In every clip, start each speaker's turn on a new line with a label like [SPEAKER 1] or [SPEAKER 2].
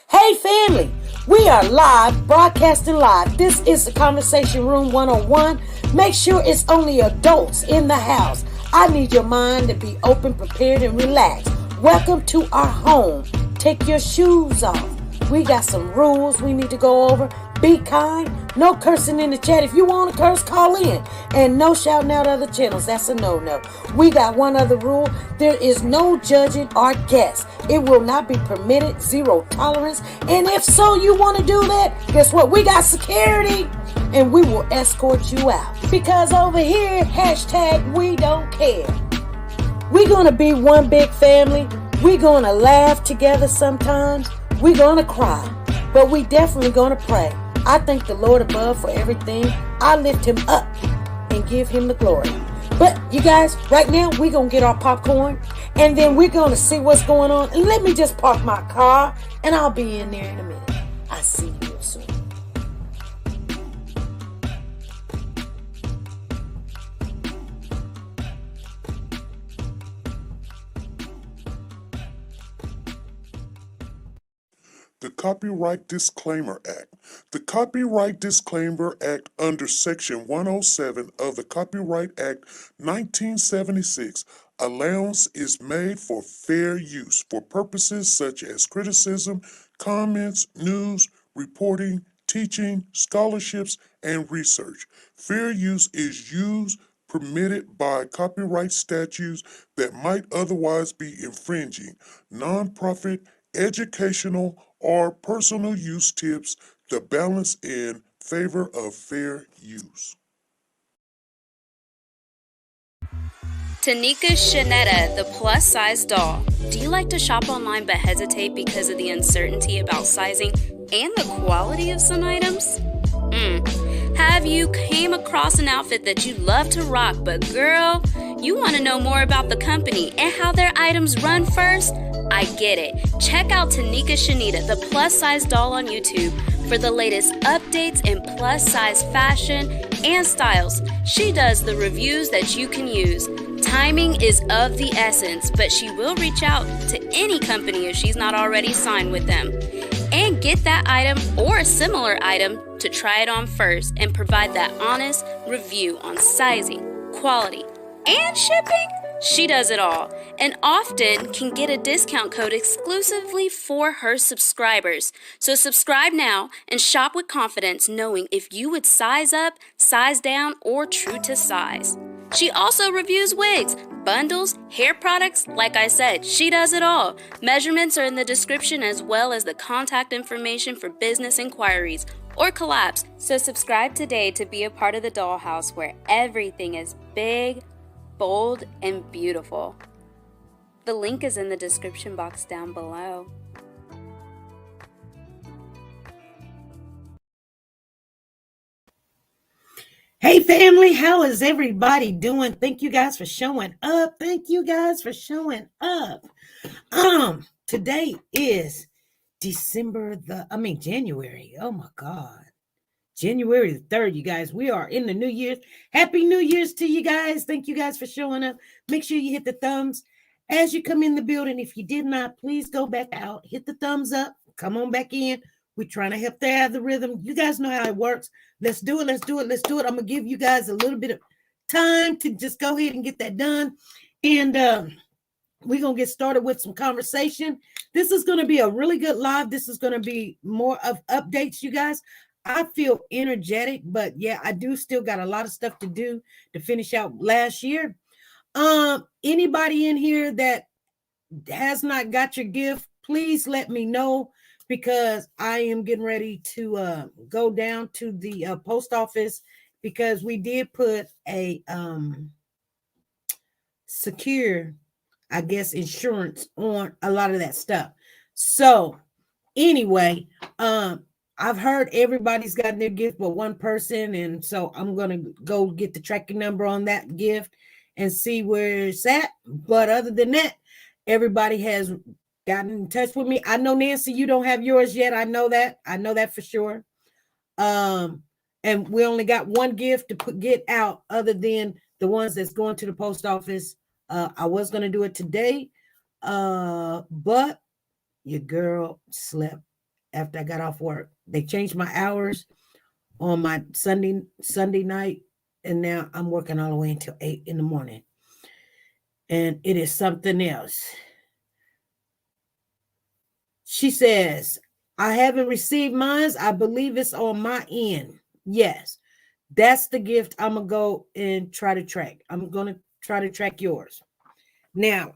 [SPEAKER 1] Hey family, we are live, broadcasting live. This is the Conversation Room 101. Make sure it's only adults in the house. I need your mind to be open, prepared, and relaxed. Welcome to our home. Take your shoes off. We got some rules we need to go over. Be kind. No cursing in the chat. If you want to curse, call in. And no shouting out other channels. That's a no-no. We got one other rule. There is no judging our guests. It will not be permitted. Zero tolerance. And if so, you want to do that, guess what? We got security. And we will escort you out. Because over here, hashtag we don't care. We're going to be one big family. We're going to laugh together sometimes. We're going to cry. But we definitely going to pray. I thank the Lord above for everything. I lift him up and give him the glory. But you guys, right now, we're going to get our popcorn. And then we're going to see what's going on. And let me just park my car. And I'll be in there in a minute. I'll see you real soon.
[SPEAKER 2] The Copyright Disclaimer Act. The Copyright Disclaimer Act under Section 107 of the Copyright Act 1976, allowance is made for fair use for purposes such as criticism, comments, news, reporting, teaching, scholarships, and research. Fair use is used permitted by copyright statutes that might otherwise be infringing. Nonprofit, educational, or personal use tips the balance in favor of fair use.
[SPEAKER 3] TeNika Shenette, the plus-size doll. Do you like to shop online but hesitate because of the uncertainty about sizing and the quality of some items? Have you came across an outfit that you love to rock, but girl, you want to know more about the company and how their items run first? I get it. Check out TeNika Shenette, the plus-size doll on YouTube for the latest updates in plus-size fashion and styles. She does the reviews that you can use. Timing is of the essence, but she will reach out to any company if she's not already signed with them. And get that item or a similar item to try it on first and provide that honest review on sizing, quality, and shipping. She does it all, and often can get a discount code exclusively for her subscribers. So subscribe now and shop with confidence, knowing if you would size up, size down, or true to size. She also reviews wigs, bundles, hair products. Like I said, she does it all. Measurements are in the description as well as the contact information for business inquiries or collabs. So subscribe today to be a part of the dollhouse where everything is big, bold, and beautiful. The link is in the description box down below.
[SPEAKER 1] Hey family, how is everybody doing? Thank you guys for showing up. Today is January. Oh my God. January the 3rd, you guys. We are in the New Year's. Happy New Year's to you guys. Thank you guys for showing up. Make sure you hit the thumbs as you come in the building. If you did not, please go back out. Hit the thumbs up. Come on back in. We're trying to help the algorithm. You guys know how it works. Let's do it. I'm going to give you guys a little bit of time to just go ahead and get that done. And we're going to get started with some conversation. This is going to be a really good live. This is going to be more of updates, you guys. I feel energetic, but yeah, I do still got a lot of stuff to do to finish out last year. Anybody in here that has not got your gift, please let me know, because I am getting ready to go down to the post office, because we did put a secure, I guess, insurance on a lot of that stuff. So anyway, I've heard everybody's gotten their gift but one person, and so I'm gonna go get the tracking number on that gift and see where it's at. But other than that, everybody has gotten in touch with me. I know, Nancy, you don't have yours yet. I know that for sure. And we only got one gift to get out, other than the ones that's going to the post office. I was going to do it today, but your girl slept after I got off work. They changed my hours on my Sunday night, and now I'm working all the way until 8 in the morning. And it is something else. She says, I haven't received mine. I believe it's on my end. Yes, that's the gift I'm going to go and try to track. I'm going to try to track yours. Now,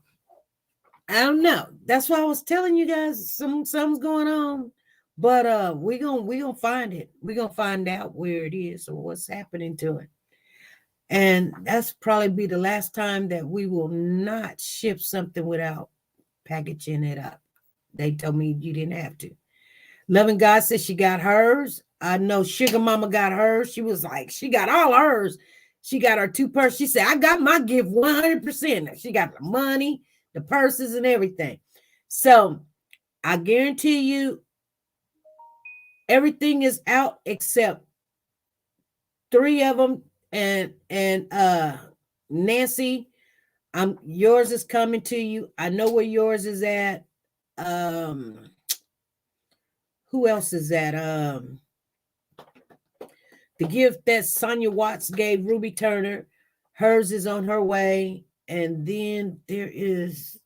[SPEAKER 1] I don't know. That's why I was telling you guys something's going on. But we're gonna find it. We're gonna find out where it is or what's happening to it. And that's probably be the last time that we will not ship something without packaging it up. They told me you didn't have to. Loving God says she got hers. I know Sugar Mama got hers. She was like, she got all hers. She got her 2 purses. She said, I got my gift 100%. She got the money, the purses, and everything. So I guarantee you, everything is out except 3 of them. And Nancy, yours is coming to you. I know where yours is at. Who else is that? The gift that Sonia Watts gave Ruby Turner, hers is on her way. And then there is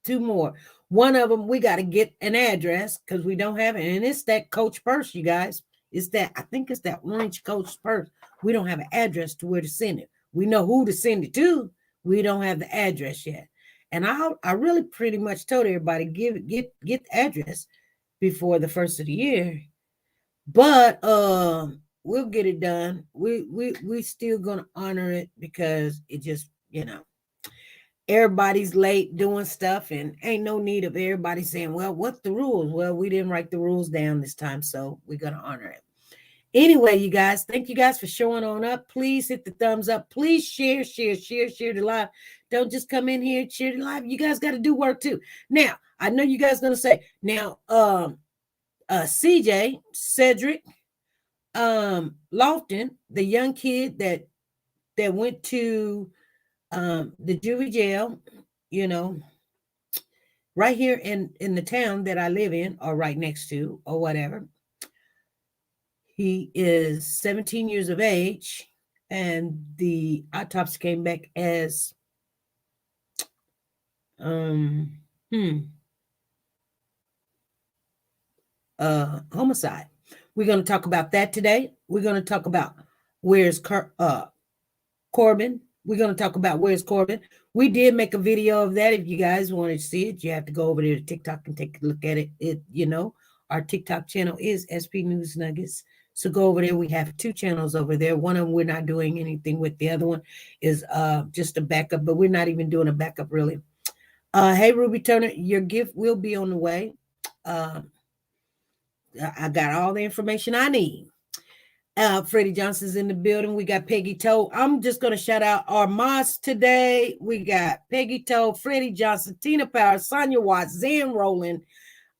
[SPEAKER 1] 2 more. One of them, we got to get an address because we don't have it. And it's that Coach purse, you guys. I think it's that orange Coach purse. We don't have an address to where to send it. We know who to send it to. We don't have the address yet. And I really pretty much told everybody, get the address before the first of the year. But we'll get it done. We still gonna honor it because it just, everybody's late doing stuff, and ain't no need of everybody saying, well, what's the rules? Well, we didn't write the rules down this time, so we're gonna honor it. Anyway, you guys, thank you guys for showing on up. Please hit the thumbs up. Please share the live. Don't just come in here and share the live. You guys got to do work too. Now, I know you guys gonna say, now CJ, Cedric, Lofton, the young kid that went to the juvie jail, right here in the town that I live in, or right next to, or whatever. He is 17 years of age, and the autopsy came back as homicide. We're going to talk about that today. We're going to talk about where's Corbin. We're going to talk about where's Corbin. We did make a video of that. If you guys want to see it, you have to go over there to TikTok and take a look at it. Our TikTok channel is SP News Nuggets. So go over there. We have 2 channels over there. One of them we're not doing anything with. The other one is just a backup, but we're not even doing a backup really. Hey, Ruby Turner, your gift will be on the way. I got all the information I need. Freddie Johnson's in the building. We got Peggy Toe. I'm just going to shout out our mods today. We got Peggy Toe, Freddie Johnson, Tina Power, Sonia Watts, Zan Rowland.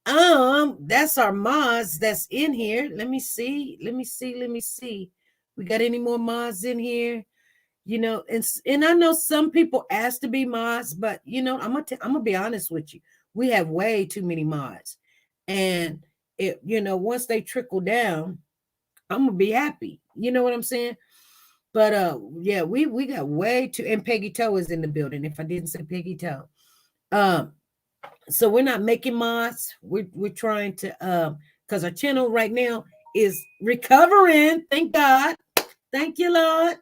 [SPEAKER 1] That's our mods that's in here. Let me see. We got any more mods in here? And I know some people ask to be mods, but I'm gonna be honest with you. We have way too many mods, and once they trickle down, I'm gonna be happy. You know what I'm saying? But yeah, we got way too, and Peggy Toe is in the building. If I didn't say Peggy Toe. So we're not making mods. We're trying to because our channel right now is recovering. Thank God. Thank you, Lord.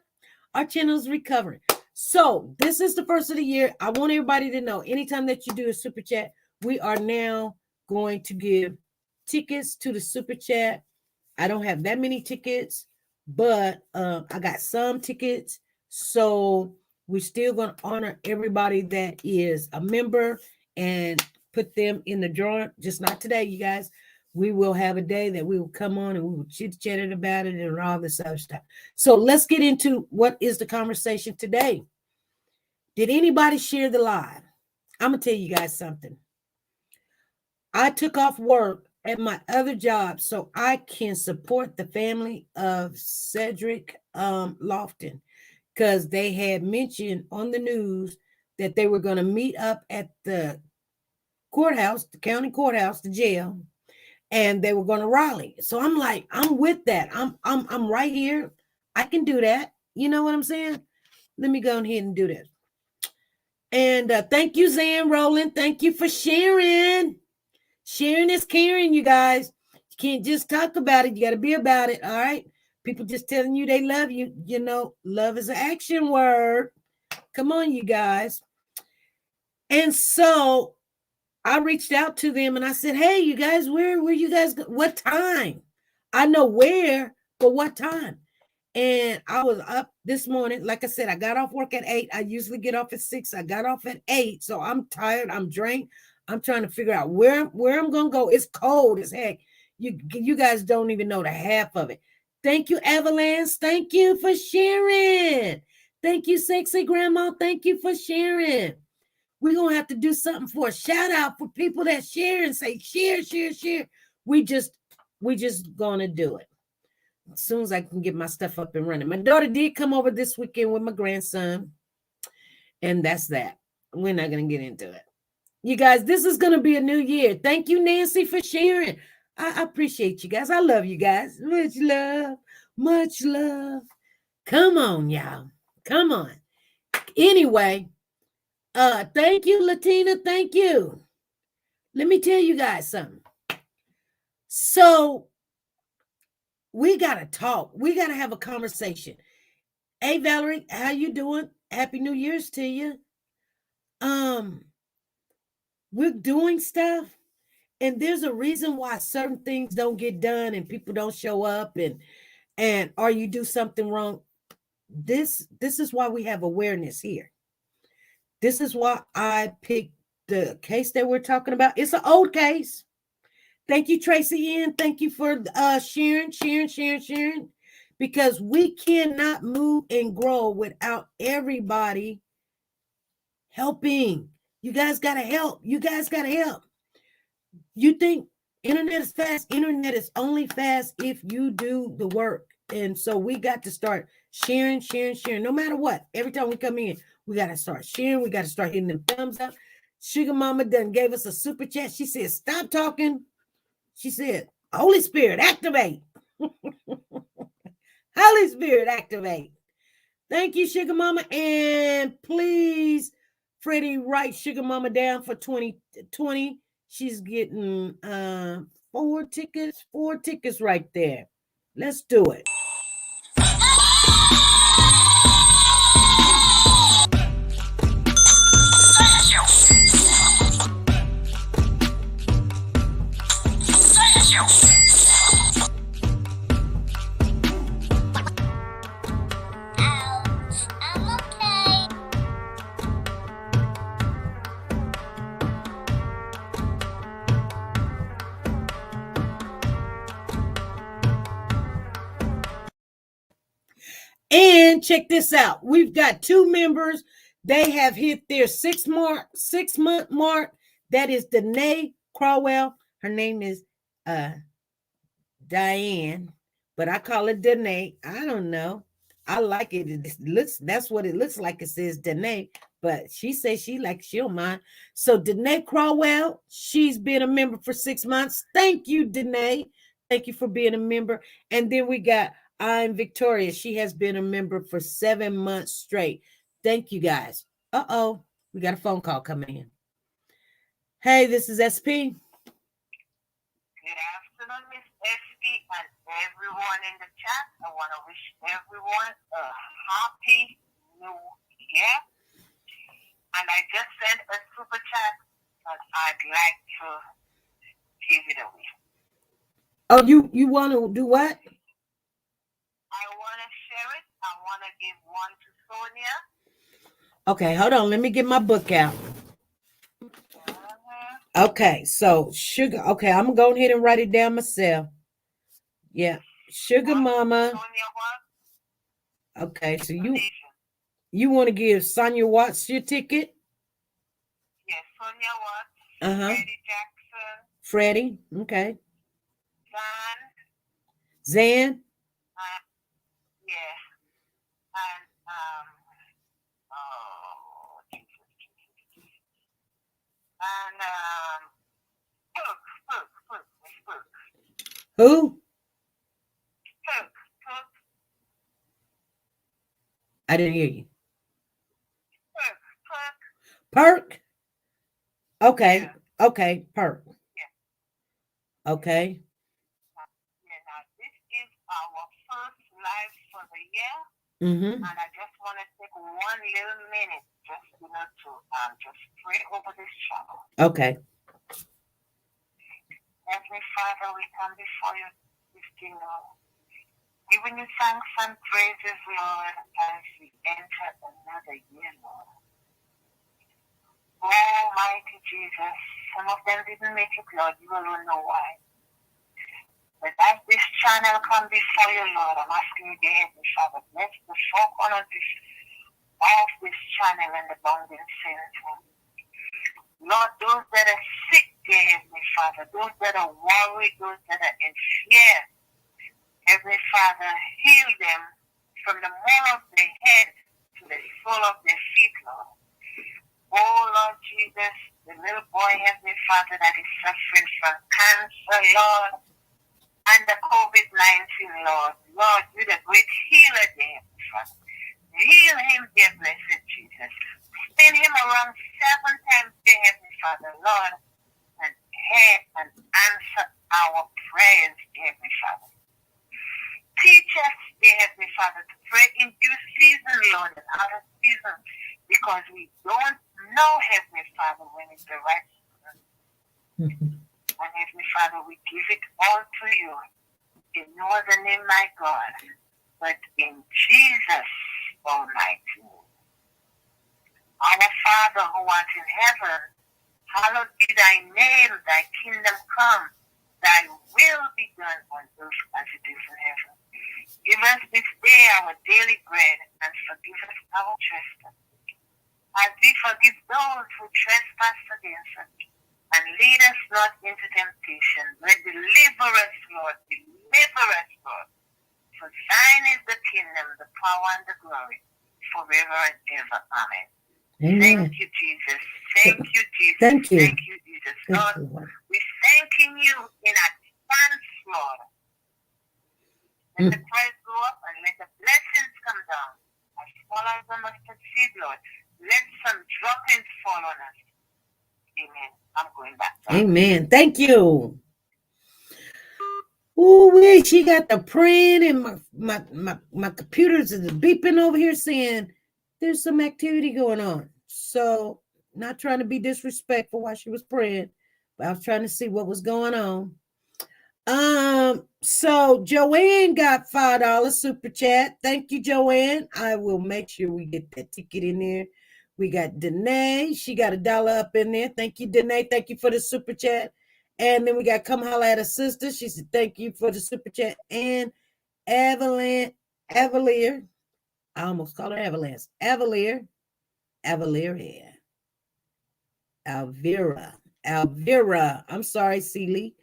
[SPEAKER 1] Our channel's recovering. So this is the first of the year. I want everybody to know, anytime that you do a super chat, we are now going to give tickets to the super chat. I don't have that many tickets, but I got some tickets. So we're still going to honor everybody that is a member and put them in the drawing. Just not today, you guys. We will have a day that we will come on and we will chit-chat about it and all this other stuff. So let's get into what is the conversation today. Did anybody share the live? I'm going to tell you guys something. I took off work at my other job so I can support the family of Cedric Lofton, because they had mentioned on the news that they were going to meet up at the courthouse, the county courthouse, the jail, and they were going to rally. So I'm like, I'm with that. I'm right here. I can do that. You know what I'm saying? Let me go ahead and do this. And thank you, Zan Rowland. Thank you for sharing. Sharing is caring, you guys. You can't just talk about it. You got to be about it. All right. People just telling you they love you. You know, love is an action word. Come on, you guys. And so I reached out to them and I said, hey, you guys, where you guys? What time? I know where, but what time? And I was up this morning. Like I said, I got off work at 8. I usually get off at 6. I got off at 8. So I'm tired. I'm drained. I'm trying to figure out where I'm going to go. It's cold as heck. You guys don't even know the half of it. Thank you, Avalanche. Thank you for sharing. Thank you, Sexy Grandma. Thank you for sharing. We're going to have to do something for a shout out for people that share and say, share. We just going to do it. As soon as I can get my stuff up and running. My daughter did come over this weekend with my grandson. And that's that. We're not going to get into it. You guys, this is going to be a new year. Thank you, Nancy, for sharing. I appreciate you guys. I love you guys. Much love. Much love. Come on, y'all. Come on. Anyway, thank you, Latina. Thank you. Let me tell you guys something. So we got to talk. We got to have a conversation. Hey, Valerie, how you doing? Happy New Year's to you. We're doing stuff, and there's a reason why certain things don't get done and people don't show up and or you do something wrong. This is why we have awareness here. This is why I picked the case that we're talking about. It's an old case. Thank you, Tracy Ann. Thank you for sharing, because we cannot move and grow without everybody helping. You guys got to help. You guys got to help. You think internet is fast? Internet is only fast if you do the work. And so we got to start sharing, no matter what. Every time we come in, we got to start sharing. We got to start hitting them thumbs up. Sugar Mama done gave us a super chat. She said, stop talking. She said, Holy Spirit, activate. Holy Spirit, activate. Thank you, Sugar Mama. And please, Freddie, write Sugar Mama down for 2020. She's getting 4 tickets right there. Let's do it. And check this out. We've got 2 members. They have hit their 6-month mark. That is Danae Crowell. Her name is Diane, but I call it Danae. I don't know. I like it. That's what it looks like. It says Danae, but she says she don't mind. So Danae Crowell, she's been a member for 6 months. Thank you, Danae. Thank you for being a member. And then we got I'm Victoria. She has been a member for 7 months straight. Thank you guys. Uh-oh. We got a phone call coming in. Hey, this is SP.
[SPEAKER 4] Good afternoon, Miss SP and everyone in the chat. I want to wish everyone a happy new year. And I just sent a super chat and I'd like to give it away.
[SPEAKER 1] Oh, you want to do what?
[SPEAKER 4] I want to share it. I want to give one to Sonia.
[SPEAKER 1] Okay, hold on. Let me get my book out. Okay, so sugar. Okay, I'm gonna go ahead and write it down myself. Yeah, Sugar Mama.
[SPEAKER 4] Sonia Watts.
[SPEAKER 1] Okay, so
[SPEAKER 4] Petition.
[SPEAKER 1] you want to give Sonia Watts your ticket?
[SPEAKER 4] Yes, Sonia Watts.
[SPEAKER 1] Freddie
[SPEAKER 4] Jackson.
[SPEAKER 1] Freddie. Okay.
[SPEAKER 4] Zan.
[SPEAKER 1] Yeah.
[SPEAKER 4] And
[SPEAKER 1] Who?
[SPEAKER 4] Perk.
[SPEAKER 1] I didn't hear you.
[SPEAKER 4] Perk.
[SPEAKER 1] Perk. Okay.
[SPEAKER 4] Yeah.
[SPEAKER 1] Okay. Perk.
[SPEAKER 4] Yeah.
[SPEAKER 1] Okay.
[SPEAKER 4] Yeah. Now this is our first live for the year.
[SPEAKER 1] Mm-hmm.
[SPEAKER 4] And I just want to take 1 little minute just to just pray over this channel.
[SPEAKER 1] Okay.
[SPEAKER 4] Heavenly Father, we come before you this day, Lord. Giving you thanks and praises, Lord, as we enter another year, Lord. Almighty Jesus, some of them didn't make it, Lord. You alone know why. But as this channel come before you, Lord, I'm asking you, dear Heavenly Father, bless the four corners of this channel and the bounding center. Lord, those that are sick, dear Heavenly Father, those that are worried, those that are in fear, Heavenly Father, heal them from the mole of their head to the sole of their feet, Lord. Oh, Lord Jesus, the little boy, Heavenly Father, that is suffering from cancer, Lord, and the COVID-19, Lord. Lord, you're the great healer, dear Heavenly Father. Heal him, dear blessed Jesus. Spin him around 7 times, dear Heavenly Father, Lord, and hear and answer our prayers, dear Heavenly Father. Teach us, dear Heavenly Father, to pray in due season, Lord, and out of season, because we don't know, Heavenly Father, when it's the right season. And Heavenly Father, we give it all to you in no other name, my God, but in Jesus' almighty name. Our Father who art in heaven, hallowed be thy name, thy kingdom come, thy will be done on earth as it is in heaven. Give us this day our daily bread, and forgive us our trespasses, as we forgive those who trespass against us. And lead us not into temptation, but deliver us, Lord. Deliver us, Lord. For thine is the kingdom, the power, and the glory, forever and ever. Amen.
[SPEAKER 1] Amen.
[SPEAKER 4] Thank you, Jesus. Thank you, Jesus.
[SPEAKER 1] Thank you.
[SPEAKER 4] Thank you, Jesus. Lord, we're thanking you in advance, Lord. Let the praise go up and let the blessings come down. As small as the mustard seed, Lord. Let some droppings fall on us. Amen. I'm going back.
[SPEAKER 1] Amen. Thank you. Ooh, wait, she got the print, and my computers is beeping over here saying there's some activity going on. So, not trying to be disrespectful while she was praying, but I was trying to see what was going on. So Joanne got $5 super chat. Thank you, Joanne. I will make sure we get that ticket in there. We got Danae. She got $1 up in there. Thank you, Danae. Thank you for the super chat. And then we got Come Holla at a Sister. She said, thank you for the super chat. And Avalier. I almost call her Avalanche. Avalier. Alvira. I'm sorry, Seeley.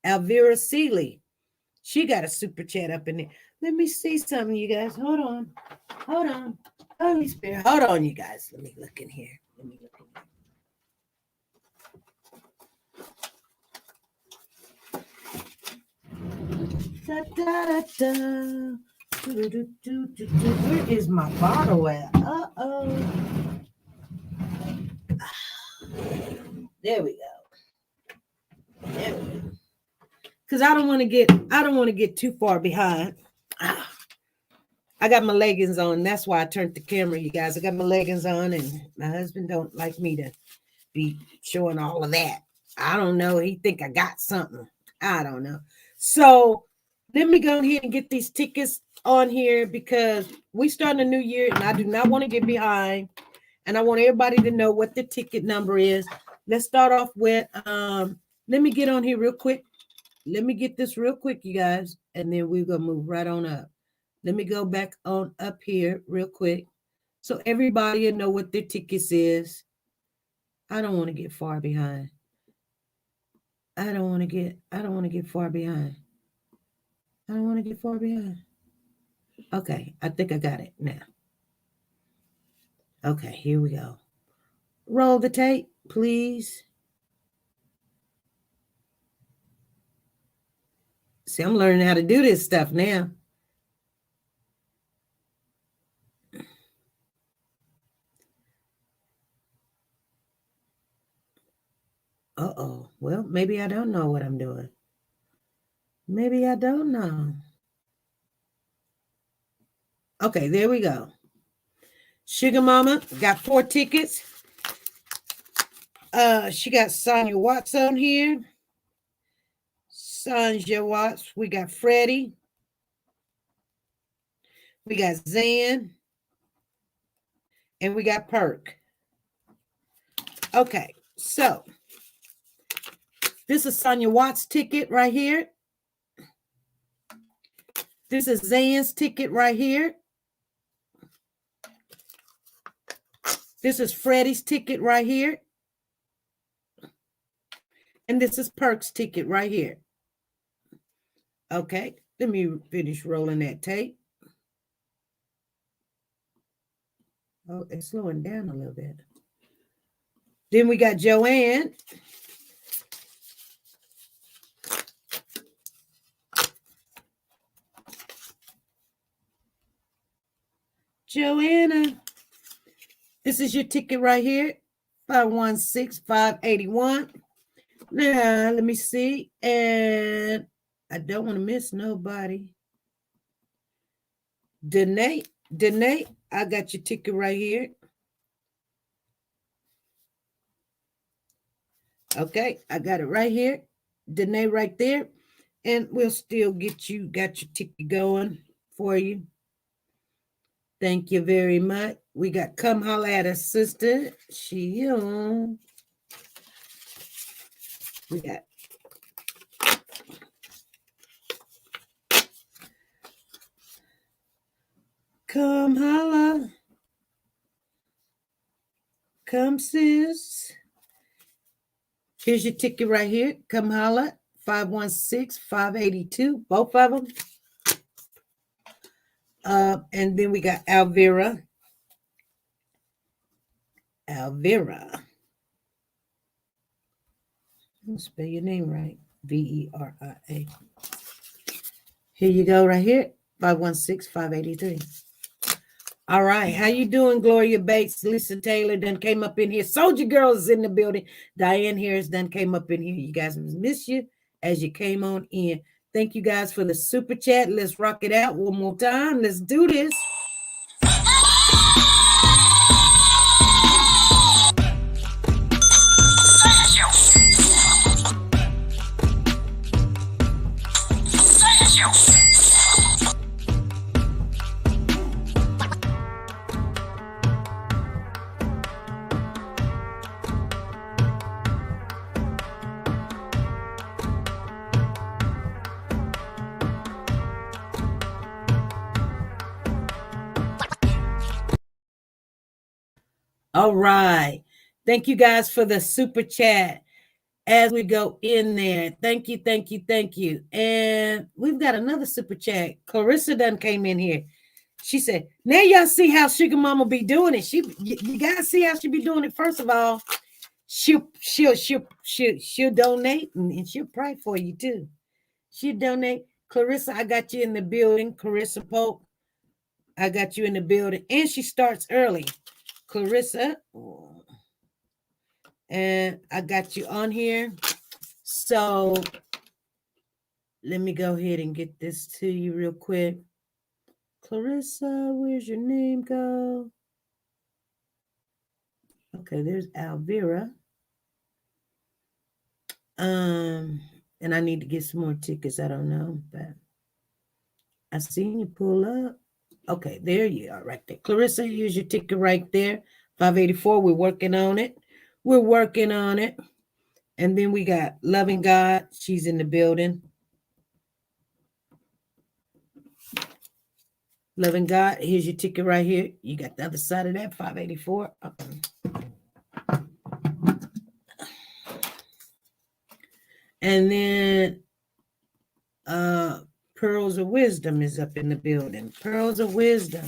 [SPEAKER 1] Alvira Seeley. She got a super chat up in there. Let me see something, you guys. Hold on. Holy Spirit. Hold on, you guys. Let me look in here. Da, da, da, da. Where is my bottle at? Uh-oh. There we go. There we go. Because I don't want to get too far behind. I got my leggings on. That's why I turned the camera, you guys. I got my leggings on, and my husband don't like me to be showing all of that. I don't know. He think I got something. I don't know. So let me go ahead and get these tickets on here because we start a new year, and I do not want to get behind. And I want everybody to know what the ticket number is. Let's start off with, let me get on here real quick. Let me get this real quick, you guys, and then we're going to move right on up. Let me go back on up here real quick so everybody will know what their tickets is. I don't want to get far behind. I don't want to get far behind. I don't want to get far behind. Okay, I think I got it now. Okay, here we go. Roll the tape, please. See, I'm learning how to do this stuff now. Uh-oh. Well, maybe I don't know what I'm doing. Maybe I don't know. Okay, there we go. Sugar Mama got 4 tickets. She got Sonia Watts on here. Sonia Watts. We got Freddie. We got Zan. And we got Perk. Okay, so this is Sonia Watts' ticket right here. This is Zan's ticket right here. This is Freddie's ticket right here. And this is Perk's ticket right here. Okay, let me finish rolling that tape. Oh, it's slowing down a little bit. Then we got Joanne. Joanna, this is your ticket right here, 516-581. Now, let me see. And I don't want to miss nobody. Danae, I got your ticket right here. Okay, I got it right here. Danae right there. And we'll still got your ticket going for you. Thank you very much. We got Come Holla at Her Sister. We got Come Holla. Come, sis. Here's your ticket right here. Come Holla. 516-582. Both of them. And then we got Alvira. I'll spell your name right. Veria. Here you go right here. 516-583. All right. How you doing, Gloria Bates? Lisa Taylor done came up in here. Soldier Girl is in the building. Diane Harris done came up in here. You guys miss you as you came on in. Thank you guys for the super chat. Let's rock it out one more time. Let's do this. All right. Thank you guys for the super chat as we go in there. Thank you. And we've got another super chat. Clarissa done came in here. She said, now y'all see how Sugar Mama be doing it. You guys see how she be doing it. First of all, she'll donate and she'll pray for you too. She'll donate. Clarissa, I got you in the building. Clarissa Polk. I got you in the building. And she starts early. Clarissa. And I got you on here. So let me go ahead and get this to you real quick. Clarissa, where's your name go? Okay, there's Alvira. And I need to get some more tickets. I don't know, but I seen you pull up. Okay, there you are right there. Clarissa, here's your ticket right there. 584. We're working on it. We're working on it. And then we got Loving God. She's in the building. Loving God, here's your ticket right here. You got the other side of that, 584. And then Pearls of Wisdom is up in the building. Pearls of Wisdom.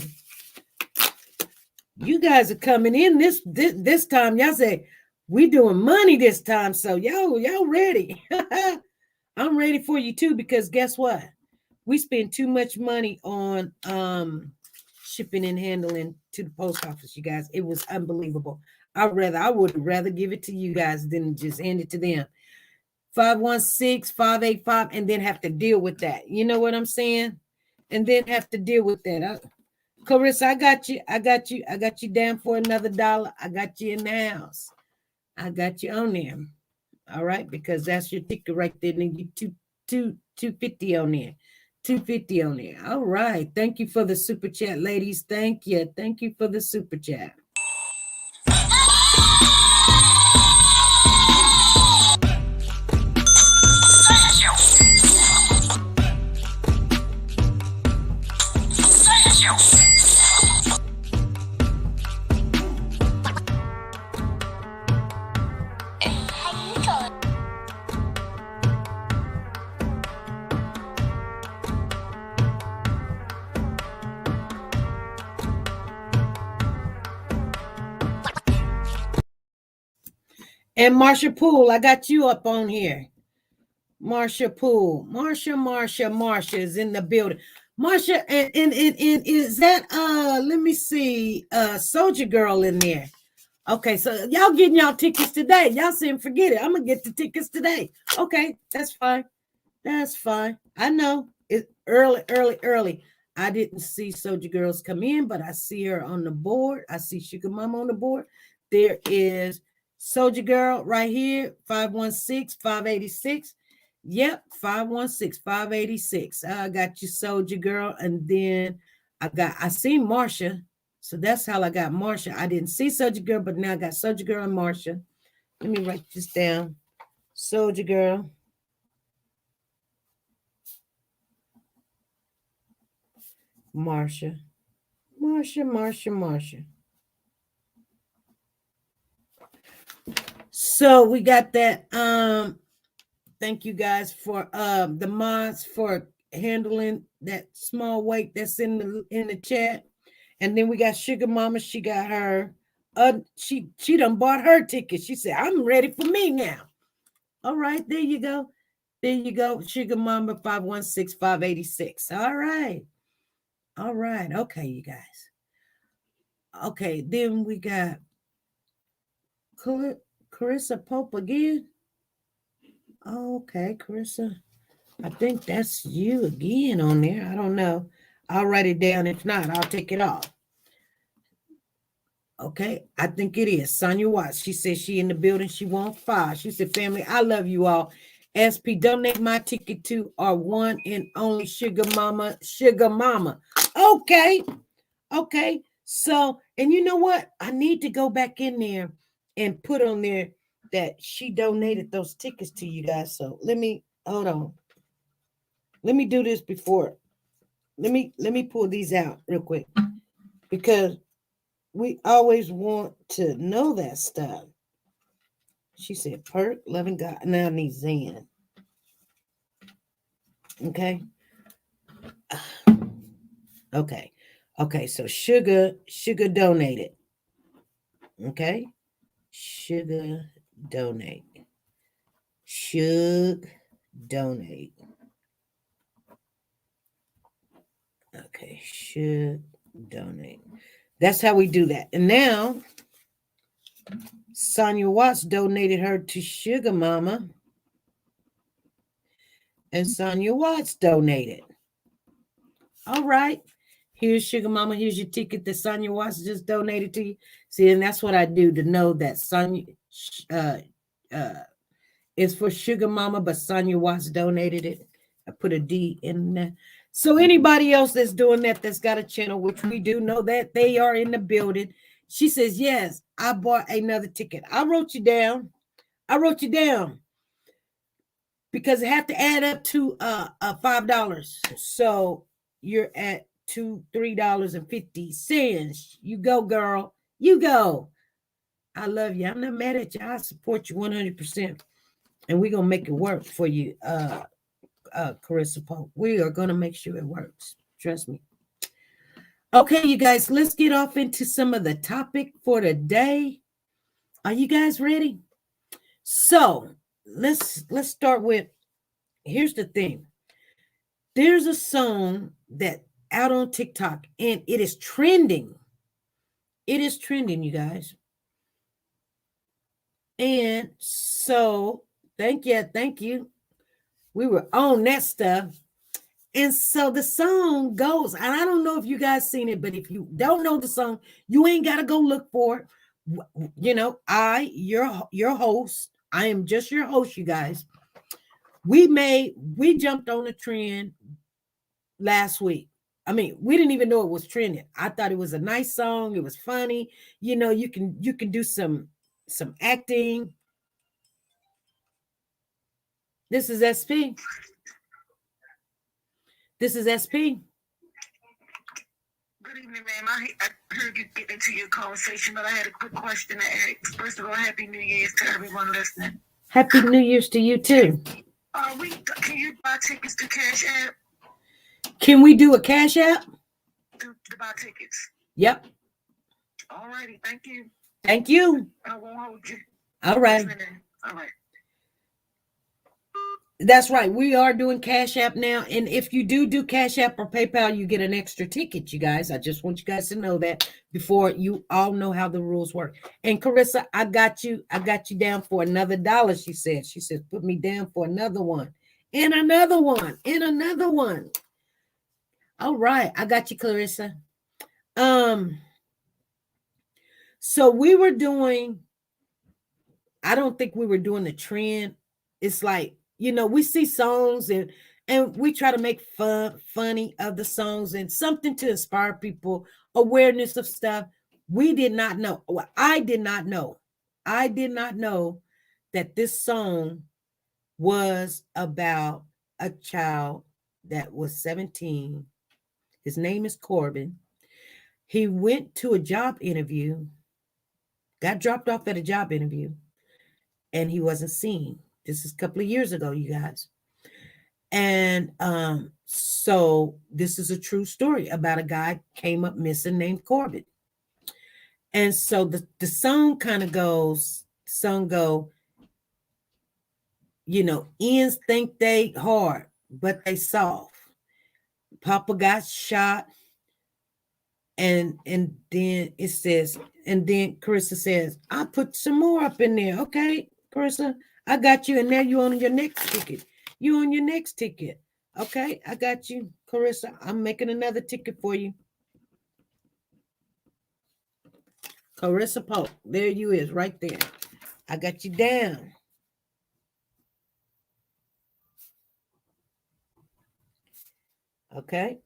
[SPEAKER 1] You guys are coming in this time. Y'all say, we doing money this time. So y'all ready. I'm ready for you too, because guess what? We spend too much money on shipping and handling to the post office, you guys. It was unbelievable. I would rather give it to you guys than just hand it to them. 516-585, and then have to deal with that. You know what I'm saying? And then have to deal with that. Clarissa, I got you down for another $1. I got you in the house. I got you on there. All right, because that's your ticket right there. And you $250 on there. $250 on there. All right. Thank you for the super chat, ladies. Thank you. Thank you for the super chat. And Marsha Poole, I got you up on here. Marsha Poole. Marsha is in the building. Marsha, and is that let me see, Soldier Girl in there. Okay, so y'all getting y'all tickets today. Y'all saying forget it. I'm gonna get the tickets today. Okay, that's fine. That's fine. I know it's early. I didn't see Soldier Girls come in, but I see her on the board. I see Sugar Mama on the board. There is Soldier Girl right here, 516-586. Yep, 516-586. I got you, Soldier Girl. And then I see Marsha. So that's how I got Marsha. I didn't see Soldier Girl, but now I got Soldier Girl and Marsha. Let me write this down. Soldier Girl. Marsha. So we got that. Thank you guys for the mods for handling that small weight that's in the chat. And then we got Sugar Mama. She got her. She done bought her ticket. She said, I'm ready for me now. All right, there you go. There you go. Sugar Mama 516-586. All right. Okay, you guys. Okay, then we got Carissa Pope again. Okay, Carissa. I think that's you again on there. I don't know. I'll write it down. If not, I'll take it off. Okay, I think it is. Sonia Watts. She said she in the building. She wants 5. She said, family, I love you all. SP, donate my ticket to our one and only Sugar Mama. Okay. So, and you know what? I need to go back in there and put on there that she donated those tickets to you guys. So hold on. Let me do this before. Let me pull these out real quick, because we always want to know that stuff. She said, Perk, Loving God. Now I need Zan. Okay. Okay. So Sugar donated. Okay. Sugar donate. Okay. Donate. That's how we do that. And now, Sonia Watts donated her to Sugar Mama. And Sonia Watts donated. All right. Here's Sugar Mama. Here's your ticket that Sonia Watts just donated to you. See, and that's what I do to know that Sonia is for Sugar Mama, but Sonia Watts donated it. I put a D in there. So anybody else that's doing that, that's got a channel, which we do know that they are in the building. She says, yes, I bought another ticket. I wrote you down. Because it had to add up to $5. So you're at $3.50. You go, girl. You go. I love you. I'm not mad at you. I support you 100%. And we're gonna make it work for you, Carissa Pope. We are gonna make sure it works. Trust me. Okay, you guys, let's get off into some of the topic for today. Are you guys ready? So let's start with, here's the thing. There's a song that out on TikTok and it is trending. It is trending, you guys. And so thank you. We were on that stuff. And so the song goes, and I don't know if you guys seen it, but if you don't know the song, you ain't got to go look for it. You know, your host, I am just your host, you guys. We jumped on a trend last week. I mean, we didn't even know it was trending. I thought it was a nice song. It was funny. You know, you can do some acting. This is SP. This is SP.
[SPEAKER 4] Good evening, ma'am. I heard you get into your conversation, but I had a quick question to ask. First of all, Happy New Year's to everyone listening.
[SPEAKER 1] Happy New Year's to you too.
[SPEAKER 4] Can you buy tickets to Cash App?
[SPEAKER 1] Can we do a Cash App?
[SPEAKER 4] To buy tickets.
[SPEAKER 1] Yep.
[SPEAKER 4] All righty. Thank you.
[SPEAKER 1] Thank you.
[SPEAKER 4] I won't hold you.
[SPEAKER 1] All right.
[SPEAKER 4] All right.
[SPEAKER 1] That's right. We are doing Cash App now. And if you do Cash App or PayPal, you get an extra ticket, you guys. I just want you guys to know that before you all know how the rules work. And Carissa, I got you down for another $1, she said. She said, put me down for another one. And another one. And another one. All right. I got you, Clarissa. So we were doing, I don't think we were doing the trend. It's like, you know, we see songs and we try to make funny of the songs and something to inspire people, awareness of stuff. We did not know. Well, I did not know that this song was about a child that was 17. His name is Corbin. He went to a job interview, got dropped off at a job interview, and he wasn't seen. This is a couple of years ago, you guys. And so this is a true story about a guy came up missing named Corbin. And so the song kind of goes, you know, ends think they hard, but they soft. Papa got shot. And then it says, and then Carissa says, I put some more up in there. Okay, Carissa, I got you. And now you're on your next ticket. You're on your next ticket. Okay, I got you, Carissa. I'm making another ticket for you. Carissa Pope. There you is, right there. I got you down. Okay.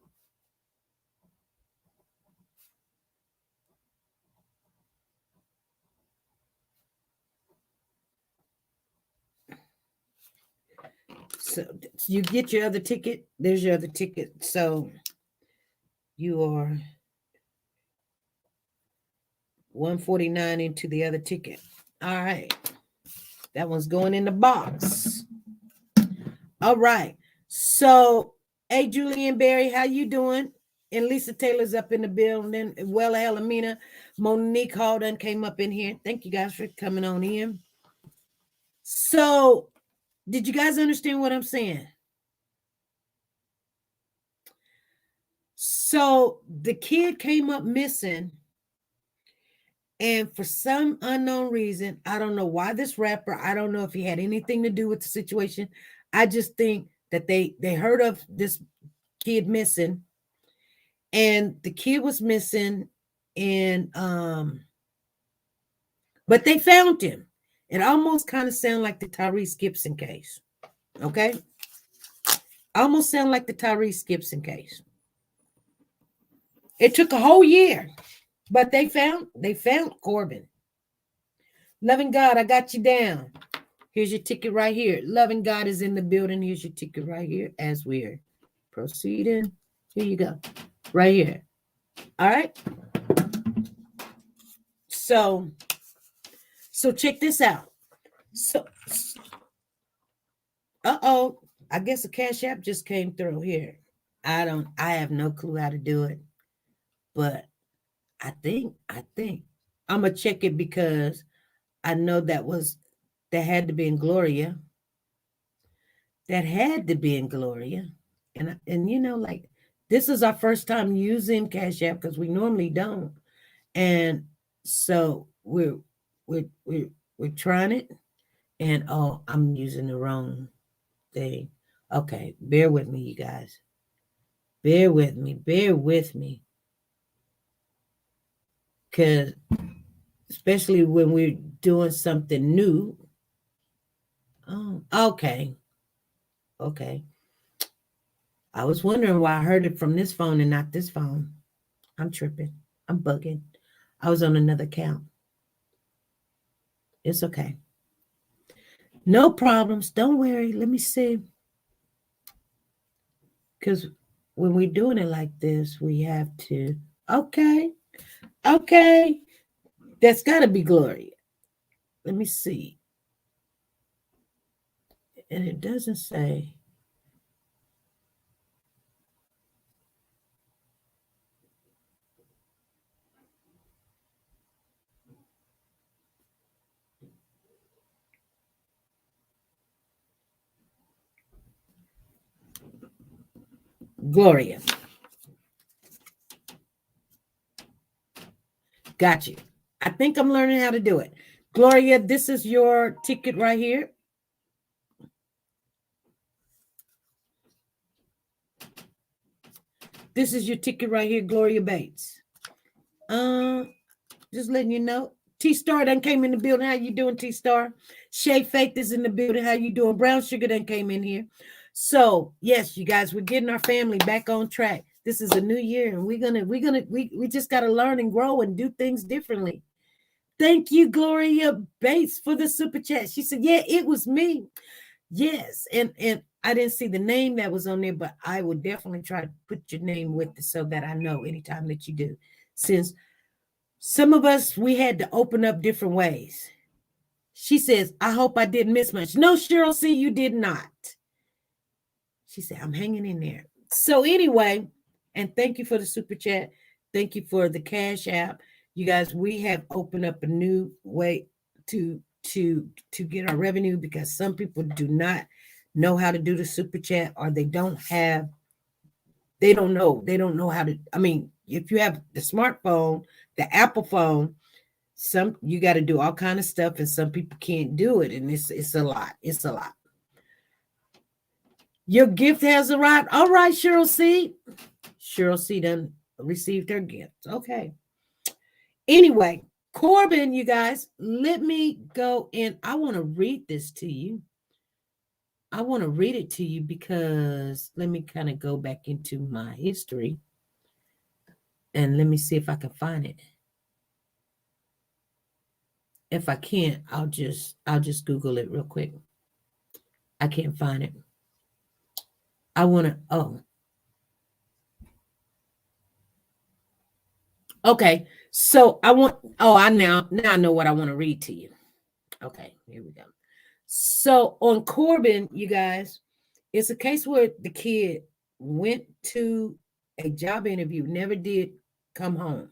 [SPEAKER 1] So you get your other ticket. There's your other ticket. So you are $149 into the other ticket. All right. That one's going in the box. All right. So, hey, Julian Berry, how you doing? And Lisa Taylor's up in the building. Well, Alamina, Monique Halden came up in here. Thank you guys for coming on in. So, did you guys understand what I'm saying? So the kid came up missing. And for some unknown reason, I don't know why this rapper, I don't know if he had anything to do with the situation. I just think that they heard of this kid missing, and the kid was missing, and but they found him. It almost kind of sounded like the Tyrese Gibson case. Okay? Almost sound like the Tyrese Gibson case. It took a whole year, but they found Corbin. Loving God, I got you down. Here's your ticket right here. Loving God is in the building. Here's your ticket right here as we're proceeding. Here you go. Right here. All right. So check this out. So, I guess a Cash App just came through here. I have no clue how to do it, but I think I'm gonna check it because I know that had to be in Gloria. That had to be in Gloria. And you know, like, this is our first time using Cash App because we normally don't. And so we're trying it. And I'm using the wrong thing. Okay, bear with me, you guys. Bear with me. Because especially when we're doing something new. Oh, okay. I was wondering why I heard it from this phone and not this phone. I'm tripping. I'm bugging. I was on another account. It's okay. No problems. Don't worry. Let me see. Because when we're doing it like this, we have to. Okay. That's got to be Gloria. Let me see. And it doesn't say. Gloria. Got you. I think I'm learning how to do it. Gloria, this is your ticket right here. This is your ticket right here, Gloria Bates. Just letting you know. T-Star done came in the building. How you doing, T-Star? Shay Faith is in the building. How you doing? Brown Sugar done came in here. So yes, you guys, we're getting our family back on track. This is a new year, and we just gotta learn and grow and do things differently. Thank you, Gloria Bates, for the super chat. She said, yeah, it was me. Yes, and I didn't see the name that was on there, but I will definitely try to put your name with it so that I know anytime that you do. Since some of us, we had to open up different ways. She says, I hope I didn't miss much. No, Cheryl C., you did not. She said, I'm hanging in there. So anyway, and thank you for the super chat. Thank you for the Cash App. You guys, we have opened up a new way to get our revenue because some people do not know how to do the super chat, or they don't know how to. I mean, if you have the smartphone, the Apple phone, you got to do all kind of stuff, and some people can't do it, and it's a lot. It's a lot. Your gift has arrived. All right, Cheryl C. Cheryl C. done received her gift. Okay. Anyway, Corbin, you guys, let me go in. I want to read this to you. I want to read it to you because let me kind of go back into my history and let me see if I can find it. If I can't, I'll just Google it real quick. I can't find it. I want to, okay. So I now I know what I want to read to you. Okay, here we go. So on Corbin, you guys, it's a case where the kid went to a job interview, never did come home.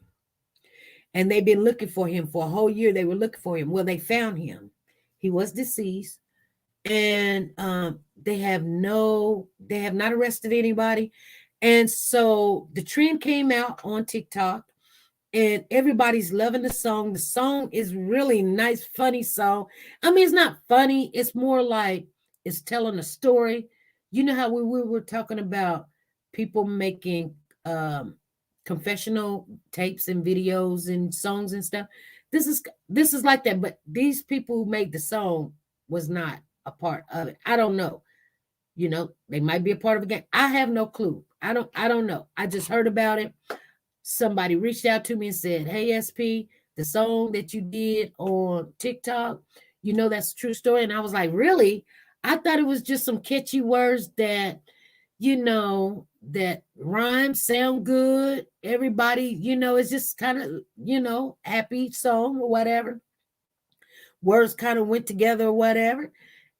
[SPEAKER 1] And they've been looking for him for a whole year. They were looking for him. Well, they found him. He was deceased. And they have not arrested anybody. And so the trend came out on TikTok and everybody's loving the song. The song is really nice, funny song. I mean, it's not funny. It's more like it's telling a story. You know how we were talking about people making confessional tapes and videos and songs and stuff. This is like that, but these people who made the song was not a part of it. I don't know. You know, they might be a part of a game. I have no clue. I don't know. I just heard about it. Somebody reached out to me and said, "Hey, SP, the song that you did on TikTok, you know that's a true story." And I was like, "Really?" I thought it was just some catchy words that, that rhyme, sound good. Everybody, it's just kind of, happy song or whatever. Words kind of went together or whatever.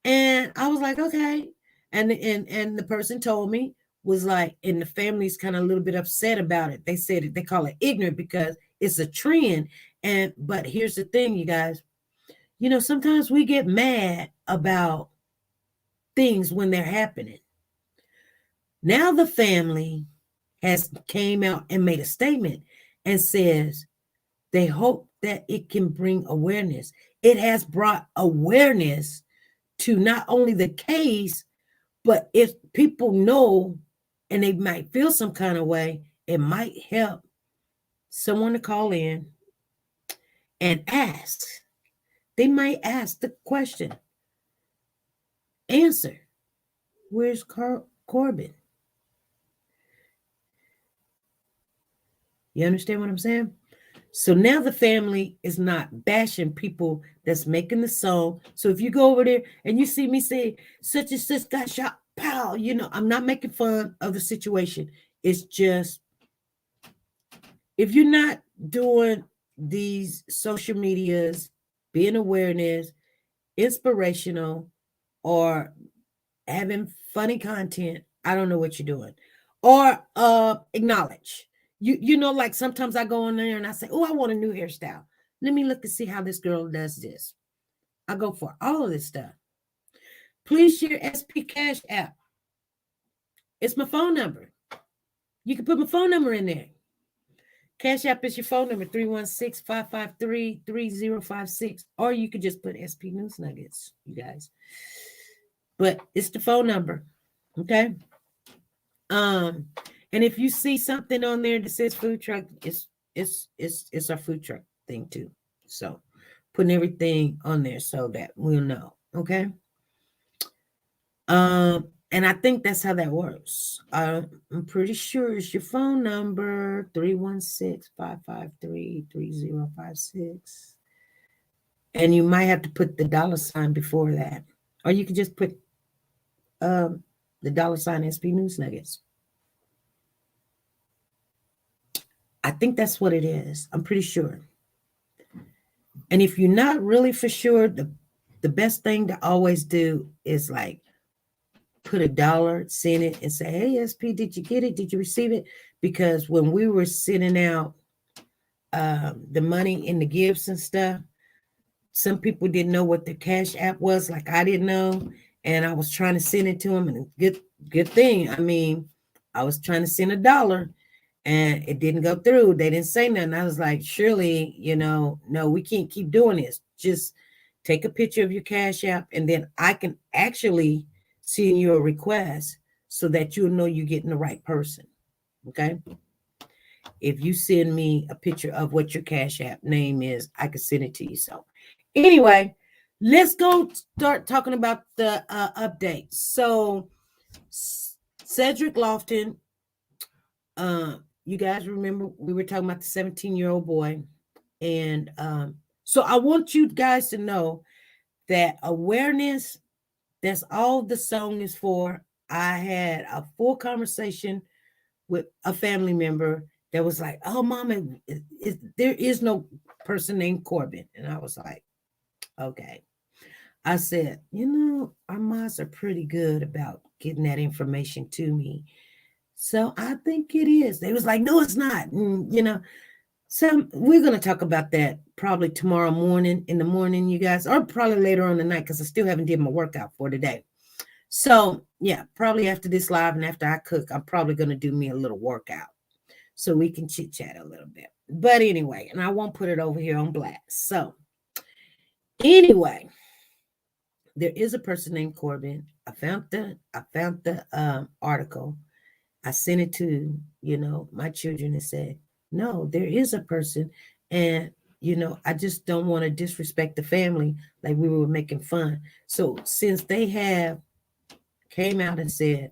[SPEAKER 1] And I was like, okay. And the person told me, was like, and the family's kind of a little bit upset about it. They said they call it ignorant because it's a trend. But here's the thing, you guys, sometimes we get mad about things when they're happening. Now the family has came out and made a statement and says they hope that it can bring awareness. It has brought awareness to not only the case, but if people know and they might feel some kind of way, it might help someone to call in and ask. They might ask the question, answer, where's Corbin? You understand what I'm saying? So now the family is not bashing people that's making the song. So if you go over there and you see me say, such and such got shot, pow, I'm not making fun of the situation. It's just, if you're not doing these social medias, being awareness, inspirational, or having funny content, I don't know what you're doing. Or acknowledge. Like sometimes I go on there and I say, oh, I want a new hairstyle. Let me look and see how this girl does this. I go for all of this stuff. Please share SP Cash App. It's my phone number. You can put my phone number in there. Cash App is your phone number, 316-553-3056. Or you could just put SP News Nuggets, you guys. But it's the phone number. Okay. And if you see something on there that says food truck, it's our food truck thing too. So putting everything on there so that we'll know. Okay. And I think that's how that works. I'm pretty sure it's your phone number, 316-553-3056. And you might have to put the $ before that. Or you could just put the $ SP News Nuggets. I think that's what it is. I'm pretty sure. And if you're not really for sure, the best thing to always do is like put $1, send it, and say, hey, SP, did you get it? Did you receive it? Because when we were sending out the money in the gifts and stuff, some people didn't know what the Cash App was. Like I didn't know. And I was trying to send it to them. And good thing. I mean, I was trying to send $1. And it didn't go through. They didn't say nothing. I was like, surely, no, we can't keep doing this. Just take a picture of your Cash App, and then I can actually send you a request so that you'll know you're getting the right person. Okay? If you send me a picture of what your Cash App name is, I can send it to you. So anyway, let's go start talking about the updates. So Cedric Lofton, you guys remember we were talking about the 17-year-old boy. And so I want you guys to know that awareness, that's all the song is for. I had a full conversation with a family member that was like, oh, Mama, there is no person named Corbin. And I was like, okay. I said, our moms are pretty good about getting that information to me. So I think it is. They was like, no, it's not. And, so we're going to talk about that probably tomorrow morning, in the morning, you guys, or probably later on the night, because I still haven't did my workout for today. So yeah, probably after this live and after I cook, I'm probably going to do me a little workout so we can chit chat a little bit. But anyway, and I won't put it over here on blast. So anyway, there is a person named Corbin. I found the article. I sent it to, my children and said, no, there is a person. And, I just don't want to disrespect the family like we were making fun. So since they have came out and said,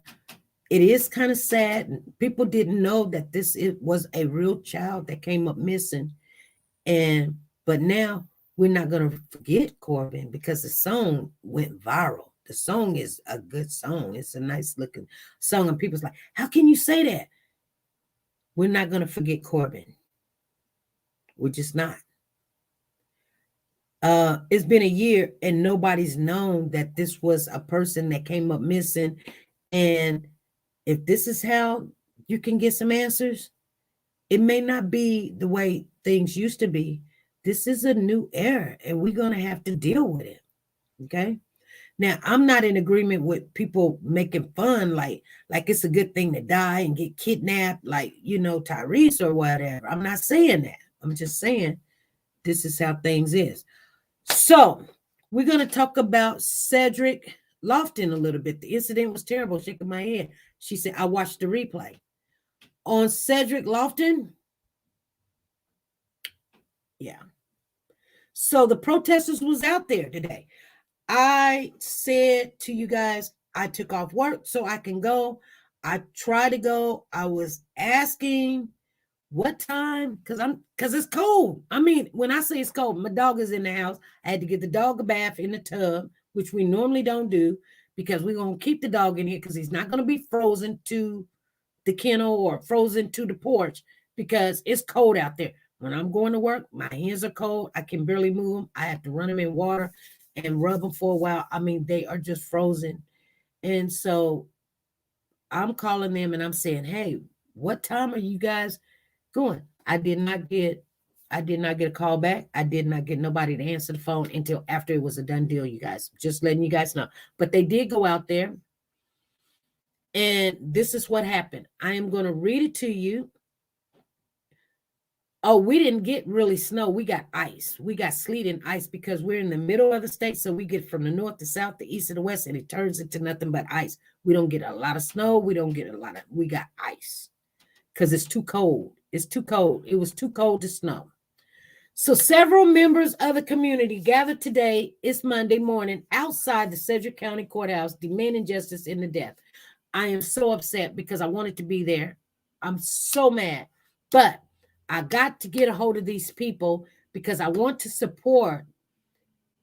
[SPEAKER 1] it is kind of sad. People didn't know that it was a real child that came up missing. But now we're not going to forget Corbin because the song went viral. The song is a good song. It's a nice looking song. And people's like, how can you say that? We're not going to forget Corbin. We're just not. It's been a year and nobody's known that this was a person that came up missing. And if this is how you can get some answers, it may not be the way things used to be. This is a new era and we're going to have to deal with it. Okay. Now, I'm not in agreement with people making fun like it's a good thing to die and get kidnapped like, Tyrese or whatever. I'm not saying that. I'm just saying this is how things is. So we're going to talk about Cedric Lofton a little bit. The incident was terrible. Shaking my head. She said, I watched the replay. On Cedric Lofton. Yeah. So the protesters was out there today. I said to you guys, I took off work so I can go. I tried to go. I was asking what time, because it's cold. I mean, when I say it's cold, my dog is in the house. I had to get the dog a bath in the tub, which we normally don't do because we're going to keep the dog in here because he's not going to be frozen to the kennel or frozen to the porch because it's cold out there. When I'm going to work, my hands are cold. I can barely move them. I have to run them in water and rub them for a while. I mean, they are just frozen. And so I'm calling them and I'm saying, hey, what time are you guys going? I did not get a call back. I did not get nobody to answer the phone until after it was a done deal, you guys. Just letting you guys know. But they did go out there. And this is what happened. I am going to read it to you. Oh, we didn't get really snow. We got ice. We got sleet and ice because we're in the middle of the state. So we get from the north to south, the east to the west, and it turns into nothing but ice. We don't get a lot of snow. We got ice because it's too cold. It's too cold. It was too cold to snow. So several members of the community gathered today, it's Monday morning, outside the Cedric County Courthouse, demanding justice in the death. I am so upset because I wanted to be there. I'm so mad. But I got to get a hold of these people because I want to support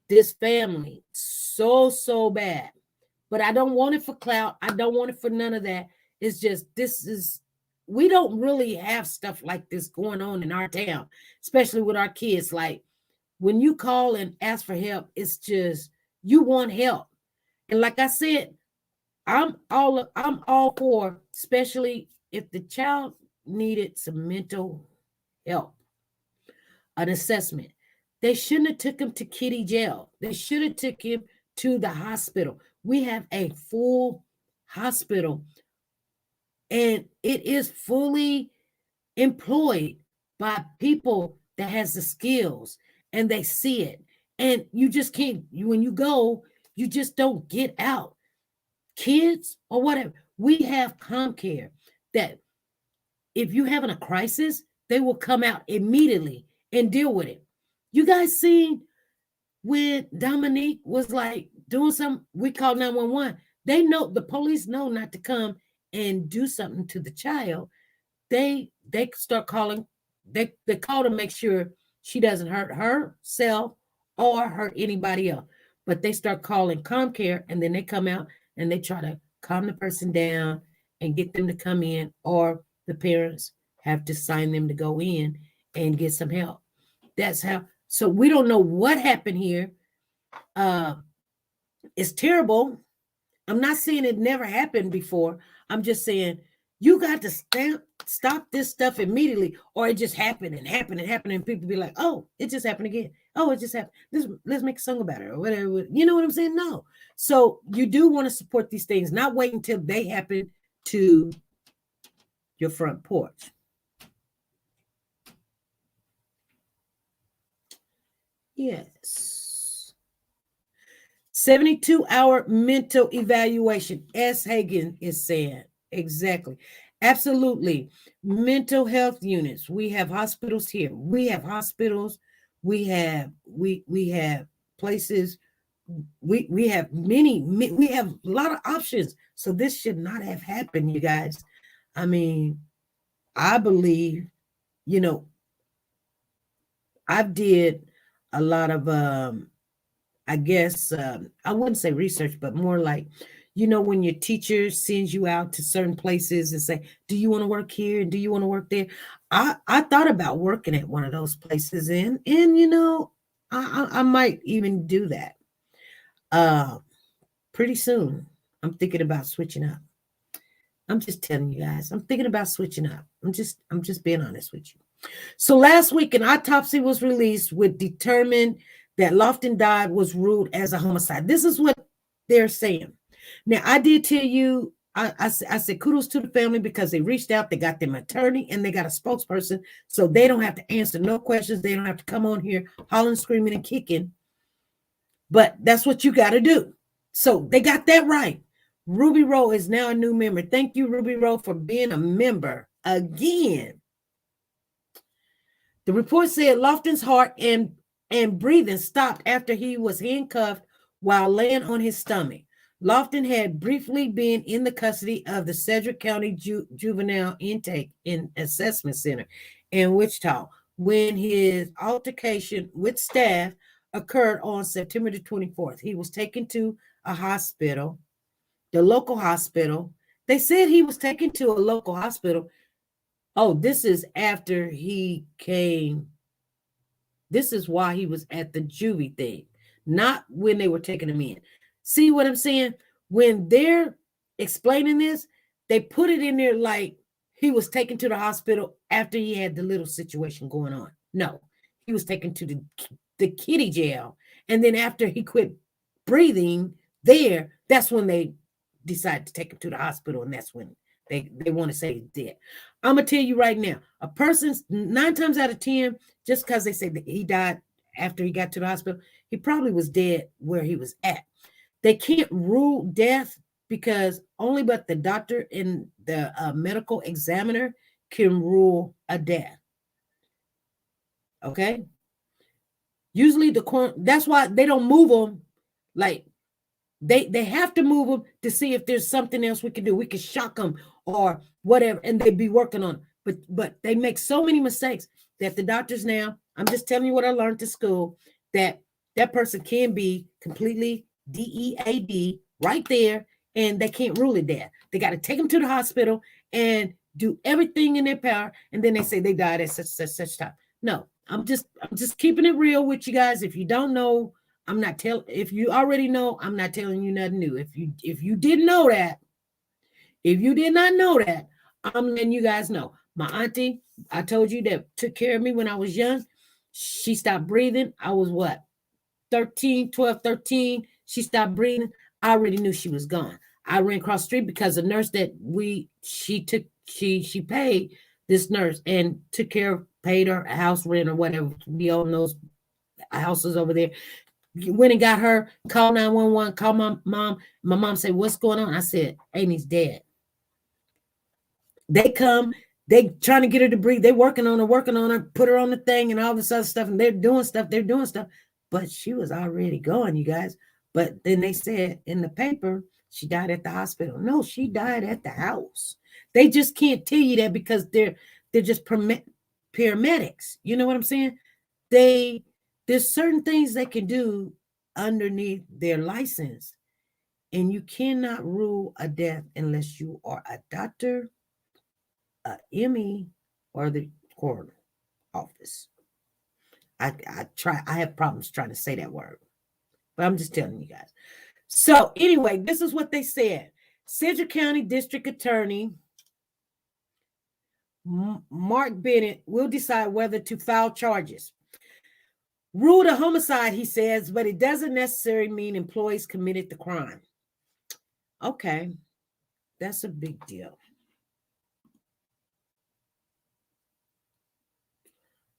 [SPEAKER 1] this family so bad. But I don't want it for clout. I don't want it for none of that. It's just, we don't really have stuff like this going on in our town, especially with our kids. Like when you call and ask for help, it's just, you want help. And like I said, I'm all for, especially if the child needed some mental help, an assessment. They shouldn't have took him to kitty jail. They should have took him to the hospital. We have a full hospital and it is fully employed by people that has the skills and they see it. And you just can't, when you go, you just don't get out. Kids or whatever. We have ComCare that if you're having a crisis, they will come out immediately and deal with it. You guys seen when Dominique was like doing something, we called 911. They know, the police know not to come and do something to the child. They start calling, they call to make sure she doesn't hurt herself or hurt anybody else. But they start calling ComCare and then they come out and they try to calm the person down and get them to come in, or the parents have to sign them to go in and get some help. That's how. So we don't know what happened here. It's terrible. I'm not saying it never happened before. I'm just saying You got to stop this stuff immediately, or it just happened and happened and happened, and people be like, "Oh, it just happened again. Oh, it just happened. Let's make a song about it or whatever." You know what I'm saying? No. So you do want to support these things, not wait until they happen to your front porch. Yes. 72-hour mental evaluation. S. Hagen is saying. Exactly. Absolutely. Mental health units. We have hospitals here. We have hospitals. We have places. We have we have a lot of options. So this should not have happened, you guys. I mean, I believe, I've did a lot of I guess I wouldn't say research, but more like, when your teacher sends you out to certain places and say, do you want to work here? And do you want to work there? I thought about working at one of those places and I might even do that. Pretty soon, I'm thinking about switching up. I'm just telling you guys, I'm thinking about switching up. I'm just being honest with you. So last week, an autopsy was released which determined that Lofton died was ruled as a homicide. This is what they're saying. Now, I did tell you, I said kudos to the family because they reached out, they got them attorney, and they got a spokesperson, so they don't have to answer no questions. They don't have to come on here hollering, screaming, and kicking. But that's what you got to do. So they got that right. Ruby Rowe is now a new member. Thank you, Ruby Rowe, for being a member again. The report said Lofton's heart and breathing stopped after he was handcuffed while laying on his stomach. Lofton had briefly been in the custody of the Sedgwick County Juvenile Intake and Assessment Center in Wichita when his altercation with staff occurred on September the 24th. He was taken to a hospital, the local hospital. They said he was taken to a local hospital. Oh, this is after he came. This is why he was at the juvie thing, not when they were taking him in. See what I'm saying? When they're explaining this, they put it in there like he was taken to the hospital after he had the little situation going on. No, he was taken to the kiddie jail. And then after he quit breathing there, that's when they decided to take him to the hospital. And that's when they want to say he's dead. I'm going to tell you right now, a person's 9 times out of 10, just because they say that he died after he got to the hospital, he probably was dead where he was at. They can't rule death because only but the doctor and the medical examiner can rule a death. Okay? Usually that's why they don't move them. Like they have to move them to see if there's something else we can do. We can shock them or whatever, and they'd be working on it. But they make so many mistakes that the doctors now, I'm just telling you what I learned at school, that person can be completely DEAD right there, and they can't rule it dead. They got to take them to the hospital and do everything in their power, and then they say they died at such time. No, I'm just keeping it real with you guys. If you don't know, I'm not telling. If you already know, I'm not telling you nothing new. If you didn't know that, if you did not know that, I'm letting you guys know. My auntie, I told you, that took care of me when I was young. She stopped breathing. I was what? 12, 13. She stopped breathing. I already knew she was gone. I ran across the street because the nurse that she paid this nurse and took care of, paid her house rent or whatever. We own those houses over there. Went and got her, called 911, called my mom. My mom said, what's going on? I said, Amy's dead. They come, they trying to get her to breathe. They working on her, put her on the thing and all this other stuff. And they're doing stuff. But she was already gone, you guys. But then they said in the paper, she died at the hospital. No, she died at the house. They just can't tell you that because they're just paramedics. You know what I'm saying? There's certain things they can do underneath their license. And you cannot rule a death unless you are a doctor, a ME, or the coroner office. I have problems trying to say that word, but I'm just telling you guys. So anyway, this is what they said. Sedgwick County District Attorney Mark Bennett will decide whether to file charges. Ruled a homicide, he says, but it doesn't necessarily mean employees committed the crime. Okay, that's a big deal.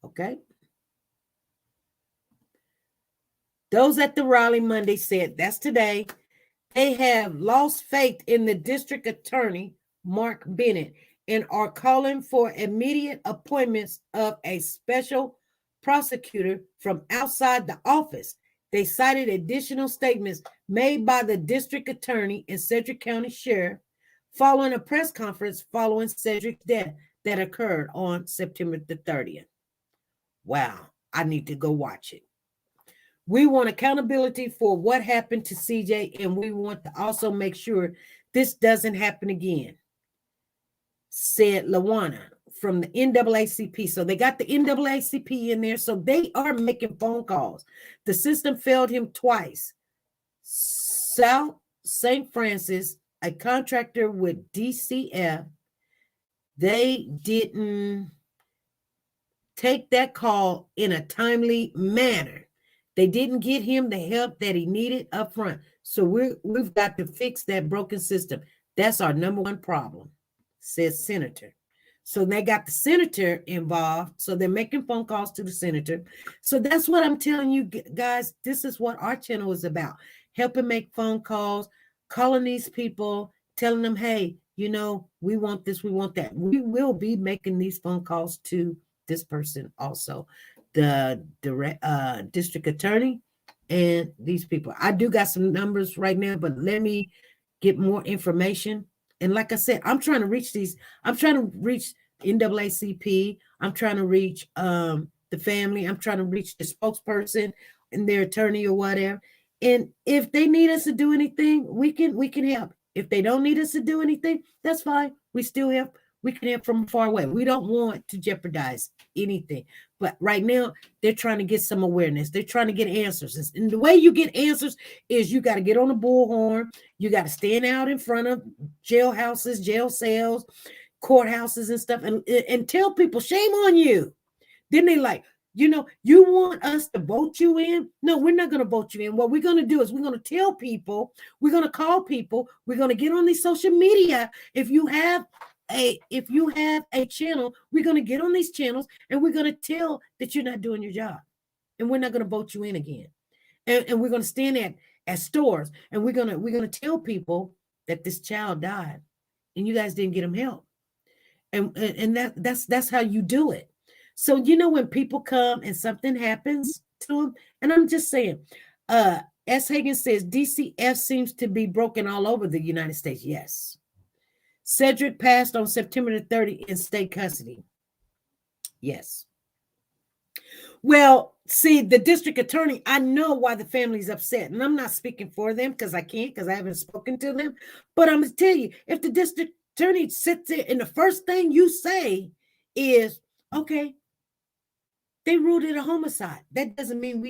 [SPEAKER 1] Okay. Those at the rally Monday said, that's today, they have lost faith in the district attorney, Mark Bennett, and are calling for immediate appointments of a special prosecutor from outside the office. They cited additional statements made by the district attorney and Sedgwick County Sheriff following a press conference following Cedric's death that occurred on September the 30th. Wow, I need to go watch it. We want accountability for what happened to CJ, and we want to also make sure this doesn't happen again, said Lawana from the NAACP. So they got the NAACP in there, so they are making phone calls. The system failed him twice. South St. Francis, a contractor with DCF, they didn't take that call in a timely manner. They didn't get him the help that he needed up front. So we've got to fix that broken system. That's our number one problem, says Senator. So they got the senator involved. So they're making phone calls to the senator. So that's what I'm telling you guys. This is what our channel is about. Helping make phone calls, calling these people, telling them, hey, you know, we want this, we want that. We will be making these phone calls to this person also, the district attorney and these people. I do got some numbers right now, but let me get more information. And like I said, I'm trying to reach these. I'm trying to reach NAACP. I'm trying to reach the family. I'm trying to reach the spokesperson and their attorney or whatever. And if they need us to do anything, we can help. If they don't need us to do anything, that's fine. We still help. We can help from far away. We don't want to jeopardize anything. But right now, they're trying to get some awareness. They're trying to get answers. And the way you get answers is you got to get on the bullhorn. You got to stand out in front of jailhouses, jail cells, courthouses and stuff and tell people, shame on you. Then they like, you know, you want us to vote you in? No, we're not going to vote you in. What we're going to do is we're going to tell people, we're going to call people, we're going to get on these social media. If you have a channel, we're going to get on these channels and we're going to tell that you're not doing your job, and we're not going to vote you in again. And we're going to stand at stores and we're going to tell people that this child died and you guys didn't get him help. And that's how you do it. So, you know, when people come and something happens to them, and I'm just saying, S. Hagan says DCF seems to be broken all over the United States. Yes. Cedric passed on September the 30th in state custody. Yes. Well, see, the district attorney, I know why the family's upset. And I'm not speaking for them because I can't, because I haven't spoken to them. But I'm going to tell you, if the district attorney sits there and the first thing you say is, okay, they ruled it a homicide. That doesn't mean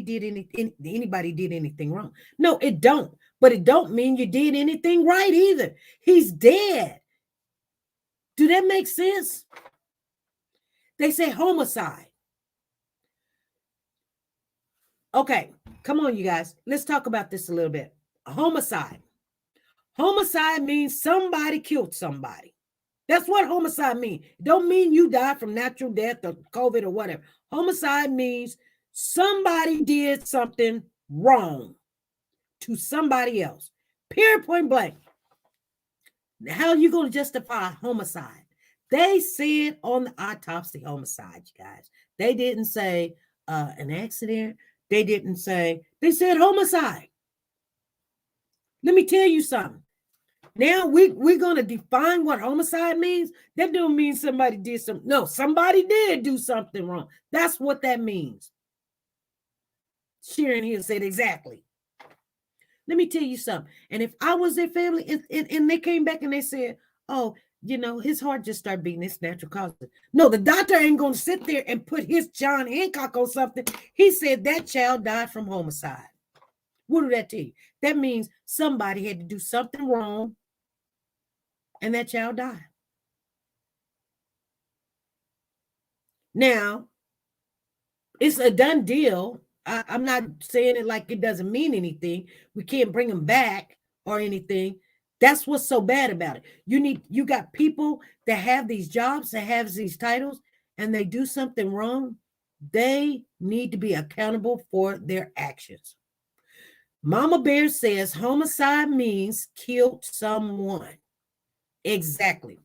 [SPEAKER 1] anybody did anything wrong. No, it don't. But it don't mean you did anything right either. He's dead. Do that make sense? They say homicide. Okay, come on, you guys. Let's talk about this a little bit. A homicide. Homicide means somebody killed somebody. That's what homicide means. It don't mean you died from natural death or COVID or whatever. Homicide means somebody did something wrong to somebody else. Period, point blank. How are you going to justify homicide? They said on the autopsy homicide, you guys. They didn't say an accident. They said homicide. Let me tell you something. Now we're going to define what homicide means. That don't mean somebody did something. No, somebody did do something wrong. That's what that means. Sharon here said exactly. Let me tell you something. And if I was their family and they came back and they said, oh, you know, his heart just started beating, it's natural causes. No, the doctor ain't going to sit there and put his John Hancock on something. He said that child died from homicide. What did that tell you? That means somebody had to do something wrong and that child died. Now, it's a done deal. I'm not saying it like it doesn't mean anything. We can't bring them back or anything. That's what's so bad about it. You got people that have these jobs, that have these titles, and they do something wrong. They need to be accountable for their actions. Mama Bear says homicide means killed someone. Exactly.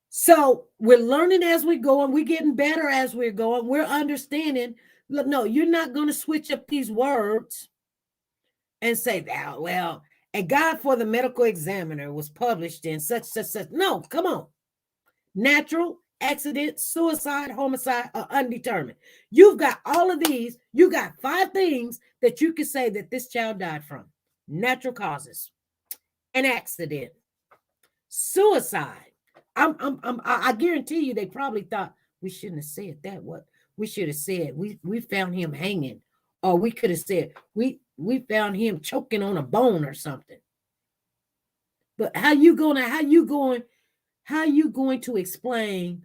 [SPEAKER 1] So we're learning as we go, and we're getting better as we're going. We're understanding. Look, no, you're not going to switch up these words and say, oh, well, a guide for the medical examiner was published in such. No, come on. Natural, accident, suicide, homicide, or undetermined. You've got all of these. You got 5 things that you can say that this child died from. Natural causes, an accident, suicide. I guarantee you they probably thought we shouldn't have said that. What we should have said, we found him hanging, or we could have said we found him choking on a bone or something. But how you going to explain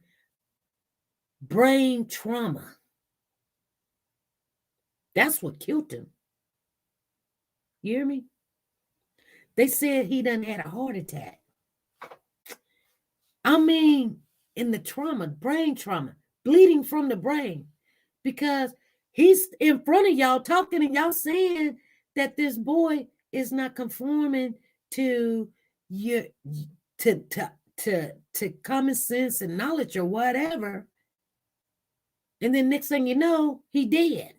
[SPEAKER 1] brain trauma? That's what killed him. You hear me? They said he done had a heart attack. I mean, in the trauma, brain trauma, bleeding from the brain, because he's in front of y'all talking and y'all saying that this boy is not conforming to your to common sense and knowledge or whatever. And then next thing you know, he dead.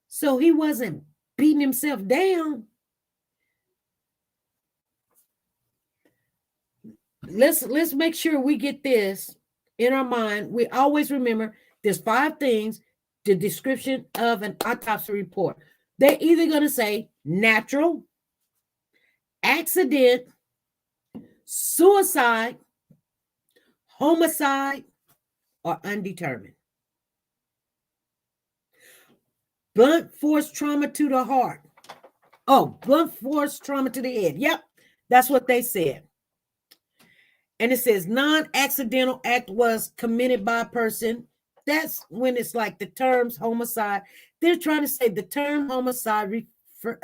[SPEAKER 1] So he wasn't beating himself down. Let's make sure we get this in our mind. We always remember there's 5 things, the description of an autopsy report. They're either going to say natural, accident, suicide, homicide, or undetermined. Blunt force trauma to the heart. Oh, blunt force trauma to the head. Yep, that's what they said. And it says non-accidental act was committed by a person. That's when it's like the terms homicide. They're trying to say the term homicide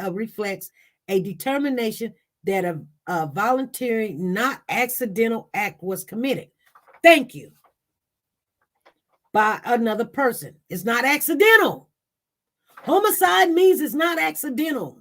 [SPEAKER 1] reflects a determination that a voluntary, not accidental act was committed. Thank you. By another person. It's not accidental. Homicide means it's not accidental.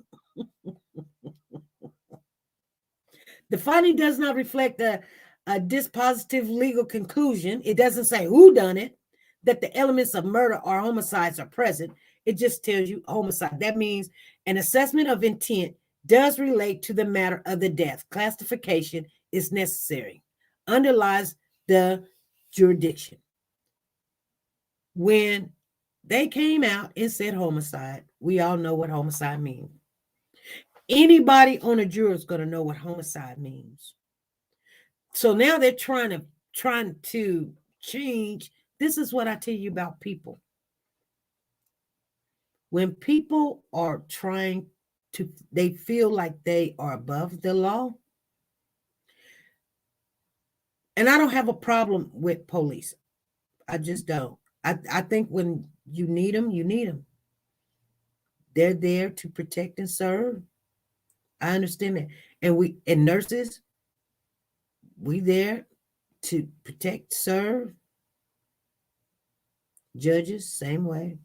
[SPEAKER 1] The finding does not reflect a dispositive legal conclusion. It doesn't say who done it, that the elements of murder or homicides are present. It just tells you homicide. That means an assessment of intent does relate to the matter of the death. Classification is necessary. Underlies the jurisdiction. When they came out and said homicide, we all know what homicide means. Anybody on a jury is going to know what homicide means. So now they're trying to change. This is what I tell you about people. When people are trying to, they feel like they are above the law. And I don't have a problem with police. I just don't. I think when you need them, you need them. They're there to protect and serve. I understand that. And nurses, we there to protect, serve. Judges, same way.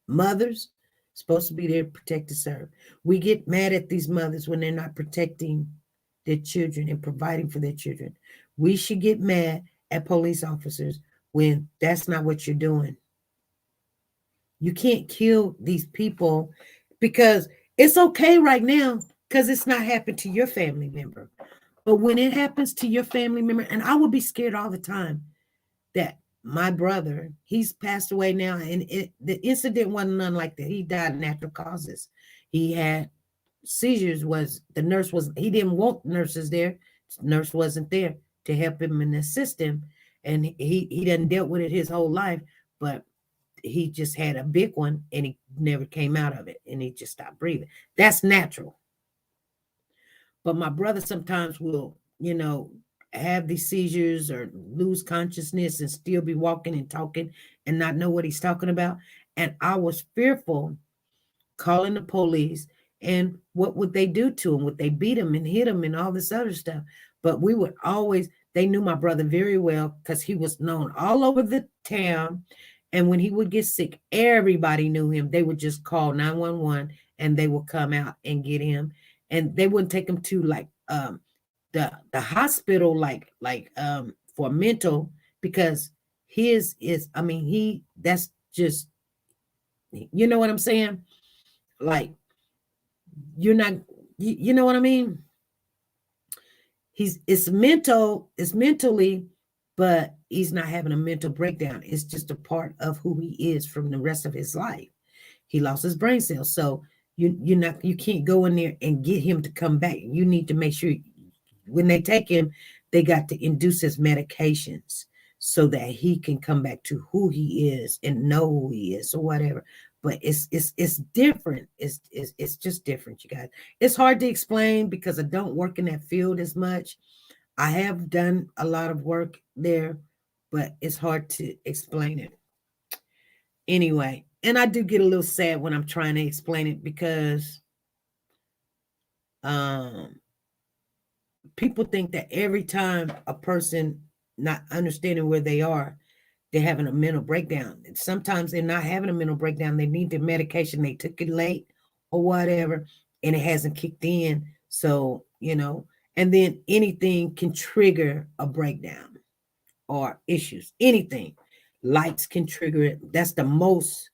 [SPEAKER 1] Mothers, supposed to be there to protect and serve. We get mad at these mothers when they're not protecting their children and providing for their children. We should get mad at police officers when that's not what you're doing. You can't kill these people because it's okay right now because it's not happened to your family member. But when it happens to your family member, and I would be scared all the time that my brother, he's passed away now, and the incident wasn't none like that. He died of natural causes. He had seizures. He didn't want nurses there. The nurse wasn't there to help him and assist him. And he done dealt with it his whole life, but he just had a big one and he never came out of it and he just stopped breathing. That's natural. But my brother sometimes will, have these seizures or lose consciousness and still be walking and talking and not know what he's talking about. And I was fearful calling the police. And what would they do to him? Would they beat him and hit him and all this other stuff? But we would always, they knew my brother very well because he was known all over the town. And when he would get sick, everybody knew him. They would just call 911 and they would come out and get him. And they wouldn't take him to like the hospital like for mental, because his is, I mean, that's just, you know what I'm saying? Like, you're not, you know what I mean? It's mentally, but he's not having a mental breakdown. It's just a part of who he is from the rest of his life. He lost his brain cells. So you can't go in there and get him to come back. You need to make sure when they take him, they got to induce his medications so that he can come back to who he is and know who he is or whatever. But it's different. It's just different, you guys. It's hard to explain because I don't work in that field as much. I have done a lot of work there, but it's hard to explain it. Anyway, and I do get a little sad when I'm trying to explain it because people think that every time a person not understanding where they are, they're having a mental breakdown. And sometimes they're not having a mental breakdown. They need the medication. They took it late or whatever, and it hasn't kicked in. So, and then anything can trigger a breakdown or issues. Anything. Lights can trigger it. That's the most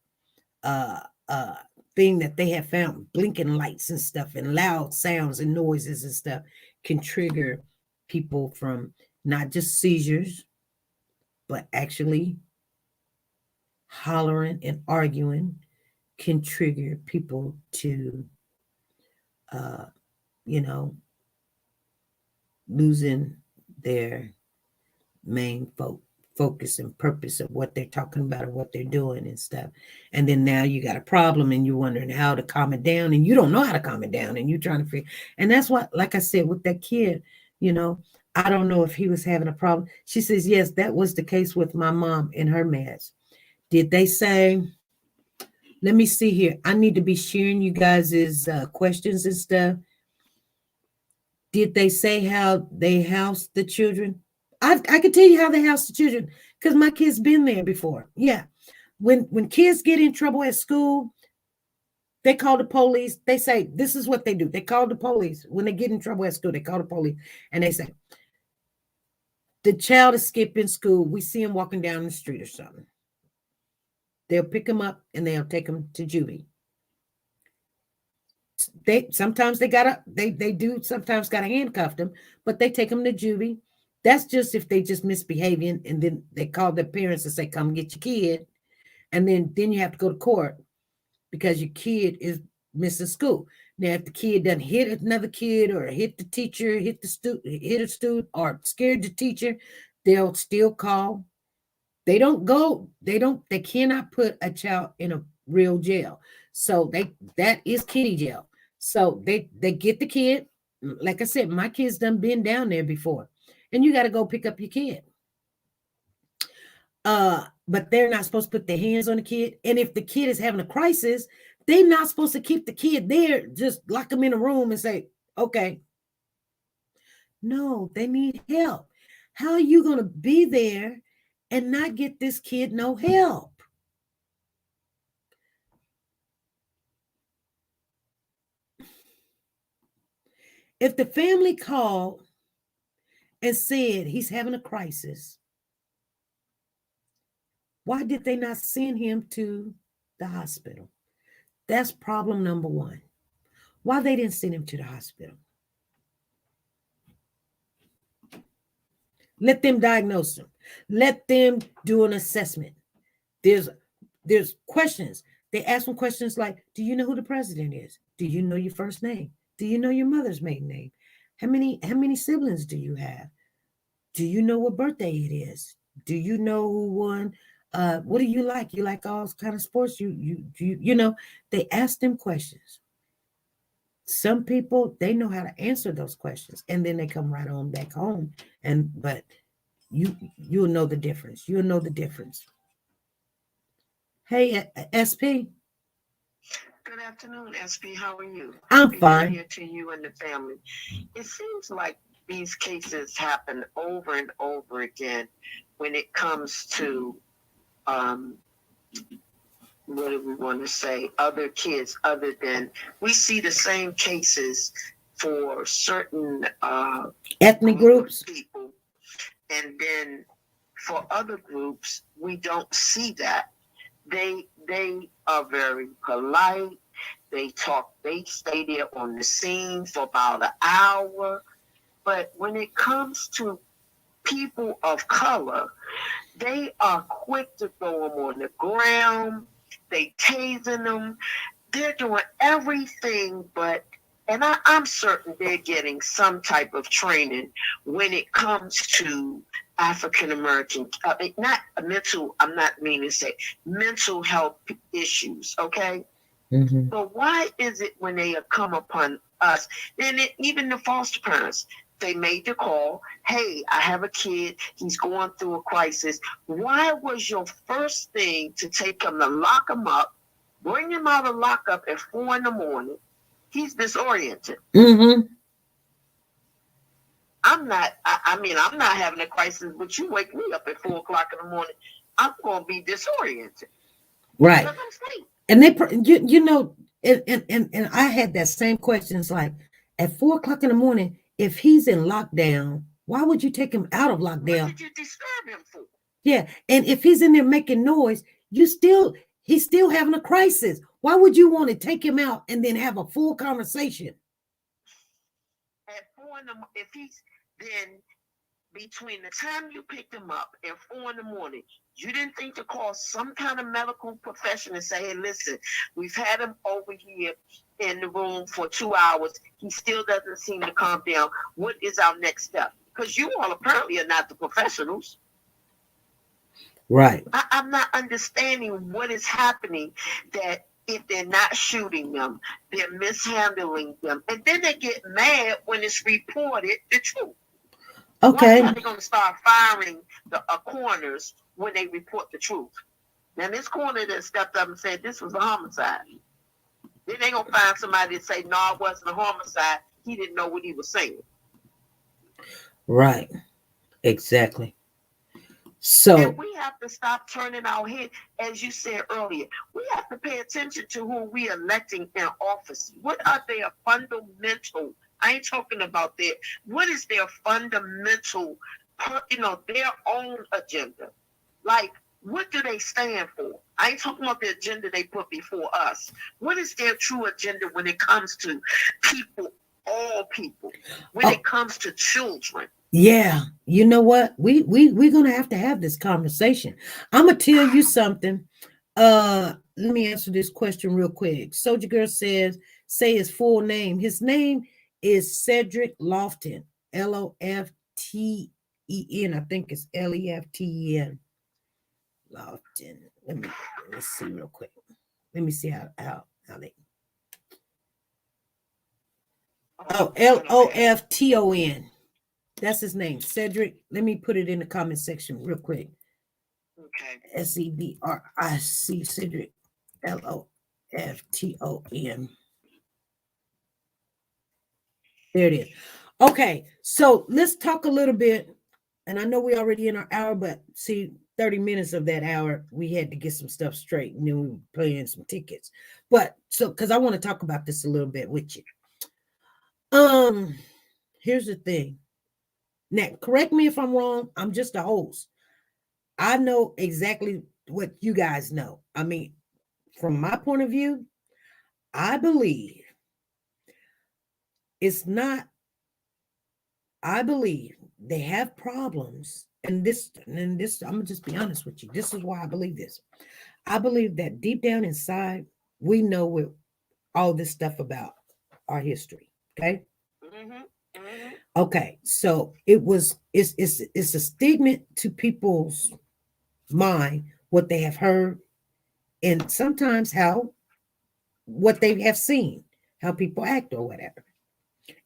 [SPEAKER 1] thing that they have found. Blinking lights and stuff and loud sounds and noises and stuff can trigger people from not just seizures, but actually hollering and arguing can trigger people to, losing their main focus and purpose of what they're talking about or what they're doing and stuff. And then now you got a problem and you're wondering how to calm it down and you don't know how to calm it down and you're trying to figure. And that's what, like I said, with that kid, I don't know if he was having a problem. She says, yes, that was the case with my mom and her meds. Did they say, let me see here. I need to be sharing you guys' questions and stuff. Did they say how they housed the children? I can tell you how they house the children because my kids been there before. Yeah. When kids get in trouble at school, they call the police. They say, this is what they do. They call the police. When they get in trouble at school, they call the police and they say, the child is skipping school. We see him walking down the street or something. They'll pick him up and they'll take him to juvie. Sometimes they do sometimes gotta handcuff them, but they take them to juvie. That's just if they just misbehaving, and then they call their parents and say, come get your kid. And then you have to go to court because your kid is missing school. Now, if the kid doesn't hit another kid or hit the teacher, hit a student or scared the teacher, they'll still call. They cannot put a child in a real jail. So that is kiddie jail. So they get the kid. Like I said, my kids done been down there before. And you got to go pick up your kid. But they're not supposed to put their hands on the kid. And if the kid is having a crisis, they're not supposed to keep the kid there. Just lock them in a room and say, okay. No, they need help. How are you going to be there and not get this kid no help? If the family called and said he's having a crisis, why did they not send him to the hospital? That's problem number one. Why they didn't send him to the hospital? Let them diagnose him. Let them do an assessment. There's questions. They ask them questions like, do you know who the president is? Do you know your first name? Do you know your mother's maiden name? How many siblings do you have? Do you know what birthday it is? Do you know who won? What do you like? You like all kind of sports? You know, they ask them questions. some people, they know how to answer those questions, and then they come right on back home. But you'll know the difference. You'll know the difference. Hey, SP.
[SPEAKER 5] Good afternoon, SP. How are you?
[SPEAKER 1] I'm
[SPEAKER 5] Happy
[SPEAKER 1] fine.
[SPEAKER 5] New Year to you and the family. It seems like these cases happen over and over again when it comes to what do we want to say, other kids, other than we see the same cases for certain
[SPEAKER 1] Ethnic groups.
[SPEAKER 5] people, and then for other groups we don't see that. They are very polite. They talk, they stay there on the scene for about an hour. But when it comes to people of color, they are quick to throw them on the ground. They tasing them. They're doing everything but, and I'm certain they're getting some type of training when it comes to African American, not mental, I'm not meaning to say mental health issues, okay?
[SPEAKER 1] Mm-hmm.
[SPEAKER 5] But why is it when they come upon us, and even the foster parents, they made the call, hey, I have a kid, he's going through a crisis. Why was your first thing to take him to lock him up, bring him out of lockup at 4 a.m? He's disoriented.
[SPEAKER 1] Mm-hmm.
[SPEAKER 5] I'm not having a crisis, but you wake me up at 4 o'clock in the morning, I'm going to be disoriented.
[SPEAKER 1] Right.
[SPEAKER 5] Because I'm asleep.
[SPEAKER 1] And and I had that same question. It's like, at 4 o'clock in the morning, if he's in lockdown, why would you take him out of lockdown?
[SPEAKER 5] What did you disturb him for?
[SPEAKER 1] Yeah, and if he's in there making noise, he's still having a crisis. Why would you want to take him out and then have a full conversation?
[SPEAKER 5] At 4 in the morning, if he's then between the time you picked him up and 4 in the morning, you didn't think to call some kind of medical profession and say, hey, listen, we've had him over here in the room for 2 hours. He still doesn't seem to calm down. What is our next step? Because you all apparently are not the professionals.
[SPEAKER 1] Right.
[SPEAKER 5] I'm not understanding what is happening, that if they're not shooting them, they're mishandling them. And then they get mad when it's reported the truth.
[SPEAKER 1] Okay.
[SPEAKER 5] Why are they going to start firing the coroners when they report the truth? Now, this coroner that stepped up and said this was a homicide. Then they're going to find somebody to say, no, it wasn't a homicide. He didn't know what he was saying.
[SPEAKER 1] Right. Exactly. So
[SPEAKER 5] and we have to stop turning our head. As you said earlier, we have to pay attention to who we are electing in office. What are their fundamental? I ain't talking about that. What is their fundamental, their own agenda? Like, what do they stand for? I ain't talking about the agenda they put before us. What is their true agenda when it comes to people, all people, when it comes to children?
[SPEAKER 1] Yeah, you know what? We're gonna have to have this conversation. I'm gonna tell you something. Let me answer this question real quick. Soldier Girl says, say his full name. His name is Cedric Lofton. Loften. I think it's Leften. Lofton. Let me see real quick. Let me see how they. Oh, Lofton. That's his name, Cedric. Let me put it in the comment section real quick.
[SPEAKER 5] Okay.
[SPEAKER 1] Cedric, Cedric, Lofton. There it is. Okay, so let's talk a little bit. And I know we're already in our hour, but see, 30 minutes of that hour, we had to get some stuff straight, and then we were playing some tickets. But so, because I want to talk about this a little bit with you. Here's the thing. Now, correct me if I'm wrong. I'm just a host. I know exactly what you guys know. I mean, from my point of view, I believe I believe they have problems. And this, I'm gonna just be honest with you. This is why I believe this. I believe that deep down inside, we know what all this stuff about our history. Okay.
[SPEAKER 5] Mm-hmm. Mm-hmm.
[SPEAKER 1] Okay, so it's a statement to people's mind what they have heard, and sometimes what they have seen, how people act or whatever.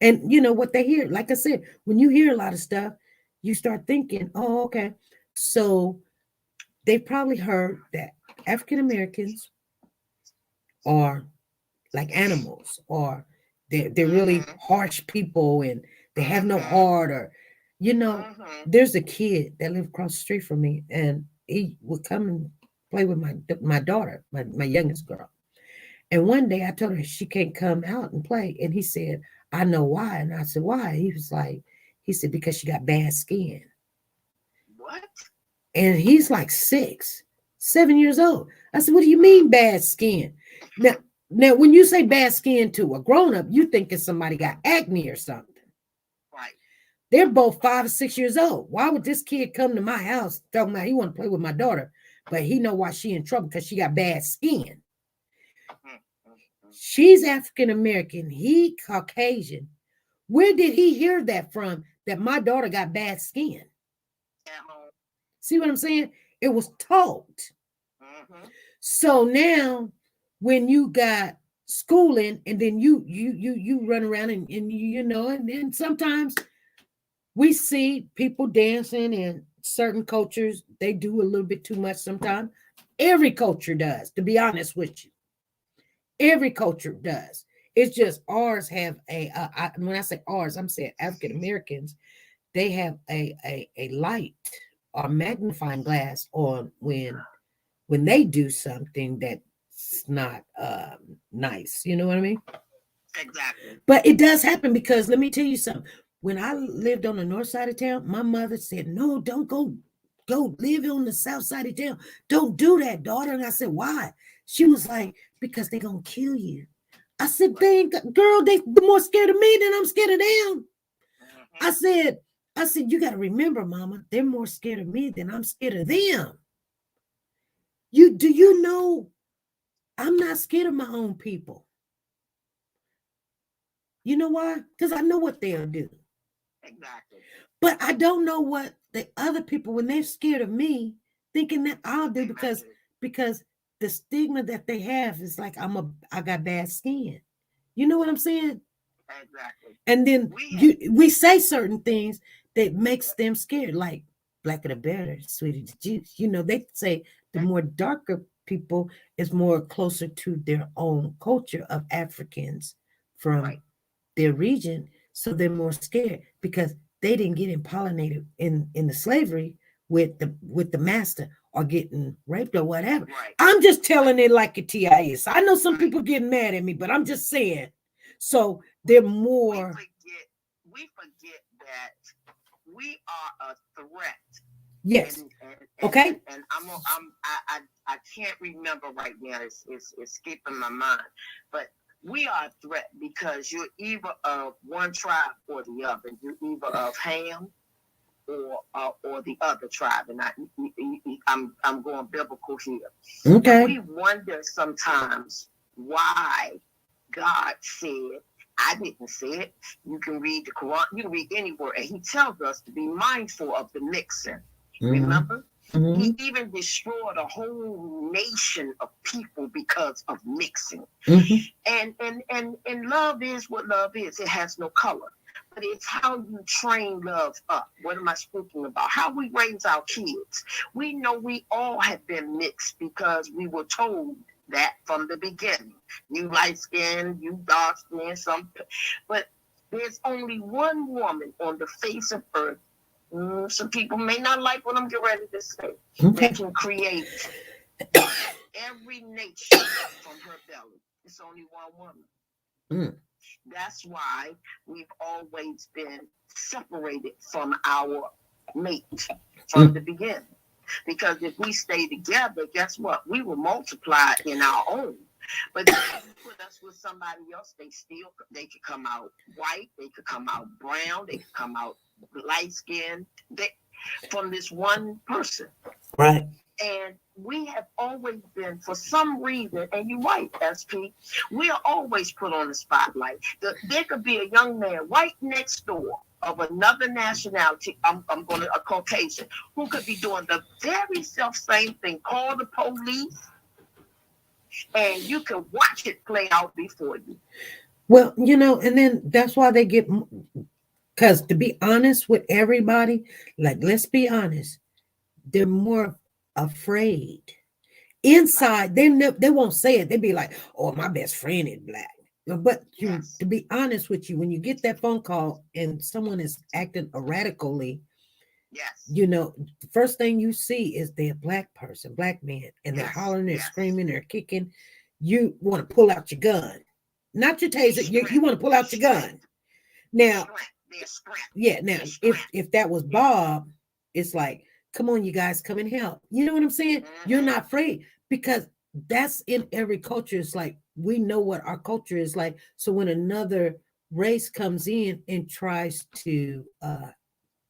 [SPEAKER 1] And you know what they hear. Like I said, when you hear a lot of stuff, you start thinking, oh, okay. So they probably heard that African Americans are like animals, or they're really harsh people and they have no heart, or there's a kid that lived across the street from me, and he would come and play with my daughter, my youngest girl. And one day I told her she can't come out and play, and he said, I know why. And I said, why? He said because she got bad skin.
[SPEAKER 5] What?
[SPEAKER 1] And he's like 6, 7 years old. I said, what do you mean bad skin? Now, when you say bad skin to a grown-up, you thinking somebody got acne or something.
[SPEAKER 5] Right.
[SPEAKER 1] They're both 5 or 6 years old. Why would this kid come to my house talking about he want to play with my daughter, but he know why she in trouble because she got bad skin? She's African American. He Caucasian. Where did he hear that from? That my daughter got bad skin? See what I'm saying? It was taught. So now, when you got schooling, and then you run around and and then sometimes we see people dancing in certain cultures. They do a little bit too much sometimes. Every culture does, to be honest with you. Every culture does. It's just ours have when I say ours, I'm saying African Americans, they have a light or magnifying glass on when they do something that's not nice. You know what I mean?
[SPEAKER 5] Exactly.
[SPEAKER 1] But it does happen, because let me tell you something. When I lived on the north side of town, my mother said, no, don't go live on the south side of town. Don't do that, daughter. And I said, why? She was like, because they're going to kill you. I said, girl, they're more scared of me than I'm scared of them. I said, you got to remember, mama, they're more scared of me than I'm scared of them. Do you know I'm not scared of my own people? You know why? Because I know what they'll do.
[SPEAKER 5] Exactly.
[SPEAKER 1] But I don't know what the other people, when they're scared of me, thinking that I'll do, because the stigma that they have is like I got bad skin. You know what I'm saying?
[SPEAKER 5] Exactly.
[SPEAKER 1] And then we say certain things that makes them scared, like blacker the better, sweeter the juice. They say the more darker people is more closer to their own culture of Africans from their region, so they're more scared because they didn't get impollinated in the slavery with the master, or getting raped or whatever.
[SPEAKER 5] Right.
[SPEAKER 1] I'm just telling it like it is. I know some people get mad at me, but I'm just saying. So they're more.
[SPEAKER 5] We forget that we are a threat.
[SPEAKER 1] Yes.
[SPEAKER 5] And
[SPEAKER 1] okay.
[SPEAKER 5] And I can't remember right now. It's escaping my mind, but we are a threat because you're either of one tribe or the other. You're either of Ham or the other tribe, and I'm going biblical here.
[SPEAKER 1] Okay.
[SPEAKER 5] And we wonder sometimes why God said. I didn't say it. You can read the Quran. You can read anywhere, and He tells us to be mindful of the mixing. Mm-hmm. Remember? Mm-hmm. He even destroyed a whole nation of people because of mixing. Mm-hmm. And love is what love is. It has no color. But it's how you train love up. What am I speaking about? How we raise our kids. We know we all have been mixed because we were told that from the beginning. You light skin, you dark skin, but there's only one woman on the face of earth. Some people may not like what I'm getting ready to say. Okay. That can create every nation from her belly. It's only one woman. That's why we've always been separated from our mate from the beginning. Because if we stay together, guess what? We will multiply in our own. But if you put us with somebody else, they could come out white, they could come out brown, they could come out light skinned from this one person. Right. And we have always been, for some reason, and you're right, SP, we are always put on the spotlight. There could be a young man right next door of another nationality, I'm going to a Caucasian, who could be doing the very same thing, call the police, and you can watch it play out before you.
[SPEAKER 1] Well, and then that's why they get, because to be honest with everybody, like, let's be honest, they're more afraid. Inside, they won't say it. They be like, "Oh, my best friend is black." But
[SPEAKER 5] Yes.
[SPEAKER 1] to be honest with you, when you get that phone call and someone is acting erratically,
[SPEAKER 5] Yes.
[SPEAKER 1] the first thing you see is they're a black person, black man, and they're
[SPEAKER 5] Yes.
[SPEAKER 1] hollering, they're
[SPEAKER 5] Yes.
[SPEAKER 1] screaming, they're kicking. You want to pull out your gun, not your taser. You want to pull out your gun. Now, yeah. Now, if that was Bob, it's like, come on, you guys, come and help. You know what I'm saying? You're not afraid, because that's in every culture. It's like, we know what our culture is like. So when another race comes in and tries to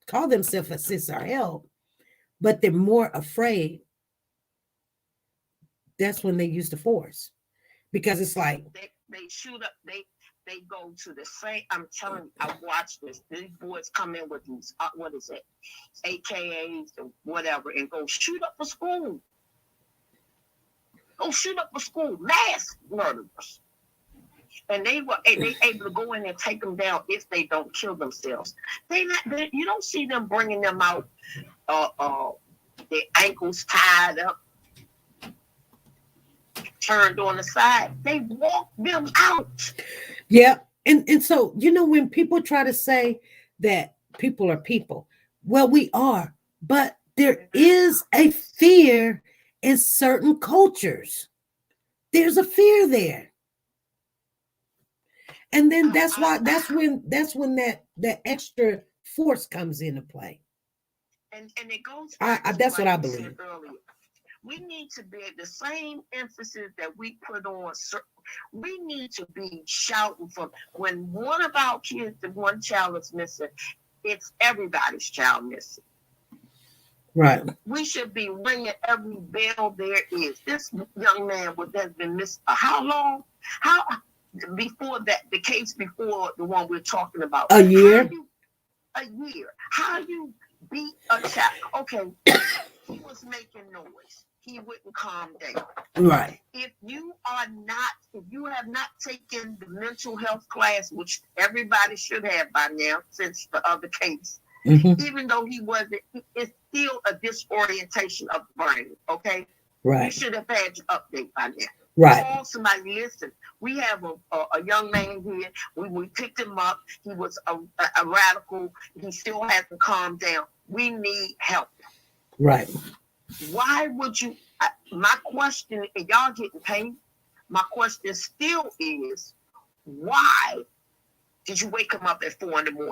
[SPEAKER 1] call themselves assist or help, but they're more afraid, that's when they use the force, because it's like
[SPEAKER 5] they shoot up. They go to the same. I'm telling you, I watched this. These boys come in with these what is it, AKAs or whatever, and go shoot up a school. Go shoot up a school. Mass murderers. And they able to go in and take them down if they don't kill themselves. You don't see them bringing them out, their ankles tied up, turned on the side. They walk them out.
[SPEAKER 1] Yeah. And so, when people try to say that people are people, well, we are, but there is a fear in certain cultures. There's a fear there. And then that's when that extra force comes into play.
[SPEAKER 5] And it goes
[SPEAKER 1] that's what I believe.
[SPEAKER 5] Earlier. We need to be the same emphasis that we put on. We need to be shouting for when one of our kids, the one child is missing, it's everybody's child missing.
[SPEAKER 1] Right.
[SPEAKER 5] We should be ringing every bell there is. This young man has been missing. How long? How before that? The case before the one we're talking about.
[SPEAKER 1] A year.
[SPEAKER 5] A year. How you beat a child? Okay, he was making noise. He wouldn't calm down.
[SPEAKER 1] Right.
[SPEAKER 5] If you have not taken the mental health class, which everybody should have by now since the other case, even though he wasn't, it's still a disorientation of the brain. Okay.
[SPEAKER 1] Right.
[SPEAKER 5] You should have had your update by now.
[SPEAKER 1] Right.
[SPEAKER 5] Call somebody. Listen, we have a young man here. We picked him up. He was a radical. He still hasn't calmed down. We need help.
[SPEAKER 1] Right.
[SPEAKER 5] Why would you? My question, and y'all getting paid. My question still is, why did you wake him up at 4 a.m?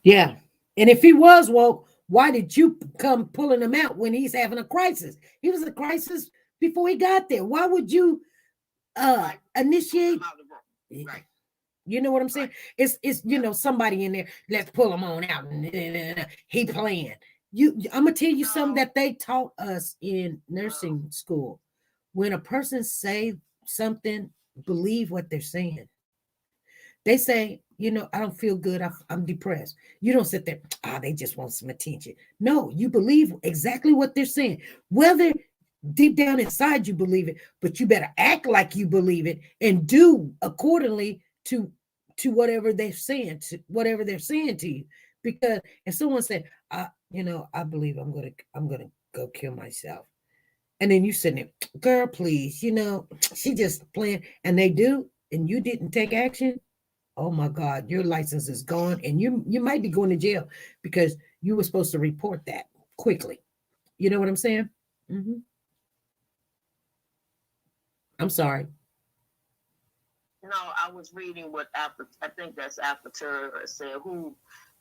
[SPEAKER 1] Yeah, and if he was woke, why did you come pulling him out when he's having a crisis? He was a crisis before he got there. Why would you initiate?
[SPEAKER 5] Right.
[SPEAKER 1] You know what I'm saying? Right. It's somebody in there. Let's pull him on out. He playing. I'm gonna tell you something that they taught us in nursing school. When a person say something, believe what they're saying. They say, I don't feel good. I'm depressed. You don't sit there. They just want some attention. No, you believe exactly what they're saying. Whether deep down inside you believe it, but you better act like you believe it and do accordingly to whatever they're saying, to you. Because if someone said, I believe I'm gonna go kill myself, and then you sitting there, girl, please, she just playing, and they do, and you didn't take action. Oh my God, your license is gone, and you might be going to jail because you were supposed to report that quickly. You know what I'm saying? Mm-hmm. I'm sorry.
[SPEAKER 5] No, I was reading what I think that's Aperture said, who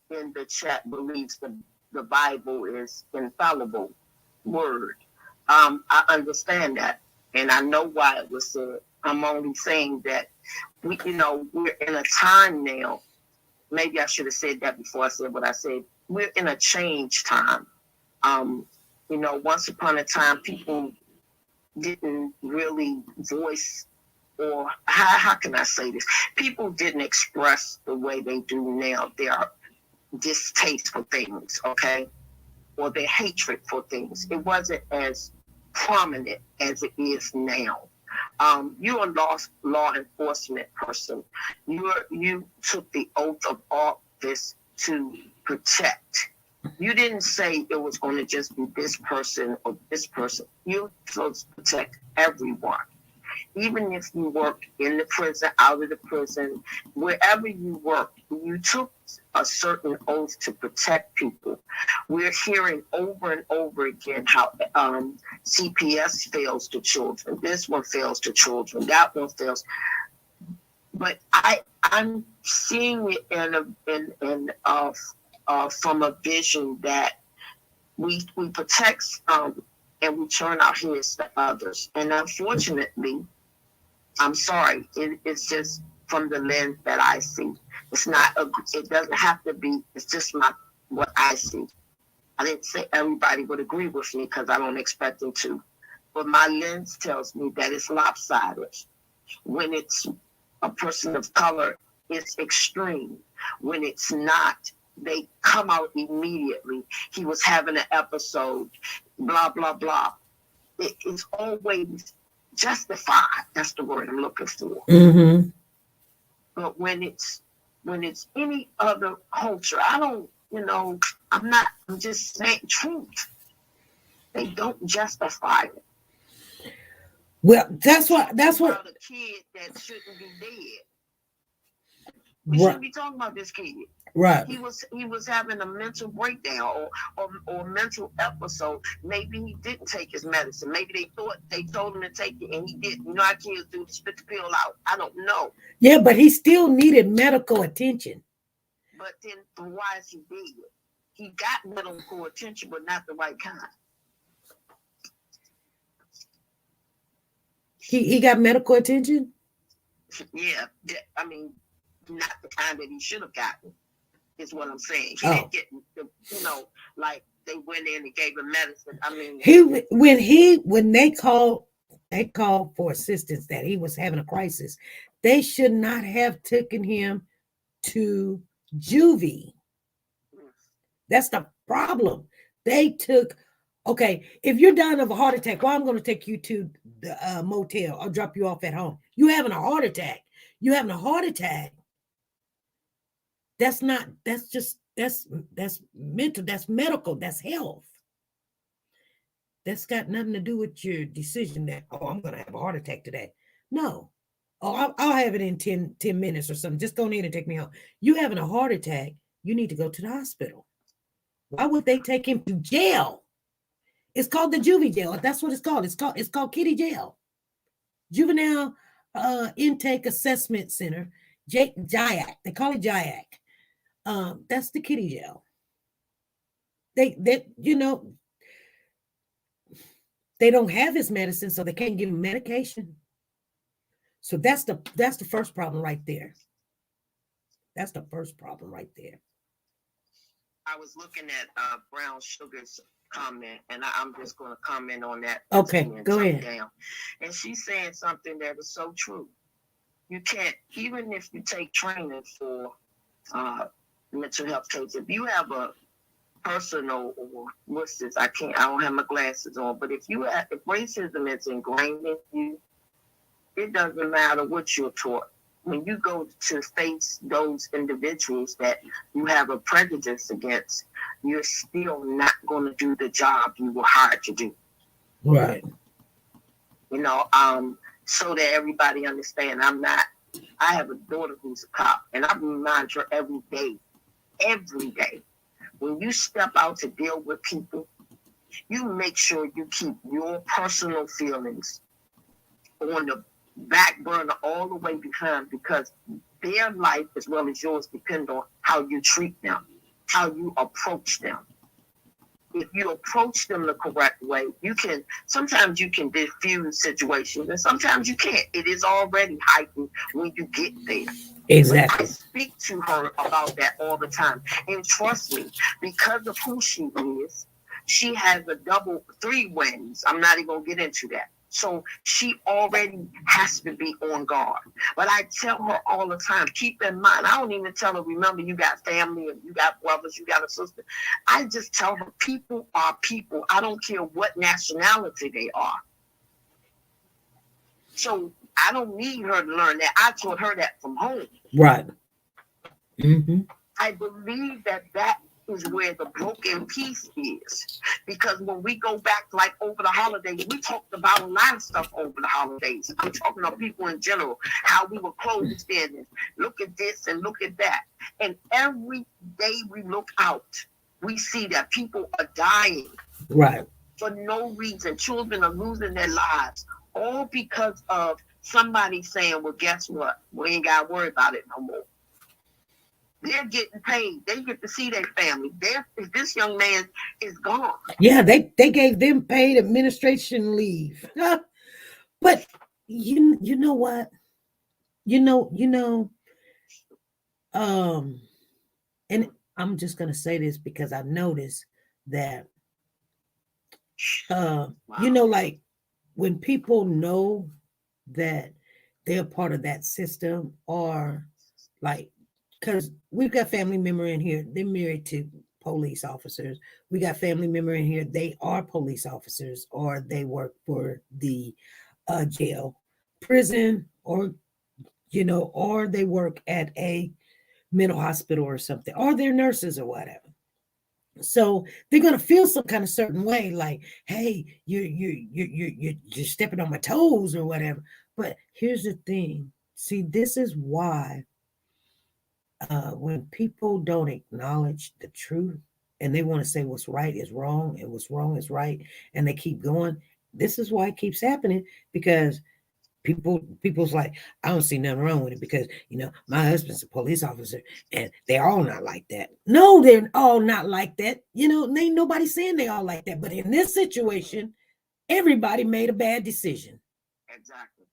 [SPEAKER 5] in the chat believes the Bible is infallible word. I understand that, and I know why it was said. I'm only saying that we're in a time now. Maybe I should have said that before I said what I said. We're in a change time. Once upon a time, people didn't really voice, or how can I say this? People didn't express the way they do now their distaste for things, okay? Or their hatred for things. It wasn't as prominent as it is now. You're a law enforcement person. You took the oath of office to protect. You didn't say it was going to just be this person or this person. You're supposed to protect everyone. Even if you work in the prison, out of the prison, wherever you work, you took a certain oath to protect people. We're hearing over and over again how CPS fails to children. This one fails to children. That one fails. But I'm seeing it from a vision that we protect some and we turn our heads to others. And unfortunately, I'm sorry, it's just from the lens that I see. It's not. It doesn't have to be. It's just what I see. I didn't say everybody would agree with me because I don't expect them to. But my lens tells me that it's lopsided. When it's a person of color, it's extreme. When it's not, they come out immediately. He was having an episode, blah, blah, blah. It's always justified. That's the word I'm looking for.
[SPEAKER 1] Mm-hmm.
[SPEAKER 5] But when it's any other culture, I'm just saying truth. They don't justify it.
[SPEAKER 1] Well, that's what
[SPEAKER 5] about a kid that shouldn't be dead. We shouldn't be talking about this kid.
[SPEAKER 1] Right.
[SPEAKER 5] He was having a mental breakdown or mental episode. Maybe he didn't take his medicine. Maybe they told him to take it and he didn't. You know how kids do, spit the pill out. I don't know.
[SPEAKER 1] Yeah, but he still needed medical attention.
[SPEAKER 5] But then why is he dead? He got medical attention, but not the right kind.
[SPEAKER 1] He got medical attention?
[SPEAKER 5] Yeah. I mean, not the kind that he should have gotten, is what I'm saying. He didn't get, like they went in and gave him medicine. I mean, when they called for assistance that he was having a crisis, they should not have taken him to juvie. That's the problem. They took, okay, if you're dying of a heart attack, well, I'm going to take you to the motel. I'll drop you off at home. You having a heart attack. That's mental, that's medical, that's health. That's got nothing to do with your decision that, I'm going to have a heart attack today. No. I'll have it in 10 minutes or something. Just go in and take me home. You having a heart attack, you need to go to the hospital. Why would they take him to jail? It's called the juvie jail. That's what it's called. It's called kitty jail. Juvenile Intake Assessment Center. JIAC. They call it JIAC. That's the kitty jail. They don't have his medicine, so they can't give him medication. So that's the first problem right there. That's the first problem right there. I was looking at Brown Sugar's comment, and I'm just going to comment on that.
[SPEAKER 1] Okay, go ahead.
[SPEAKER 5] Down. And she's saying something that is so true. You can't, even if you take training for mental health cases, if you have a personal, or what's this? I don't have my glasses on, but if racism is ingrained in you, it doesn't matter what you're taught. When you go to face those individuals that you have a prejudice against, you're still not going to do the job you were hired to do.
[SPEAKER 1] Right.
[SPEAKER 5] So that everybody understand, I have a daughter who's a cop, and I remind her every day, when you step out to deal with people, you make sure you keep your personal feelings on the back burner all the way behind, because their life as well as yours depend on how you treat them, how you approach them. If you approach them the correct way, sometimes you can diffuse situations, and sometimes you can't. It is already heightened when you get there.
[SPEAKER 1] Exactly.
[SPEAKER 5] But I speak to her about that all the time. And trust me, because of who she is, she has three wins. I'm not even going to get into that. So she already has to be on guard. But I tell her all the time, keep in mind, I don't even tell her, remember, you got family, and you got brothers, you got a sister. I just tell her, people are people. I don't care what nationality they are. So I don't need her to learn that. I taught her that from home.
[SPEAKER 1] Right. Mm-hmm.
[SPEAKER 5] I believe that is where the broken piece is. Because when we go back, like over the holidays, we talked about a lot of stuff over the holidays. I'm talking about people in general, how we were closed in. Look at this and look at that. And every day we look out, we see that people are dying.
[SPEAKER 1] Right.
[SPEAKER 5] For no reason. Children are losing their lives. All because of somebody saying, well, guess what? We ain't got to worry about it no more. They're getting paid. They get to see their family. This young man is gone.
[SPEAKER 1] Yeah, they gave them paid administration leave. But you know what? And I'm just gonna say this because I've noticed that
[SPEAKER 5] Wow.
[SPEAKER 1] like when people know that they're part of that system, or like, because we've got family member in here, they're married to police officers. We got family member in here, they are police officers, or they work for the jail, prison, or or they work at a mental hospital or something, or they're nurses or whatever. So they're gonna feel some kind of certain way, like, hey, you're stepping on my toes or whatever. But here's the thing. See, this is why when people don't acknowledge the truth and they want to say what's right is wrong and what's wrong is right, and they keep going, this is why it keeps happening, because people's like, I don't see nothing wrong with it because my husband's a police officer and they're all not like that. No, they're all not like that. Ain't nobody saying they all like that. But in this situation, everybody made a bad decision.
[SPEAKER 5] Exactly.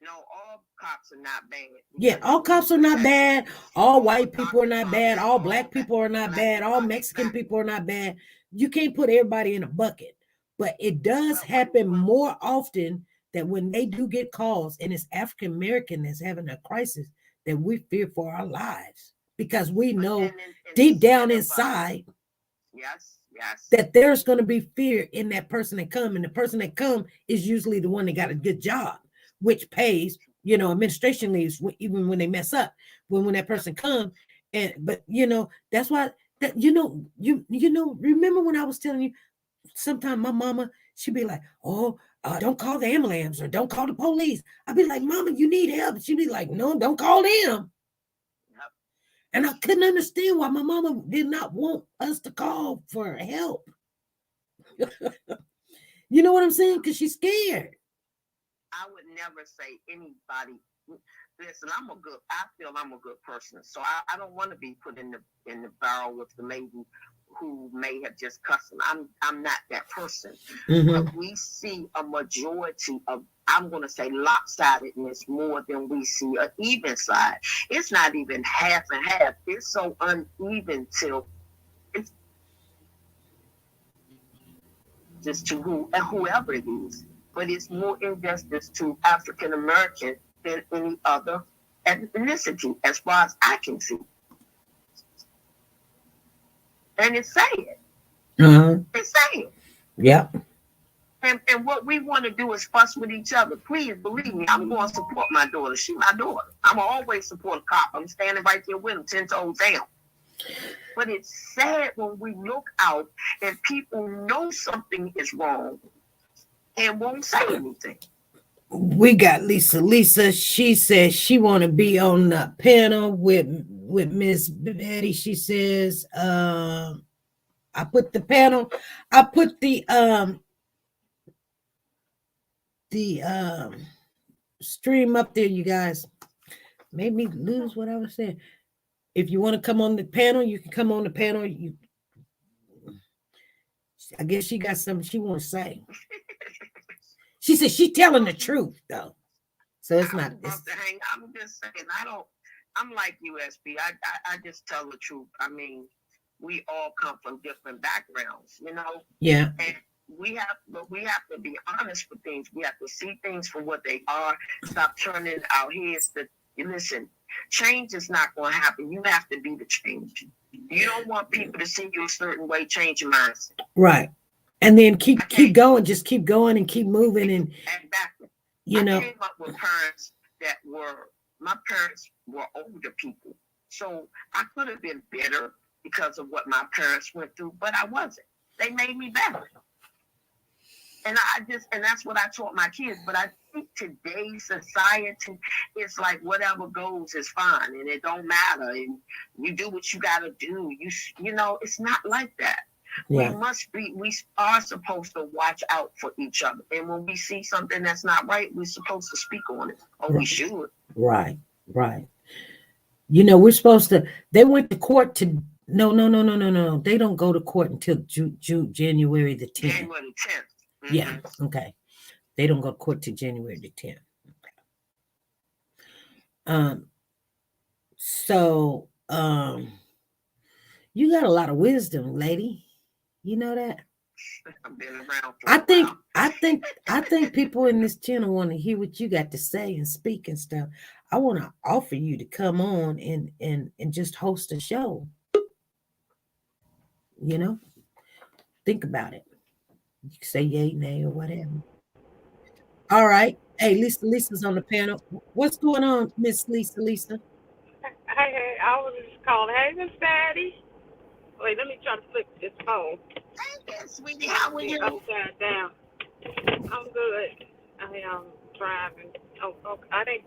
[SPEAKER 5] No, all cops are not bad.
[SPEAKER 1] Yeah, all cops are not bad. All white people are not bad. All black people are not bad. All Mexican people are not bad. You can't put everybody in a bucket. But it does happen more often that when they do get calls and it's African American that's having a crisis, that we fear for our lives, because we know deep down inside,
[SPEAKER 5] yes,
[SPEAKER 1] that there's going to be fear in that person that come, and the person that come is usually the one that got a good job, which pays, administration leaves even when they mess up. When that person come, but that's why that remember when I was telling you, sometimes my mama, she'd be like, oh, don't call the ambulance or don't call the police. I'd be like, Mama, you need help. She'd be like, no, don't call them.
[SPEAKER 5] Yep.
[SPEAKER 1] And I couldn't understand why my mama did not want us to call for help. You know what I'm saying? Because she's scared.
[SPEAKER 5] I would never say anybody. Listen, I feel I'm a good person. So I don't want to be put in the barrel with the lady who may have just cussed him. I'm not that person.
[SPEAKER 1] Mm-hmm.
[SPEAKER 5] But we see a majority of, I'm going to say, lopsidedness more than we see an even side. It's not even half and half. It's so uneven till it's just to whoever it is. But it's more injustice to African American than any other ethnicity, as far as I can see. And it's sad.
[SPEAKER 1] Uh-huh.
[SPEAKER 5] It's sad.
[SPEAKER 1] Yeah.
[SPEAKER 5] And what we want to do is fuss with each other. Please believe me, I'm going to support my daughter. She's my daughter. I'm going to always support a cop. I'm standing right there with him, 10 toes down. But it's sad when we look out and people know something is wrong and won't say anything.
[SPEAKER 1] We got Lisa. Lisa, she says she want to be on the panel with Miss Betty. She says, I put the panel, I put the stream up there, you guys. Made me lose what I was saying. If you want to come on the panel, you can come on the panel. I guess she got something she want to say. She said she's telling the truth, though. So it's not.
[SPEAKER 5] I'm just saying, I'm like USB. I just tell the truth. I mean, we all come from different backgrounds,
[SPEAKER 1] Yeah.
[SPEAKER 5] And we have to be honest with things. We have to see things for what they are. Stop turning our heads to listen. Change is not going to happen. You have to be the change. You don't want people to see you a certain way. Change your mindset.
[SPEAKER 1] Right. And then keep going, just keep going and keep moving and
[SPEAKER 5] backwards.
[SPEAKER 1] You know,
[SPEAKER 5] I came up with parents that my parents were older people. So I could have been bitter because of what my parents went through, but I wasn't. They made me better. And that's what I taught my kids. But I think today's society is like whatever goes is fine, and it don't matter, and you do what you got to do. You know, it's not like that. Yeah. We are supposed to watch out for each other. And when we see something that's not right, we're supposed to speak on it, or we should.
[SPEAKER 1] Right. You know, we're supposed to, they went to court to, no. They don't go to court until January the 10th.
[SPEAKER 5] January 10th. Mm-hmm.
[SPEAKER 1] Yeah, okay. They don't go to court till January the 10th. Okay. So, you got a lot of wisdom, lady. You know that?
[SPEAKER 5] I've been around for
[SPEAKER 1] I think people in this channel want to hear what you got to say and speak and stuff. I want to offer you to come on and just host a show. You know? Think about it. You can say yay, nay, or whatever. All right. Hey, Lisa's on the panel. What's going on, Miss Lisa?
[SPEAKER 6] Hey, I was just calling. Hey, Miss Patty. Wait, let me try to flip this phone.
[SPEAKER 5] Hey, sweetie, how are you?
[SPEAKER 6] Upside down. I'm good. I am driving. Oh, I think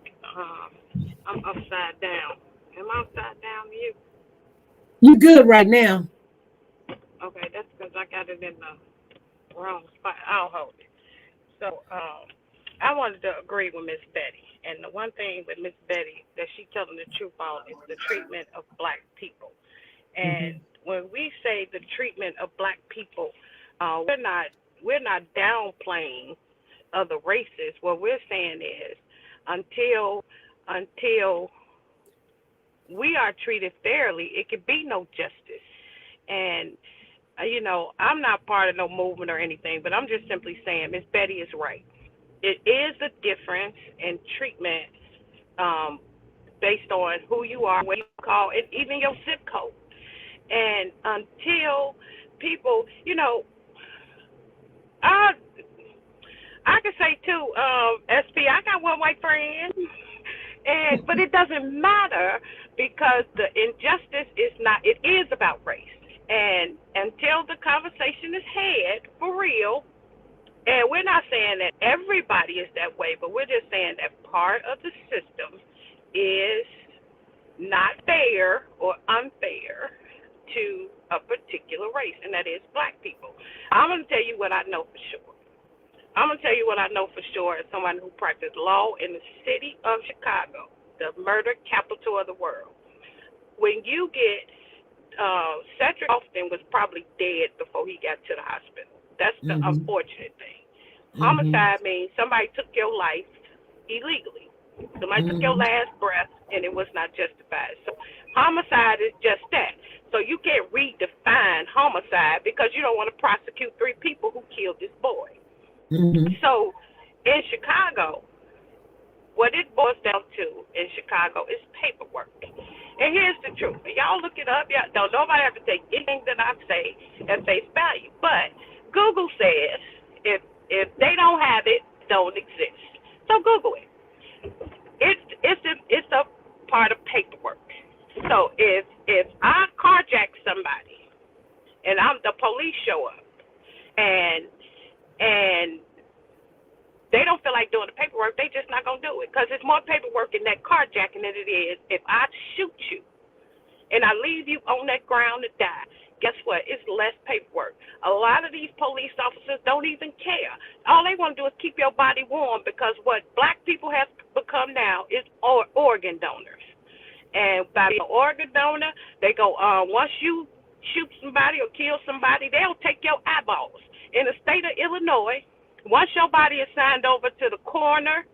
[SPEAKER 6] I'm upside down. Am I upside down to you?
[SPEAKER 1] You good right now?
[SPEAKER 6] Okay, that's because I got it in the wrong spot. I'll hold it. So, I wanted to agree with Miss Betty. And the one thing with Miss Betty that she's telling the truth on is the treatment of black people. And when we say the treatment of black people, we're not downplaying other races. What we're saying is until we are treated fairly, it could be no justice. And you know, I'm not part of no movement or anything, but I'm just simply saying Miss Betty is right. It is a difference in treatment based on who you are, what you call it, even your zip code. And until people, you know, I can say too, SP, I got one white friend, but it doesn't matter because the injustice it is about race. And until the conversation is had for real, and we're not saying that everybody is that way, but we're just saying that part of the system is not fair or unfair to a particular race, and that is black people. I'm going to tell you what I know for sure. I'm going to tell you what I know for sure as someone who practiced law in the city of Chicago, the murder capital of the world. When you get Cedric Austin was probably dead before he got to the hospital. That's the unfortunate thing. Homicide means somebody took your life illegally. Somebody took your last breath and it was not justified. So homicide is just that. So you can't redefine homicide because you don't want to prosecute 3 people who killed this boy. So in Chicago, what it boils down to in Chicago is paperwork. And here's the truth. Y'all look it up. Y'all don't nobody have to take anything that I say at face value. But Google says if they don't have it, don't exist. So Google it. It's a part of paperwork. So if I carjack somebody and the police show up and they don't feel like doing the paperwork, they just not going to do it because it's more paperwork in that carjacking than it is if I shoot you and I leave you on that ground to die. Guess what? It's less paperwork. A lot of these police officers don't even care. All they want to do is keep your body warm because what black people have become now is organ donors. And by being an organ donor, they go, once you shoot somebody or kill somebody, they'll take your eyeballs. In the state of Illinois, once your body is signed over to the coroner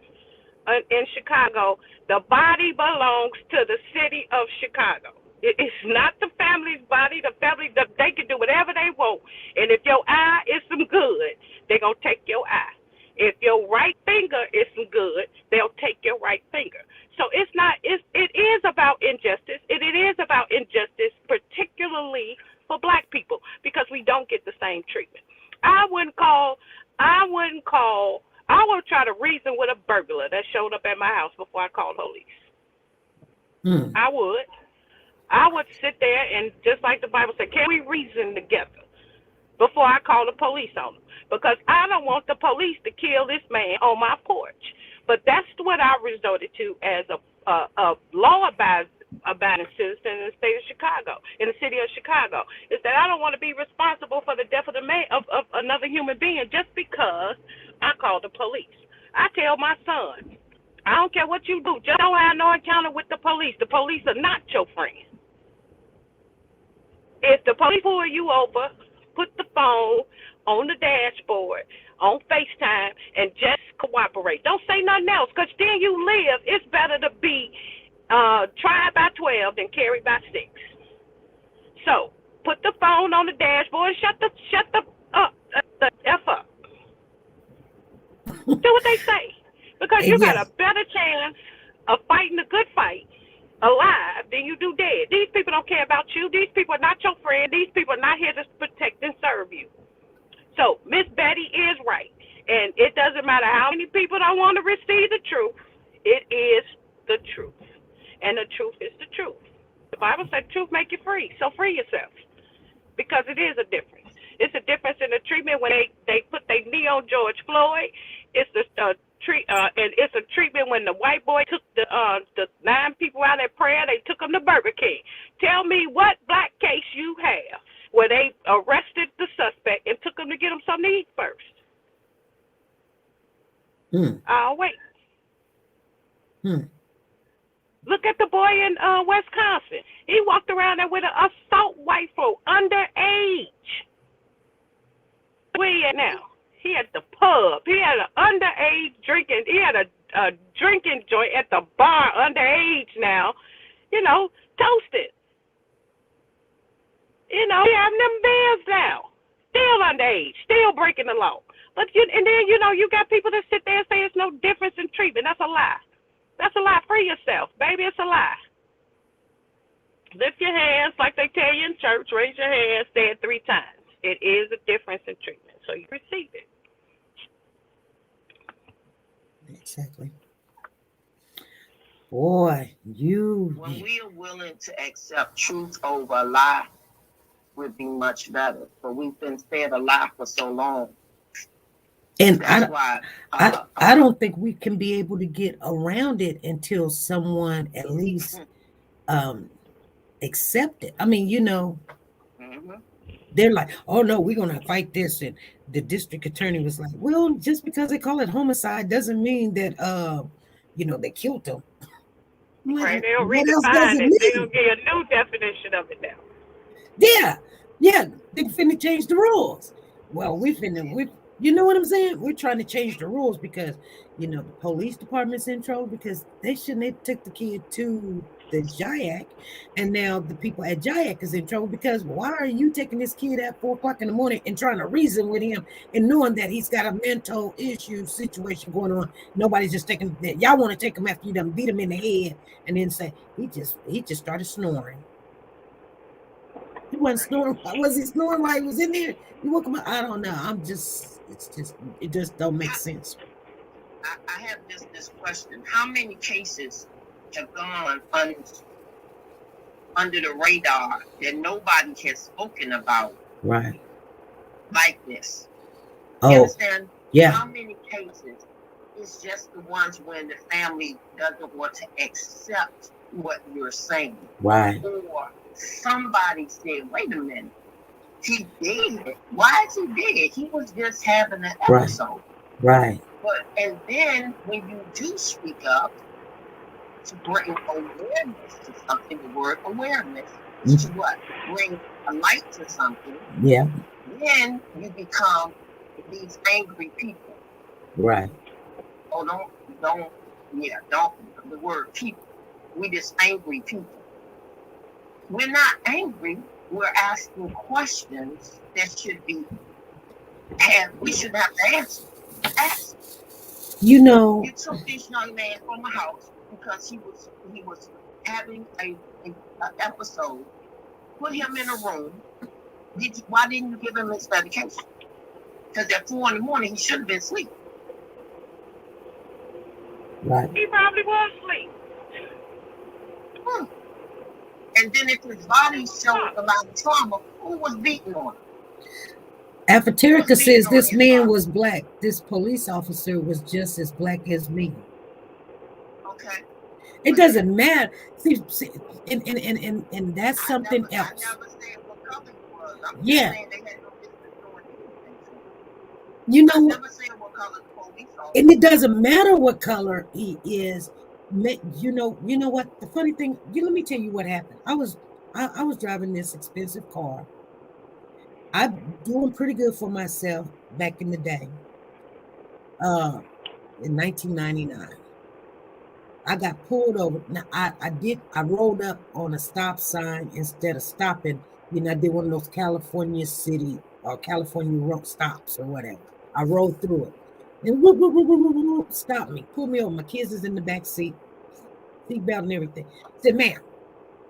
[SPEAKER 6] in Chicago, the body belongs to the city of Chicago. It's not the family's body. The family, they can do whatever they want. And if your eye is some good, they're going to take your eye. If your right finger is some good, they'll take your right finger. So it is about injustice. It is about injustice, particularly for black people, because we don't get the same treatment. I would try to reason with a bird I would sit there and, just like the Bible said, can we reason together before I call the police on them? Because I don't want the police to kill this man on my porch. But that's what I resorted to as a law-abiding citizen in the state of Chicago, in the city of Chicago, is that I don't want to be responsible for the death of of another human being just because I call the police. I tell my son, I don't care what you do, just don't have no encounter with the police. The police are not your friend. If the police pull you over, put the phone on the dashboard, on FaceTime, and just cooperate. Don't say nothing else, because then you live. It's better to be tried by 12 than carried by 6. So put the phone on the dashboard and shut the F up. Do what they say, because you got a better chance of fighting a good fight alive than you do dead. These people don't care about you. These people are not your friend. These people are not here to protect and serve you. So Miss Betty is right, and it doesn't matter how many people don't want to receive the truth. It is the truth, and the truth is the truth. The Bible said truth make you free, so free yourself, because it is a difference. It's a difference in the treatment when they put their knee on George Floyd. It's and it's a treatment when the white boy took the 9 people out at prayer. They took them to Burger King. Tell me what black case you have where they arrested the suspect and took him to get him something to eat first. I'll wait. Look at the boy in Wisconsin. He walked around there with an assault rifle, underage. Where he at now? He at the pub. He had an underage drinking. He had a drinking joint at the bar, underage now. Toasted. He having them beers now. Still underage. Still breaking the law. But then you got people that sit there and say it's no difference in treatment. That's a lie. That's a lie. Free yourself, baby. It's a lie. Lift your hands like they tell you in church. Raise your hands. Say it 3 times. It is a difference in treatment. So you receive it.
[SPEAKER 1] Exactly. Boy,
[SPEAKER 5] when we are willing to accept truth over a lie, would be much better. But we've been fed a lie for so long.
[SPEAKER 1] And I don't think we can be able to get around it until someone at least accept it. I mean, they're like, oh no, we're gonna fight this, and the district attorney was like, well, just because they call it homicide doesn't mean that they killed them.
[SPEAKER 6] Right, they'll redefine it. They'll get a new definition of it now.
[SPEAKER 1] Yeah, they finna change the rules. Well, you know what I'm saying? We're trying to change the rules because the police department's in trouble because they shouldn't have took the kid to the JIAC, and now the people at JIAC is in trouble because why are you taking this kid at 4 o'clock in the morning and trying to reason with him and knowing that he's got a mental issue situation going on? Nobody's just taking that. Y'all want to take him after you done beat him in the head and then say he just started snoring. He wasn't snoring. Was he snoring while he was in there? You woke him up? I don't know. It just don't make sense.
[SPEAKER 5] I have this question. How many cases have gone under the radar that nobody has spoken about?
[SPEAKER 1] Right.
[SPEAKER 5] Like this.
[SPEAKER 1] Oh,
[SPEAKER 5] you understand?
[SPEAKER 1] Yeah.
[SPEAKER 5] How many cases is just the ones when the family doesn't want to accept what you're saying?
[SPEAKER 1] Right.
[SPEAKER 5] Or somebody said, wait a minute, he dead. Why is he dead? He was just having an episode.
[SPEAKER 1] Right.
[SPEAKER 5] And then when you do speak up to bring awareness to something, the word awareness to what? Bring a light to something.
[SPEAKER 1] Yeah.
[SPEAKER 5] Then you become these angry people.
[SPEAKER 1] Right.
[SPEAKER 5] Oh, don't, the word people. We just angry people. We're not angry. We're asking questions that we should have to answer. Ask.
[SPEAKER 1] You
[SPEAKER 5] took this young man from the house because he was having an episode. Put him in a room. Why didn't you give him his medication? Because at 4 a.m, he should have been asleep.
[SPEAKER 1] Right.
[SPEAKER 6] He probably was asleep.
[SPEAKER 5] And then if his body showed a lot of trauma, who was beating on him?
[SPEAKER 1] After TeNika
[SPEAKER 5] Who's
[SPEAKER 1] says
[SPEAKER 5] beating on
[SPEAKER 1] this
[SPEAKER 5] his
[SPEAKER 1] man
[SPEAKER 5] body?
[SPEAKER 1] was black, this police officer was just as black as me.
[SPEAKER 5] Okay.
[SPEAKER 1] It doesn't matter. See, and that's something
[SPEAKER 5] I
[SPEAKER 1] else.
[SPEAKER 5] never said what color he was. I'm just
[SPEAKER 1] Yeah.
[SPEAKER 5] saying they had no business doing anything to him.
[SPEAKER 1] You
[SPEAKER 5] I
[SPEAKER 1] know what?
[SPEAKER 5] never said what color the police officer.
[SPEAKER 1] And it doesn't matter what color he is. You know what? The funny thing, let me tell you what happened. I was driving this expensive car. I'm doing pretty good for myself back in the day. In 1999. I got pulled over. Now I rolled up on a stop sign instead of stopping. I did one of those California city or California road stops or whatever. I rolled through it. And whoop, whoop, whoop, whoop, whoop, whoop, stopped me, pulled me over. My kids is in the back seat, seatbelt and everything. Said, ma'am,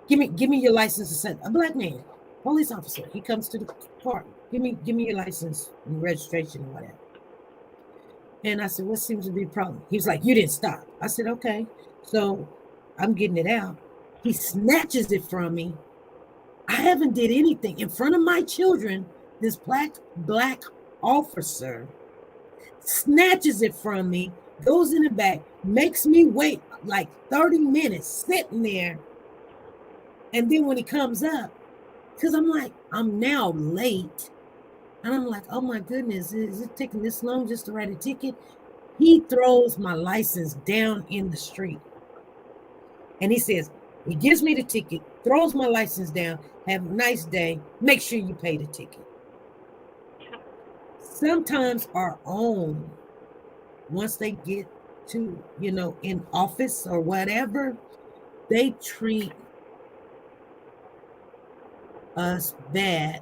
[SPEAKER 1] give me your license. I said, a black man, police officer. He comes to the car. Give me your license and registration and whatever. And I said, what seems to be the problem? He was like, you didn't stop. I said, okay. So I'm getting it out. He snatches it from me. I haven't did anything. In front of my children, this black officer snatches it from me, goes in the back, makes me wait like 30 minutes sitting there. And then when he comes up, because I'm like, I'm now late. And I'm like, oh my goodness, is it taking this long just to write a ticket? He throws my license down in the street. And he says, he gives me the ticket, throws my license down, have a nice day, make sure you pay the ticket. Sometimes our own, once they get to, in office or whatever, they treat us bad,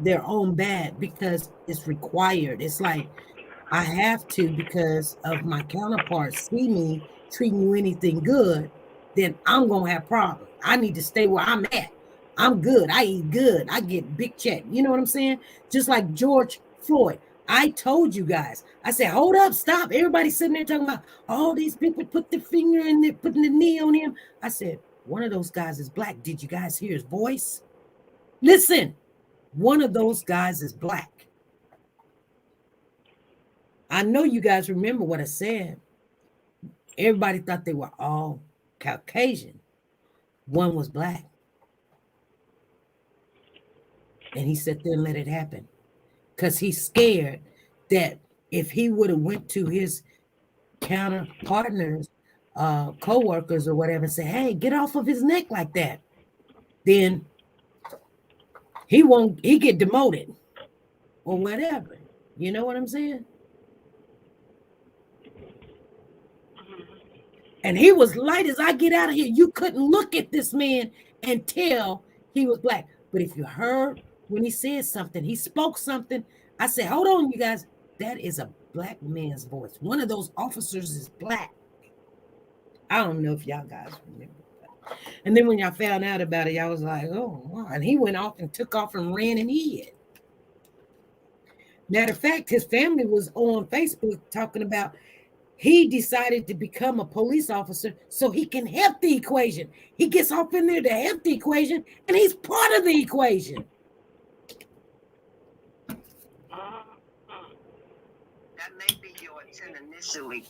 [SPEAKER 1] their own bad, because it's required. It's like, I have to because of my counterparts see me treating you anything good, then I'm going to have problems. I need to stay where I'm at. I'm good. I eat good. I get big check. You know what I'm saying? Just like George Floyd. I told you guys. I said, hold up, stop. Everybody's sitting there talking about all these people put their finger in there, putting the knee on him. I said, one of those guys is black. Did you guys hear his voice? Listen, one of those guys is black. I know you guys remember what I said. Everybody thought they were all Caucasian. One was black. And he sat there and let it happen. Because he's scared that if he would have went to his counter partners, co-workers or whatever, and say, hey, get off of his neck like that, then he get demoted or whatever. You know what I'm saying? And he was light as I get out of here. You couldn't look at this man and tell he was black. But if you heard when he said something, he spoke something, I said, hold on, you guys. That is a black man's voice. One of those officers is black. I don't know if y'all guys remember that. And then when y'all found out about it, y'all was like, oh, wow. And he went off and took off and ran and hid. Matter of fact, his family was on Facebook talking about he decided to become a police officer so he can help the equation. He gets off in there to help the equation, and he's part of the equation.
[SPEAKER 5] That may be your intent initially,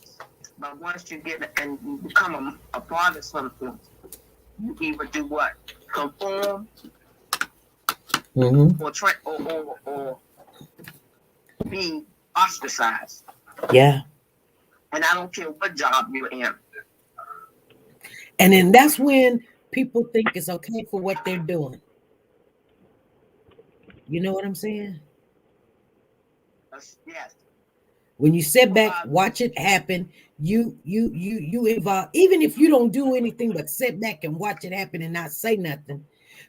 [SPEAKER 5] but once you get and you become a part of something, you either do what? Conform, or be ostracized.
[SPEAKER 1] Yeah.
[SPEAKER 5] And I don't care what job you're in.
[SPEAKER 1] And then that's when people think it's okay for what they're doing. You know what I'm saying?
[SPEAKER 5] Yes.
[SPEAKER 1] When you sit back, watch it happen, you evolve. Even if you don't do anything but sit back and watch it happen and not say nothing,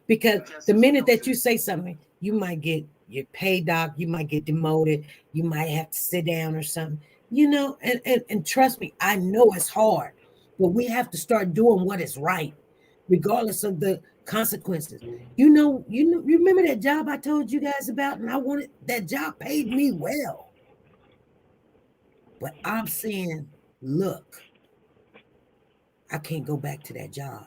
[SPEAKER 1] because the minute that you say something, you might get your pay doc, you might get demoted, you might have to sit down or something. And trust me, I know it's hard, but we have to start doing what is right, regardless of the consequences. You remember that job I told you guys about, and that job paid me well. But I'm saying, look, I can't go back to that job.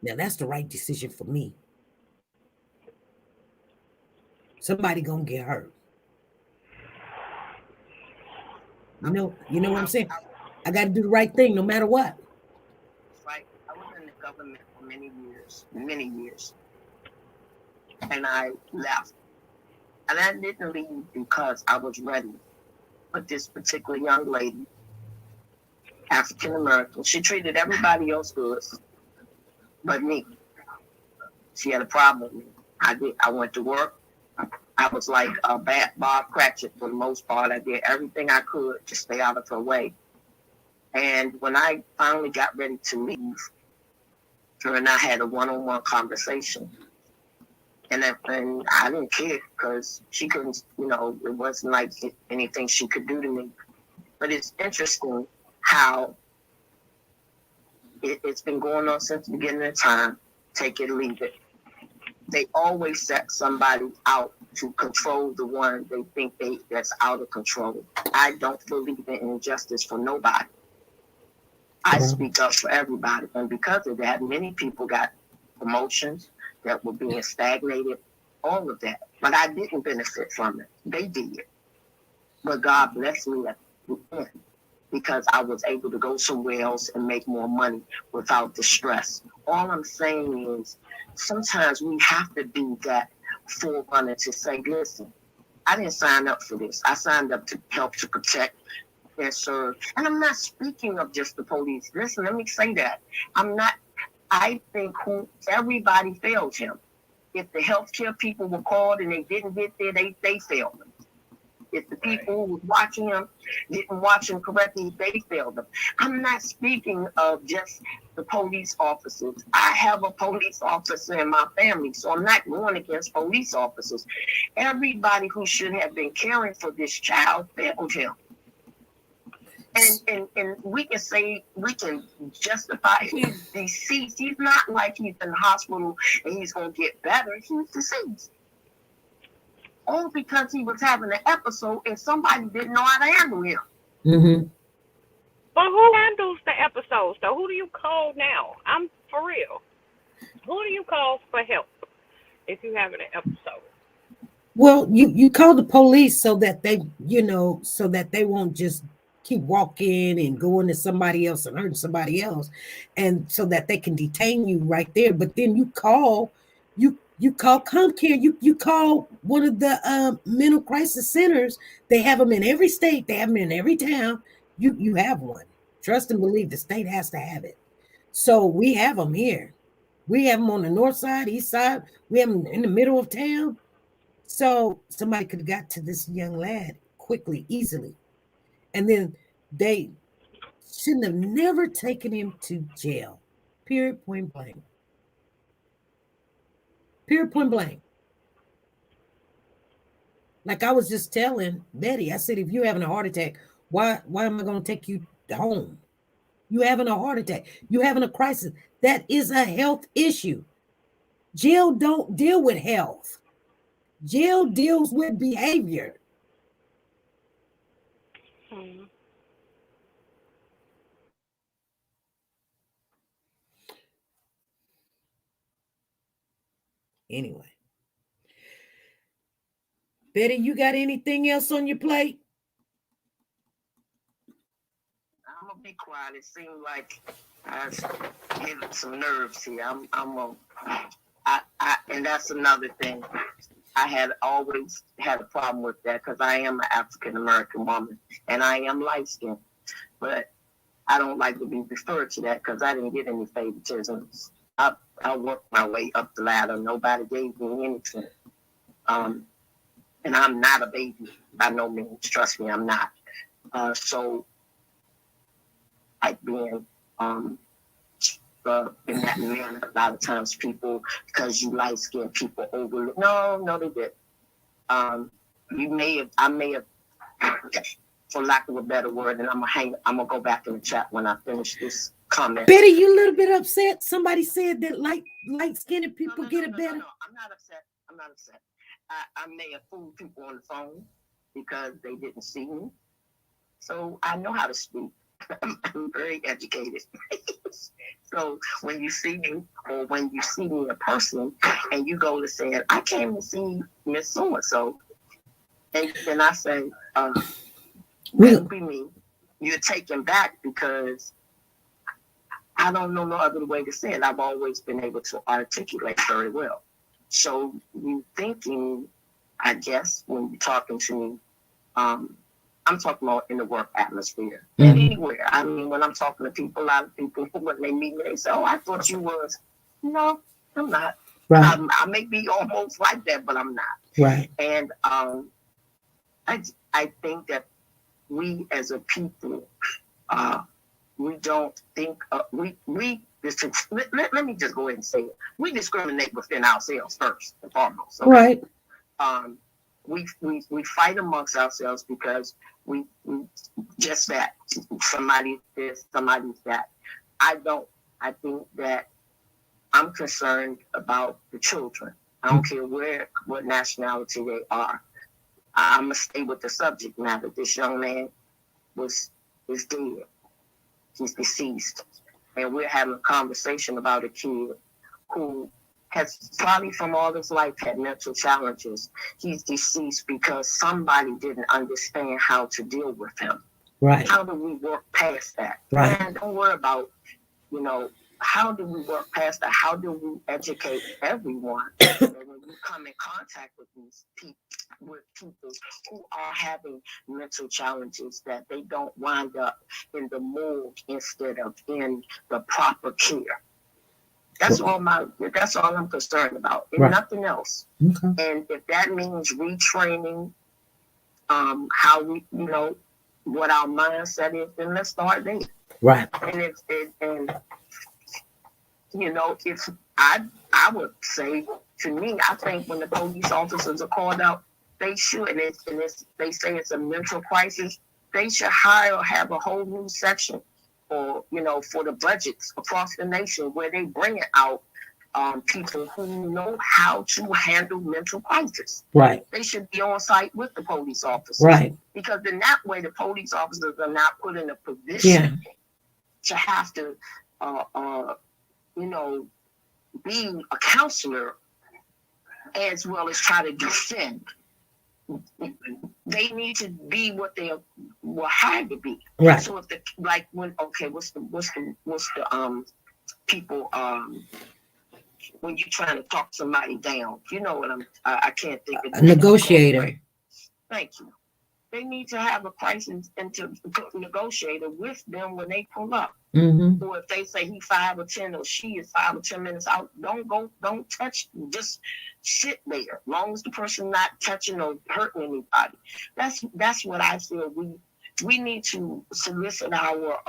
[SPEAKER 1] Now that's the right decision for me. Somebody gonna get hurt. You know what I'm saying? I got to do the right thing no matter what.
[SPEAKER 5] Right. I was in the government for many years, and I left. And I didn't leave because I was ready. But this particular young lady, African American, she treated everybody else good, but me. She had a problem with me. I went to work. I was like a bad Bob Cratchit for the most part. I did everything I could to stay out of her way. And when I finally got ready to leave, her and I had a one-on-one conversation. And I didn't care because she couldn't, it wasn't like anything she could do to me. But it's interesting how it's been going on since the beginning of time. Take it or leave it. They always set somebody out to control the one they think that's out of control. I don't believe in injustice for nobody. I speak up for everybody. And because of that, many people got promotions that were being stagnated, all of that. But I didn't benefit from it. They did. But God blessed me at the end because I was able to go somewhere else and make more money without the stress. All I'm saying is sometimes we have to be that forerunner to say, listen, I didn't sign up for this. I signed up to help to protect and serve. And I'm not speaking of just the police. Listen, let me say that. I think everybody failed him. If the healthcare people were called and they didn't get there, they failed him. If the people who was watching him didn't watch him correctly, they failed him. I'm not speaking of just the police officers. I have a police officer in my family, so I'm not going against police officers. Everybody who should have been caring for this child failed him. And we can justify his deceased. He's not like he's in the hospital and he's going to get better. He's deceased. All because he was having an episode and somebody didn't know how to handle him.
[SPEAKER 1] Mm-hmm.
[SPEAKER 6] But who handles the episodes, though? Who do you call now? I'm for real. Who do you call for help if you have an episode?
[SPEAKER 1] Well, you call the police so that they won't just keep walking and going to somebody else and hurting somebody else, and so that they can detain you right there. But then you call ComCare, you call one of the mental crisis centers. They have them in every state, they have them in every town. You have one. Trust and believe the state has to have it. So we have them here. We have them on the north side, east side. We have them in the middle of town. So somebody could have got to this young lad quickly, easily. And then they shouldn't have never taken him to jail. Period, point blank. Period, point blank. Like I was just telling Betty, I said, if you're having a heart attack, why am I going to take you home? You having a heart attack. You having a crisis. That is a health issue. Jail don't deal with health. Jail deals with behavior. Anyway. Betty, you got anything else on your plate?
[SPEAKER 5] I'm gonna be quiet. It seems like I hit some nerves here. And that's another thing. I had always had a problem with that because I am an African American woman and I am light skinned, but I don't like to be referred to that because I didn't get any favoritisms. I worked my way up the ladder. Nobody gave me anything. And I'm not a baby by no means. Trust me, I'm not. So like being in that manner, a lot of times people, because you light skinned, people overlook. No, they did. I may have, for lack of a better word, and I'm gonna go back in the chat when I finish this comment.
[SPEAKER 1] Betty, you a little bit upset. Somebody said that light skinned people get it better.
[SPEAKER 5] No, I'm not upset. I may have fooled people on the phone because they didn't see me. So I know how to speak. I'm very educated. So when you see me, or when you see me in person, and you go to say, I came to see Miss So-and-so, and then I say, that'll be me. You're taken back because I don't know no other way to say it. I've always been able to articulate very well. So you thinking, I guess, when you're talking to me, I'm talking about in the work atmosphere. And anywhere. I mean, when I'm talking to people, a lot of people, when they meet me, they say, I thought you was. No, I'm not. Right. I may be almost like that, but I'm not. Right. And I think that we as a people, we don't think, let me just go ahead and say it. We discriminate within ourselves first and foremost. Okay? Right. We fight amongst ourselves because we just that somebody this, somebody that. I think that I'm concerned about the children. I don't care what nationality they are. I'm gonna stay with the subject matter. This young man is dead. He's deceased, and we're having a conversation about a kid who has probably from all his life had mental challenges. He's deceased because somebody didn't understand how to deal with him. Right. How do we work past that? Right. And don't worry about, how do we work past that? How do we educate everyone that when you come in contact with these people who are having mental challenges, that they don't wind up in the morgue instead of in the proper care? That's all I'm concerned about, and nothing else. Okay. And if that means retraining, how we, what our mindset is, then let's start there. Right. And if I would say, to me, I think when the police officers are called out, they should, and they say it's a mental crisis, they should hire or have a whole new section, or for the budgets across the nation, where they bring out people who know how to handle mental crisis. Right. They should be on site with the police officers. Right. Because in that way, the police officers are not put in a position to have to, be a counselor as well as try to defend. They need to be what they were hired to be. Right. So if what's the people when you're trying to talk somebody down, what I can't think of. A negotiator. Thank you. They need to have a crisis and to negotiator with them when they pull up. Mm-hmm. Or if they say he 5 or 10 or she is 5 or 10 minutes out, don't touch, just sit there. As long as the person not touching or hurting anybody. That's what I feel. We need to solicit our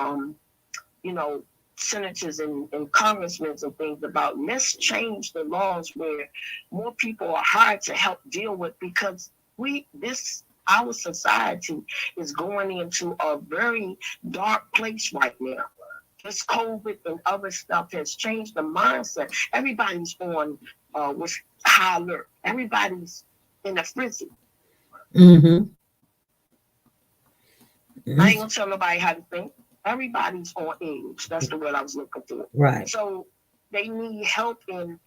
[SPEAKER 5] senators and congressmen and things about, let's change the laws where more people are hired to help deal with, because our society is going into a very dark place right now. This COVID and other stuff has changed the mindset. Everybody's on with high alert. Everybody's in a frenzy. Mm-hmm. I ain't gonna tell nobody how to think. Everybody's on edge. That's the word I was looking for. Right. So they need help in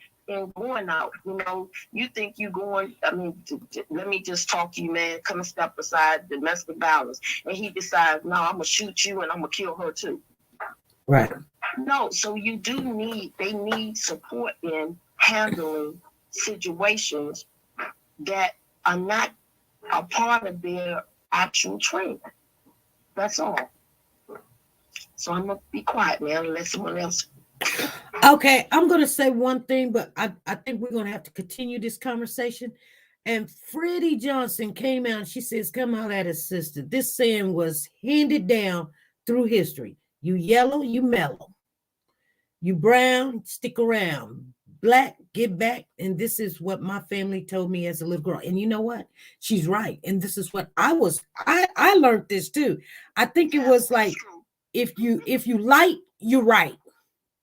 [SPEAKER 5] going out. You think you going, let me just talk to you, man. Come and step aside, domestic violence. And he decides, no, I'm going to shoot you and I'm going to kill her too. Right. No, so they need support in handling situations that are not a part of their actual training. That's all. So I'm going to be quiet, man, and let someone else. Okay, I'm going to say one thing, but I think we're going to have to continue this conversation. And Freddie Johnson came out and she says, come out at his sister. This saying was handed down through history. You yellow, you mellow. You brown, stick around. Black, get back. And this is what my family told me as a little girl. And you know what? She's right. And this is what I learned this too. I think it was like, if you light, you're right.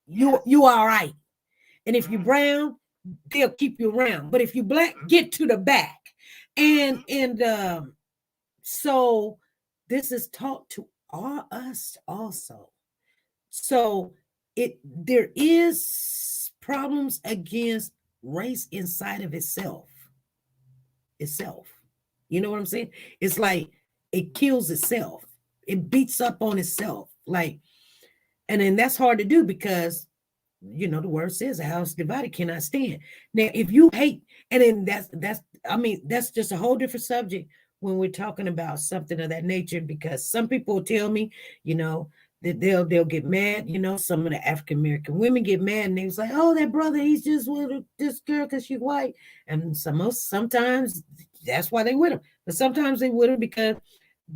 [SPEAKER 5] You all right. And if you brown, they'll keep you around. But if you black, get to the back. And so this is taught to
[SPEAKER 1] are us also. So there is problems against race inside of itself. You know what I'm saying? It's like it kills itself. It beats up on itself. Like, and then that's hard to do because the word says a house divided cannot stand. Now, if you hate, and then that's just a whole different subject when we're talking about something of that nature, because some people tell me, that they'll get mad. Some of the African American women get mad, and they was like, "Oh, that brother, he's just with this girl because she's white." And sometimes that's why they with him, but sometimes they with him because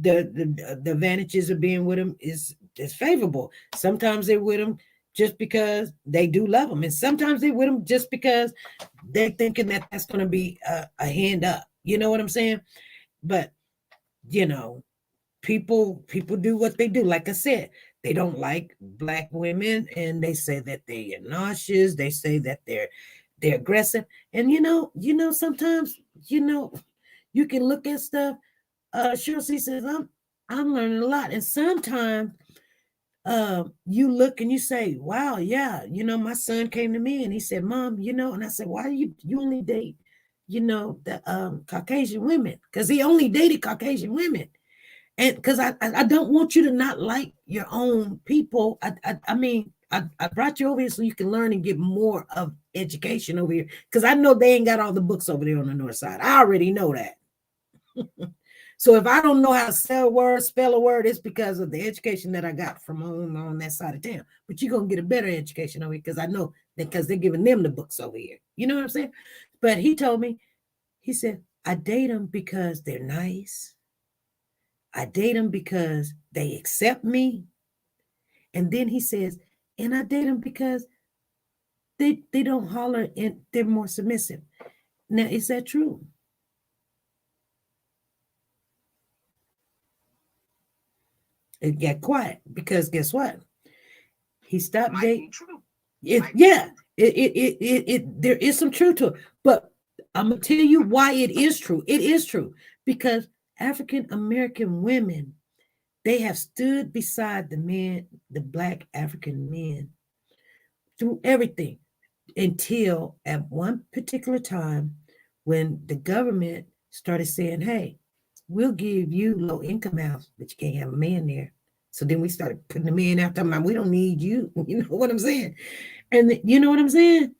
[SPEAKER 1] the advantages of being with him is favorable. Sometimes they with him just because they do love them, and sometimes they with them just because they're thinking that that's going to be a hand up. You know what I'm saying? But people do what they do. Like I said, they don't like black women, and they say that they are nauseous. They say that they're aggressive, and sometimes you can look at stuff. Cheryl C says, I'm learning a lot, and sometimes you look and you say, wow, yeah, my son came to me and he said, Mom, and I said, why do you only date, the Caucasian women? Because he only dated Caucasian women. And because I don't want you to not like your own people. I mean, I brought you over here so you can learn and get more of education over here. Because I know they ain't got all the books over there on the north side. I already know that. So if I don't know how to spell a word, it's because of the education that I got from on that side of town. But you're going to get a better education over here because I know that because they're giving them the books over here. You know what I'm saying? But he told me, he said, I date them because they're nice. I date them because they accept me. And then he says, and I date them because they don't holler and they're more submissive. Now, is that true? It got quiet because guess what? He stopped dating. There is some truth to it, but I'm gonna tell you why it is true. It is true because African American women, they have stood beside the black African men through everything until at one particular time when the government started saying, hey, we'll give you low income house, but you can't have a man there. So then we started putting the men out there. We don't need you. You know what I'm saying? And you know what I'm saying?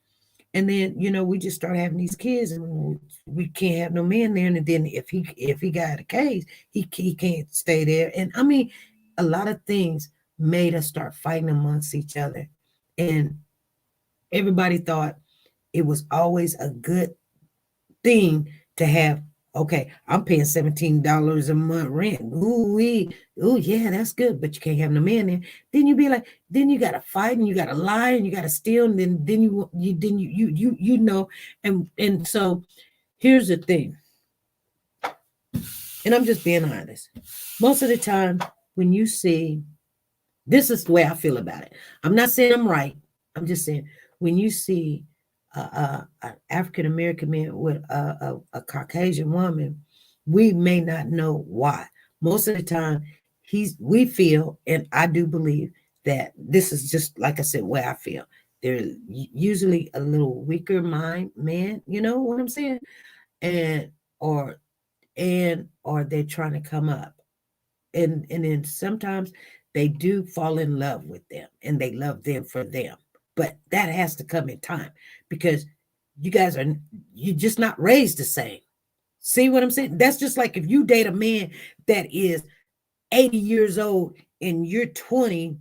[SPEAKER 1] And then, we just start having these kids and we can't have no man there. And then if he got a case, he can't stay there. And I mean, a lot of things made us start fighting amongst each other. And everybody thought it was always a good thing to have, okay, I'm paying $17 a month rent. Ooh, yeah, that's good, but you can't have no man there. Then you be like, then you gotta fight and you gotta lie and you gotta steal, and then you know, and so here's the thing, and I'm just being honest. Most of the time, when you see, this is the way I feel about it. I'm not saying I'm right. I'm just saying when you see an African American man with a Caucasian woman, we may not know why. Most of the time, we feel, and I do believe that this is just like I said, where I feel. They're usually a little weaker mind man, you know what I'm saying, or they're trying to come up, and then sometimes they do fall in love with them, and they love them for them. But that has to come in time because you're just not raised the same. See what I'm saying? That's just like if you date a man that is 80 years old and you're 20,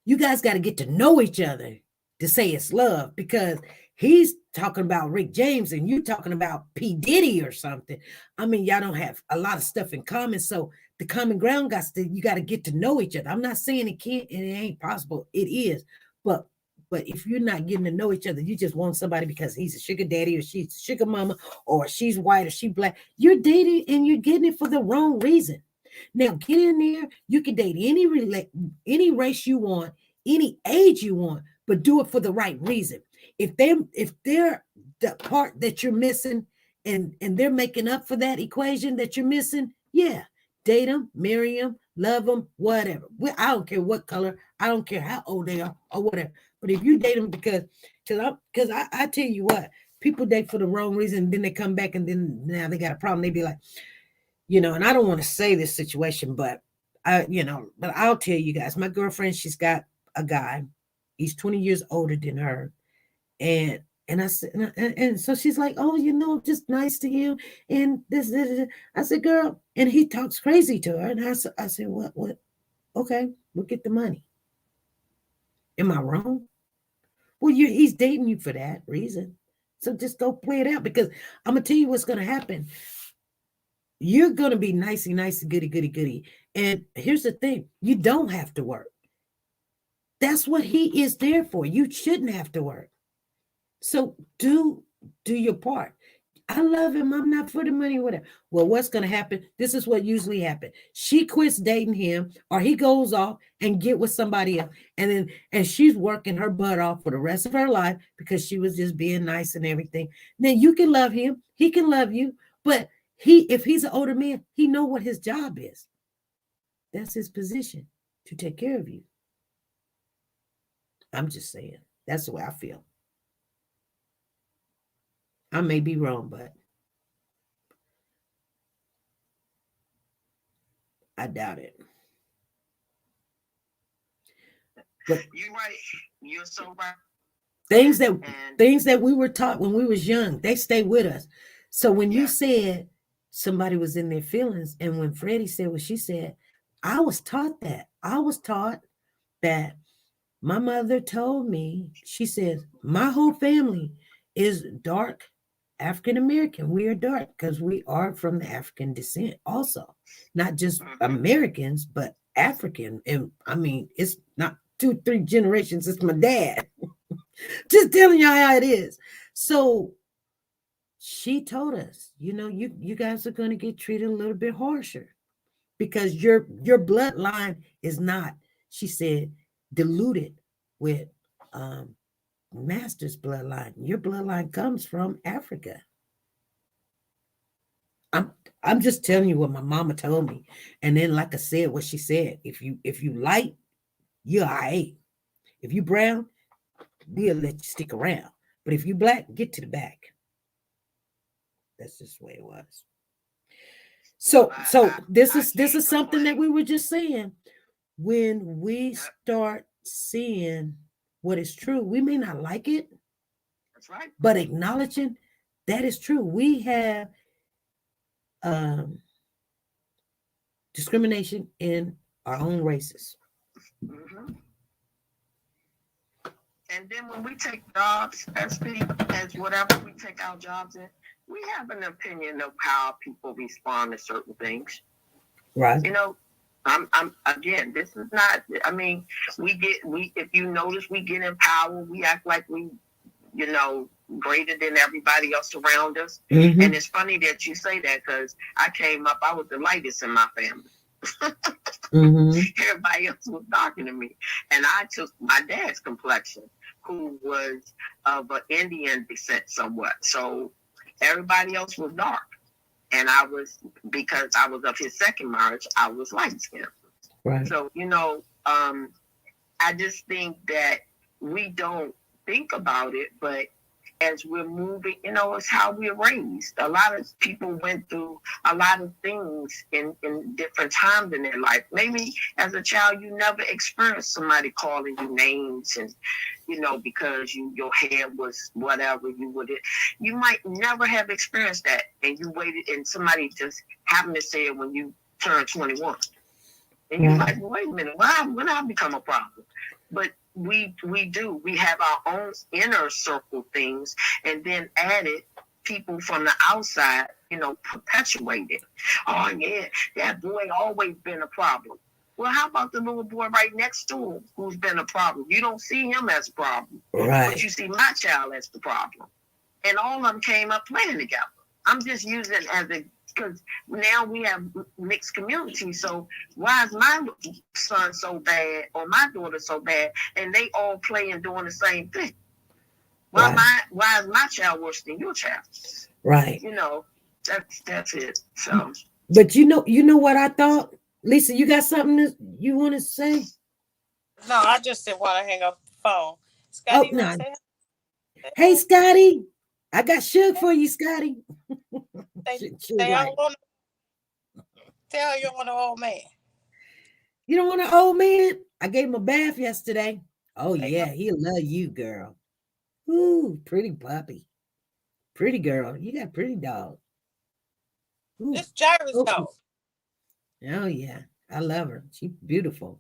[SPEAKER 1] you guys got to get to know each other to say it's love, because he's talking about Rick James and you talking about P. Diddy or something. I mean, y'all don't have a lot of stuff in common. So the common ground you got to get to know each other. I'm not saying it can't and it ain't possible. It is. But if you're not getting to know each other, you just want somebody because he's a sugar daddy or she's a sugar mama or she's white or she's black. You're dating and you're getting it for the wrong reason. Now, get in there. You can date any race you want, any age you want, but do it for the right reason. If they're the part that you're missing and they're making up for that equation that you're missing, yeah, date them, marry them, love them, whatever. I don't care what color, I don't care how old they are or whatever. But if you date them because I tell you what, people date for the wrong reason, then they come back and then now they got a problem. They be like, and I don't want to say this situation, but but I'll tell you guys, my girlfriend, she's got a guy, he's 20 years older than her. And I said, and so she's like, oh, just nice to you. And this. I said, girl, and he talks crazy to her. And I said, what? Okay, we'll get the money. Am I wrong? Well, he's dating you for that reason. So just go play it out, because I'm going to tell you what's going to happen. You're going to be nicey, goody. And here's the thing. You don't have to work. That's what he is there for. You shouldn't have to work. So do your part. I love him. I'm not for the money, whatever. Well, what's going to happen? This is what usually happens. She quits dating him, or he goes off and get with somebody else. And she's working her butt off for the rest of her life because she was just being nice and everything. Then you can love him. He can love you. But if he's an older man, he know what his job is. That's his position, to take care of you. I'm just saying. That's the way I feel. I may be wrong, but I doubt it. But
[SPEAKER 5] you're right. You're so right.
[SPEAKER 1] Things that we were taught when we was young, they stay with us. So when you said somebody was in their feelings, and when Freddie said what she said, I was taught that. I was taught that. My mother told me, she says, my whole family is dark African American. We are dark because we are from the African descent also. Not just Americans, but African. And I mean, it's not 2-3 generations. It's my dad. Just telling y'all how it is. So she told us, you guys are going to get treated a little bit harsher because your bloodline is not, she said, diluted with master's bloodline. Your bloodline comes from Africa. I'm just telling you what my mama told me. And then, like I said, what she said, if you light, you're all right. If you brown, we'll let you stick around. But if you black, get to the back. That's just the way it was. So this is something that we were just saying. When we start seeing what is true, we may not like it.
[SPEAKER 5] That's right.
[SPEAKER 1] But acknowledging that is true. We have discrimination in our own races.
[SPEAKER 5] Mm-hmm. And then when we take jobs as whatever we take our jobs in, we have an opinion of how people respond to certain things.
[SPEAKER 1] Right.
[SPEAKER 5] I'm again, this is not, I mean, if you notice, we get in power, we act like we, greater than everybody else around us. Mm-hmm. And it's funny that you say that, because I came up, I was the lightest in my family. Mm-hmm. Everybody else was darker than me. And I took my dad's complexion, who was of an Indian descent somewhat. So everybody else was dark. And because I was of his second marriage, I was light skinned. Right. So, I just think that we don't think about it, but as we're moving, it's how we're raised. A lot of people went through a lot of things in different times in their life. Maybe as a child, you never experienced somebody calling you names and, because your hair was whatever you might never have experienced that. And you waited and somebody just happened to say it when you turned 21. And you're like, wait a minute, when I become a problem? But we do. We have our own inner circle things, and then added people from the outside, perpetuate it. Oh, yeah, that boy always been a problem. Well, how about the little boy right next to him who's been a problem? You don't see him as a problem, right? But you see my child as the problem. And all of them came up playing together. I'm just using it as because now we have mixed communities. So why is my son so bad or my daughter so bad, and they all play and doing the same thing? Why is my child worse than your child? Right. That's it. So.
[SPEAKER 1] But you know what I thought? Lisa, you got something that you want to say?
[SPEAKER 7] No, I just didn't want to hang up the phone.
[SPEAKER 1] Oh,
[SPEAKER 7] Scotty, you want
[SPEAKER 1] no.
[SPEAKER 7] to say
[SPEAKER 1] Hey,
[SPEAKER 7] hi?
[SPEAKER 1] Scotty. I got Suge for you, Scotty.
[SPEAKER 7] They,
[SPEAKER 1] Suge
[SPEAKER 7] they
[SPEAKER 1] like,
[SPEAKER 7] all want to tell you want an old man.
[SPEAKER 1] you don't want an old man? I gave him a bath yesterday. Oh,
[SPEAKER 7] They go,
[SPEAKER 1] yeah. He'll love you, girl. Ooh, pretty puppy. Pretty girl. You got a pretty dog. Ooh.
[SPEAKER 7] this Jairus
[SPEAKER 1] Oh,
[SPEAKER 7] dog.
[SPEAKER 1] oh, yeah. I love her. She's beautiful.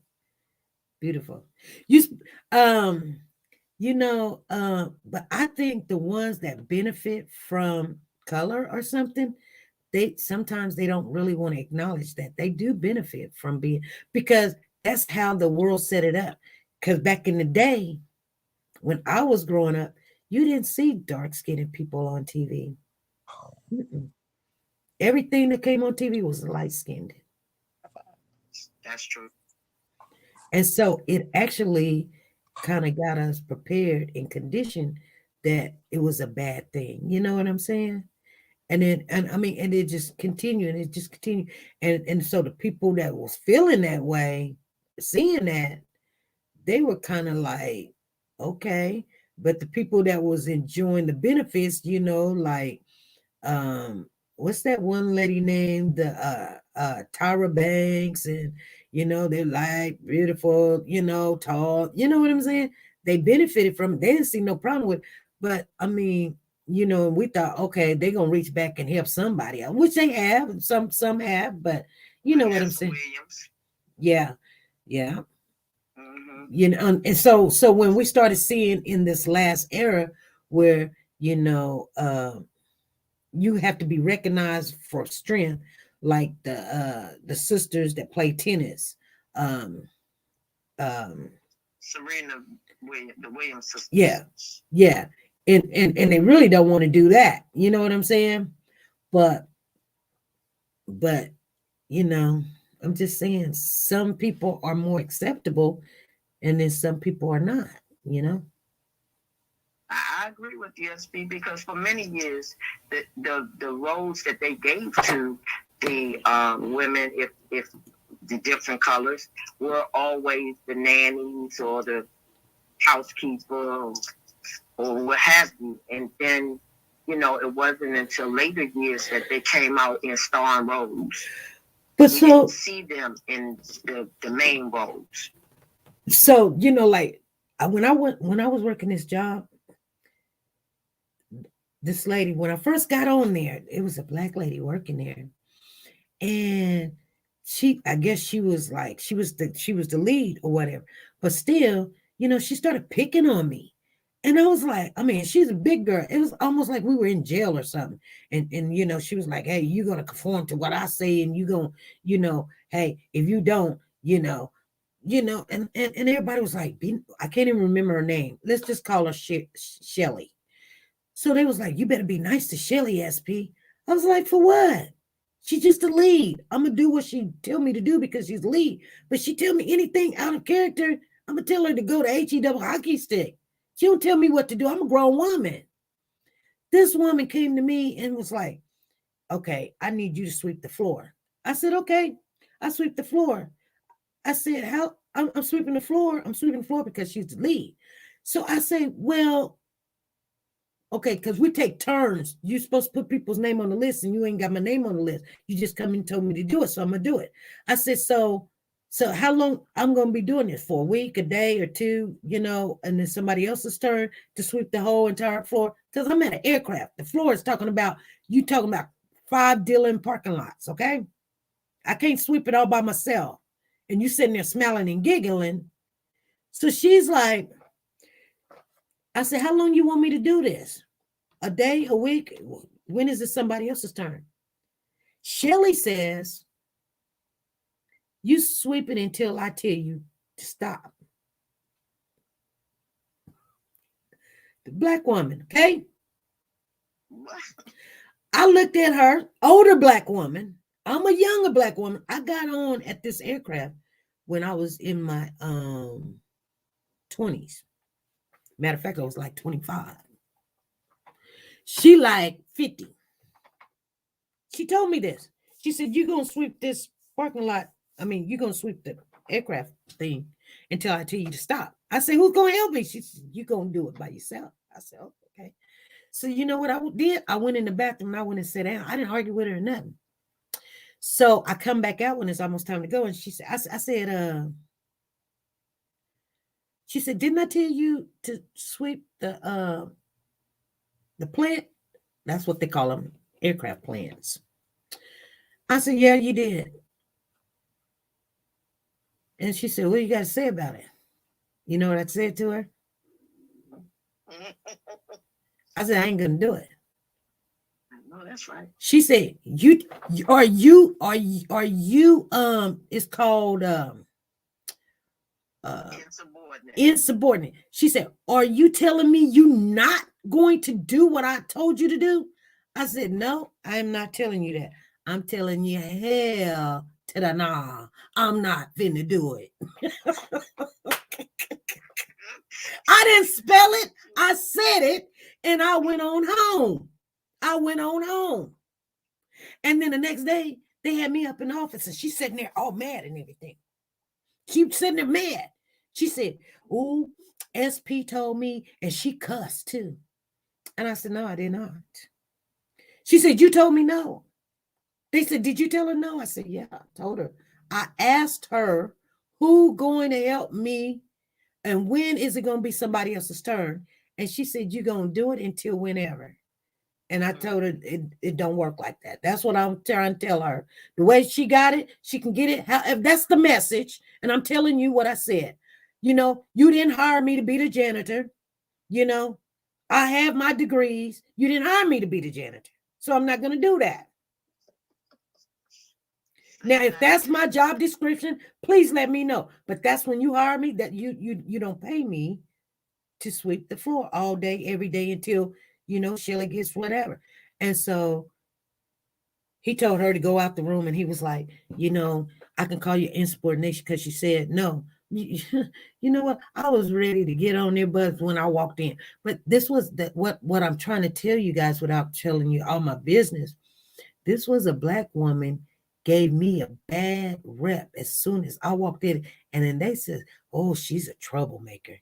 [SPEAKER 1] Beautiful. You, but I think the ones that benefit from color or something, they sometimes they don't really want to acknowledge that they do benefit from being, because that's how the world set it up. Because back in the day, when I was growing up, you didn't see dark-skinned people on TV. Mm-mm. Everything that came on TV was light-skinned.
[SPEAKER 5] That's true.
[SPEAKER 1] And so it actually kind of got us prepared and conditioned that it was a bad thing. You know what I'm saying? And then, and I mean, and it just continued, and it just continued. And so the people that was feeling that way, seeing that, they were kind of like, okay. But the people that was enjoying the benefits, like, what's that one lady named the Tyra Banks, and they're like beautiful, tall, you know what I'm saying? They benefited from it. They didn't see no problem with it. But I mean, we thought, okay, they're gonna reach back and help somebody out, which they have, some have, but you know what I'm saying?
[SPEAKER 5] Williams.
[SPEAKER 1] Yeah, yeah.
[SPEAKER 5] Mm-hmm.
[SPEAKER 1] And so when we started seeing in this last era where you have to be recognized for strength, like the sisters that play tennis, um
[SPEAKER 5] Serena Williams, the Williams sisters.
[SPEAKER 1] yeah, and they really don't want to do that, you know what I'm saying? But you know I'm just saying, some people are more acceptable and then some people are not, you know.
[SPEAKER 5] I agree with you, SB, because for many years, the roles that they gave to the women, if the different colors, were always the nannies or the housekeeper or what have you. And then, it wasn't until later years that they came out in starring roles.
[SPEAKER 1] But
[SPEAKER 5] we didn't see them in the main roles.
[SPEAKER 1] So, like when I was working this job, this lady, when I first got on there, it was a black lady working there. And I guess she was the lead or whatever. But still, she started picking on me. And I was like, I mean, she's a big girl. It was almost like we were in jail or something. And she was like, hey, you're gonna conform to what I say, and you gonna, hey, if you don't, and everybody was like, I can't even remember her name. Let's just call her Shelly. So they was like, you better be nice to Shelly, SP. I was like, for what? She's just a lead. I'm gonna do what she tell me to do because she's lead. But she tell me anything out of character, I'm gonna tell her to go to HE hockey stick. She don't tell me what to do. I'm a grown woman. This woman came to me and was like, okay, I need you to sweep the floor. I said, okay. I sweep the floor. I said, how? I'm sweeping the floor. I'm sweeping the floor because she's the lead. So I say, well, okay, because we take turns. You're supposed to put people's name on the list, and you ain't got my name on the list. You just come and told me to do it, so I'm gonna do it. I said, so how long I'm gonna be doing this for? A week, a day, or two, and then somebody else's turn to sweep the whole entire floor? Because I'm at an aircraft. The floor is talking about 5 Dillon parking lots, okay? I can't sweep it all by myself. And you sitting there smiling and giggling. So she's like, I said, how long you want me to do this? A day, a week? When is it somebody else's turn? Shelly says, you sweep it until I tell you to stop. The black woman, okay? I looked at her, older black woman. I'm a younger black woman. I got on at this aircraft when I was in my 20s. Matter of fact, I was like 25. She like 50. She told me this. She said, you're going to sweep this parking lot you're going to sweep the aircraft thing until I tell you to stop. I said, who's going to help me? She said, you're going to do it by yourself. I said, oh, okay. So you know what I did? I went in the bathroom and I went and sat down. I didn't argue with her or nothing. So I come back out when it's almost time to go. And she said, she said, didn't I tell you to sweep the plant? That's what they call them, aircraft plants. I said, yeah, you did. And she said, what do you got to say about it? You know what I said to her? I said, I ain't going to do it.
[SPEAKER 5] No, that's right.
[SPEAKER 1] She said, it's called insubordinate. She said, are you telling me you not going to do what I told you to do? I said, no, I'm not telling you that. I'm telling you, hell to the nah, I'm not finna do it. I didn't spell it. I said it, and I went on home. And then the next day, they had me up in the office, and she's sitting there all mad and everything. She was sitting there mad. She said, ooh, SP told me, and she cussed too. And I said, no, I did not. She said, you told me no. They said, did you tell her no? I said, yeah, I told her. I asked her, who going to help me, and when is it going to be somebody else's turn? And she said, you're going to do it until whenever. And I told her it don't work like that. That's what I'm trying to tell her. The way she got it, she can get it. However, that's the message. And I'm telling you what I said. You know, you didn't hire me to be the janitor. You know, I have my degrees. You didn't hire me to be the janitor. So I'm not going to do that. Now, if that's my job description, please let me know. But that's when you hire me, that you don't pay me to sweep the floor all day, every day until, you know, Shelly gets whatever. And so he told her to go out the room, and he was like, you know, I can call you insubordination because she said no. You know what? I was ready to get on their butts when I walked in. But this was what I'm trying to tell you guys without telling you all my business. This was a Black woman gave me a bad rep as soon as I walked in. And then they said, oh, she's a troublemaker.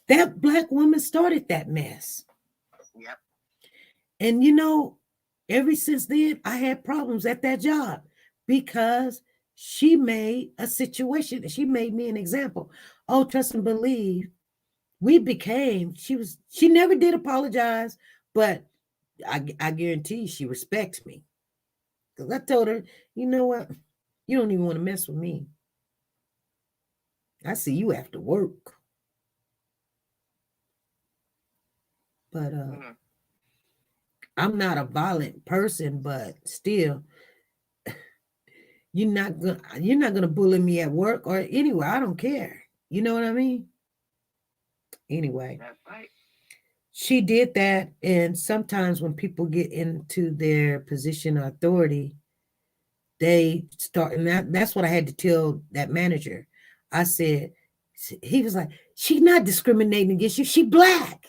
[SPEAKER 1] That Black woman started that mess.
[SPEAKER 5] Yep.
[SPEAKER 1] And, you know, ever since then, I had problems at that job because she made a situation. She made me an example. Oh, trust and believe. She never did apologize, but I guarantee she respects me. Because I told her, you know what? You don't even want to mess with me. I see you after work. But I'm not a violent person, but still, you're not gonna bully me at work or anywhere. I don't care. You know what I mean? Anyway.
[SPEAKER 5] That's right.
[SPEAKER 1] She did that, and sometimes when people get into their position of authority, they start, and that's what I had to tell that manager. I said, he was like, she's not discriminating against you. She Black.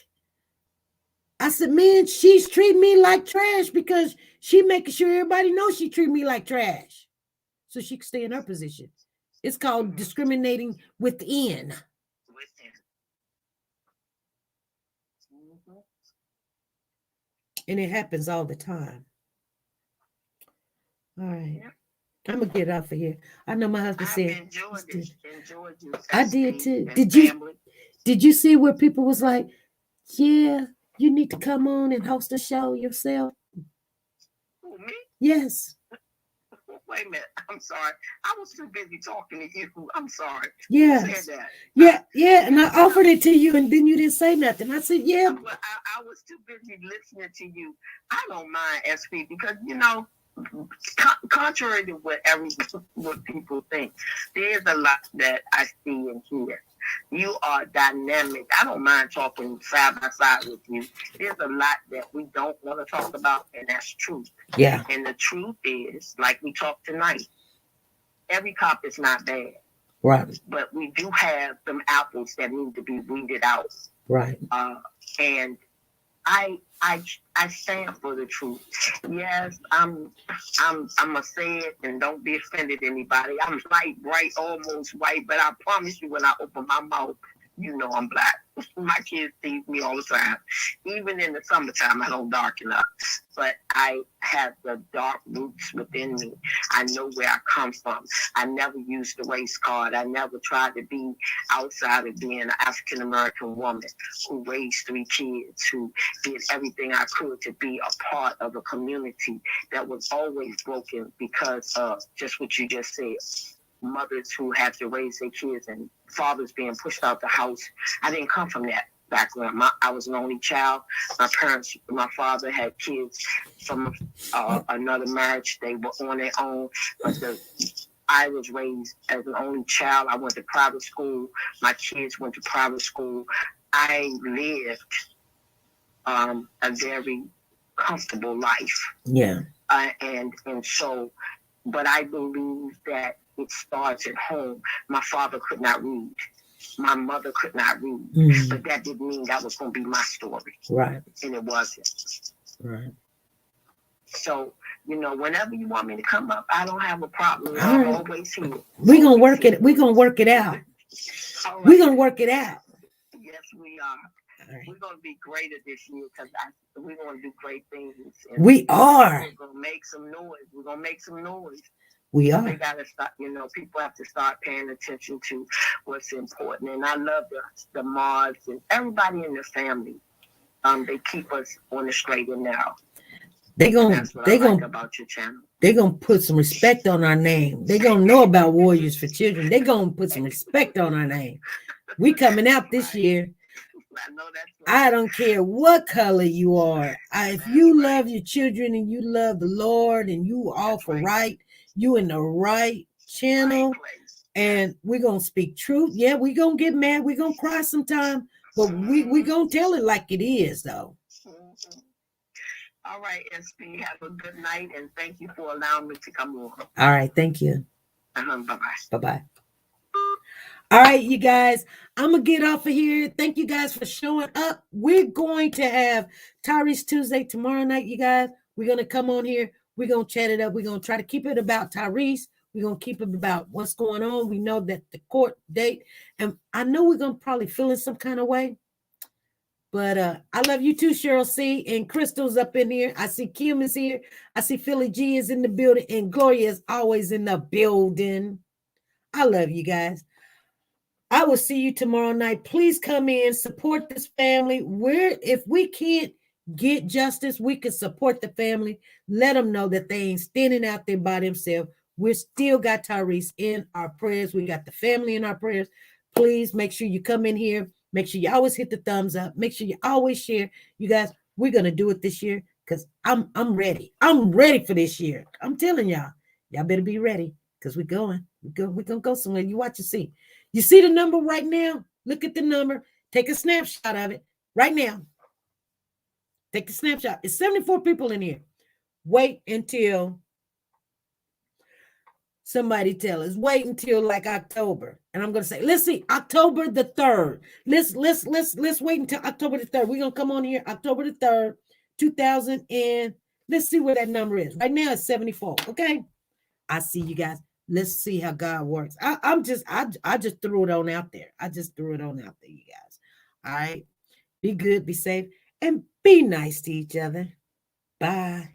[SPEAKER 1] I said, man, she's treating me like trash because she making sure everybody knows she treat me like trash. So she can stay in her position. It's called discriminating within. And it happens all the time. All right. Yep. I'm going to get off of here. I know my husband said.
[SPEAKER 5] Enjoyed you.
[SPEAKER 1] I did too.
[SPEAKER 5] Did
[SPEAKER 1] you see where people was like, yeah, you need to come on and host a show yourself?
[SPEAKER 5] Who, me?
[SPEAKER 1] Yes.
[SPEAKER 5] Wait a minute. I'm sorry. I was too busy talking to you. I'm sorry.
[SPEAKER 1] Yeah.
[SPEAKER 5] You said
[SPEAKER 1] that. Yeah. And I offered it to you, and then you didn't say nothing. I said, yeah.
[SPEAKER 5] Well, I was too busy listening to you. I don't mind SP because, you know, contrary to what people think, there's a lot that I see and hear. You are dynamic. I don't mind talking side by side with you. There's a lot that we don't want to talk about, and that's truth.
[SPEAKER 1] Yeah.
[SPEAKER 5] And the truth is, like we talked tonight, every cop is not bad.
[SPEAKER 1] Right.
[SPEAKER 5] But we do have some apples that need to be weeded out.
[SPEAKER 1] Right.
[SPEAKER 5] And I stand for the truth. Yes, I'm gonna say it, and don't be offended anybody. I'm light, bright, almost white, but I promise you, when I open my mouth, you know I'm black. My kids tease me all the time. Even in the summertime, I don't darken up. But I have the dark roots within me. I know where I come from. I never used the race card. I never tried to be outside of being an African American woman who raised 3 kids, who did everything I could to be a part of a community that was always broken because of just what you just said. Mothers who had to raise their kids and fathers being pushed out the house. I didn't come from that background. I was an only child. My father had kids from another marriage. They were on their own, but I was raised as an only child. I went to private school. My kids went to private school. I lived a very comfortable life.
[SPEAKER 1] Yeah.
[SPEAKER 5] And so, but I believe that it starts at home. My father could not read. My mother could not read.
[SPEAKER 1] Mm-hmm.
[SPEAKER 5] But that didn't mean that was going to be my story.
[SPEAKER 1] Right.
[SPEAKER 5] And it wasn't.
[SPEAKER 1] Right.
[SPEAKER 5] So, whenever you want me to come up, I don't have a problem.
[SPEAKER 1] All
[SPEAKER 5] I'm
[SPEAKER 1] right.
[SPEAKER 5] always here.
[SPEAKER 1] We're gonna work it. We're gonna work it out.
[SPEAKER 5] Right.
[SPEAKER 1] We're gonna work it out.
[SPEAKER 5] Yes, we are.
[SPEAKER 1] Right.
[SPEAKER 5] We're gonna be greater this year because we're gonna do great things.
[SPEAKER 1] We are.
[SPEAKER 5] We're gonna make some noise. We're gonna make some noise.
[SPEAKER 1] We are.
[SPEAKER 5] They gotta start. People have to start paying attention to what's important. And I love the mods and everybody in the family. They keep us on the straight and narrow. That's what I like about your channel.
[SPEAKER 1] They're going to put some respect on our name. They're going to know about Warriors for Children. They're going to put some respect on our name. We coming out this year.
[SPEAKER 5] I know that's right.
[SPEAKER 1] I don't care what color you are. If you love your children and you love the Lord and you all for right, you in the right channel. And we're going to speak truth. Yeah, we're going to get mad. We're going to cry sometime. But we're going to tell it like it is, though.
[SPEAKER 5] All right, SB, have a good night, and thank you for allowing me to come on.
[SPEAKER 1] All right, thank you.
[SPEAKER 5] Bye-bye.
[SPEAKER 1] Bye-bye. All right, you guys, I'm going to get off of here. Thank you guys for showing up. We're going to have Tyrese Tuesday tomorrow night, you guys. We're going to come on here. We're going to chat it up. We're going to try to keep it about Tyrese. We're going to keep it about what's going on. We know that the court date, and I know we're going to probably feel in some kind of way. But I love you too, Cheryl C. And Crystal's up in here. I see Kim is here. I see Philly G is in the building. And Gloria is always in the building. I love you guys. I will see you tomorrow night. Please come in, support this family. If we can't get justice, we can support the family. Let them know that they ain't standing out there by themselves. We still got Tyrese in our prayers. We got the family in our prayers. Please make sure you come in here. Make sure you always hit the thumbs up. Make sure you always share. You guys, we're going to do it this year because I'm ready. I'm ready for this year. I'm telling y'all. Y'all better be ready because we're going. We're going to go somewhere. You watch and see. You see the number right now? Look at the number. Take a snapshot of it right now. Take a snapshot. It's 74 people in here. Wait until somebody tell us. Wait until like October. And I'm going to say, let's see, October the 3rd. Let's wait until October the 3rd. We're going to come on here October the 3rd, 2000 and let's see where that number is. Right now it's 74. Okay. I see you guys. Let's see how God works. I just threw it on out there. I just threw it on out there, you guys. All right. Be good, be safe, and be nice to each other. Bye.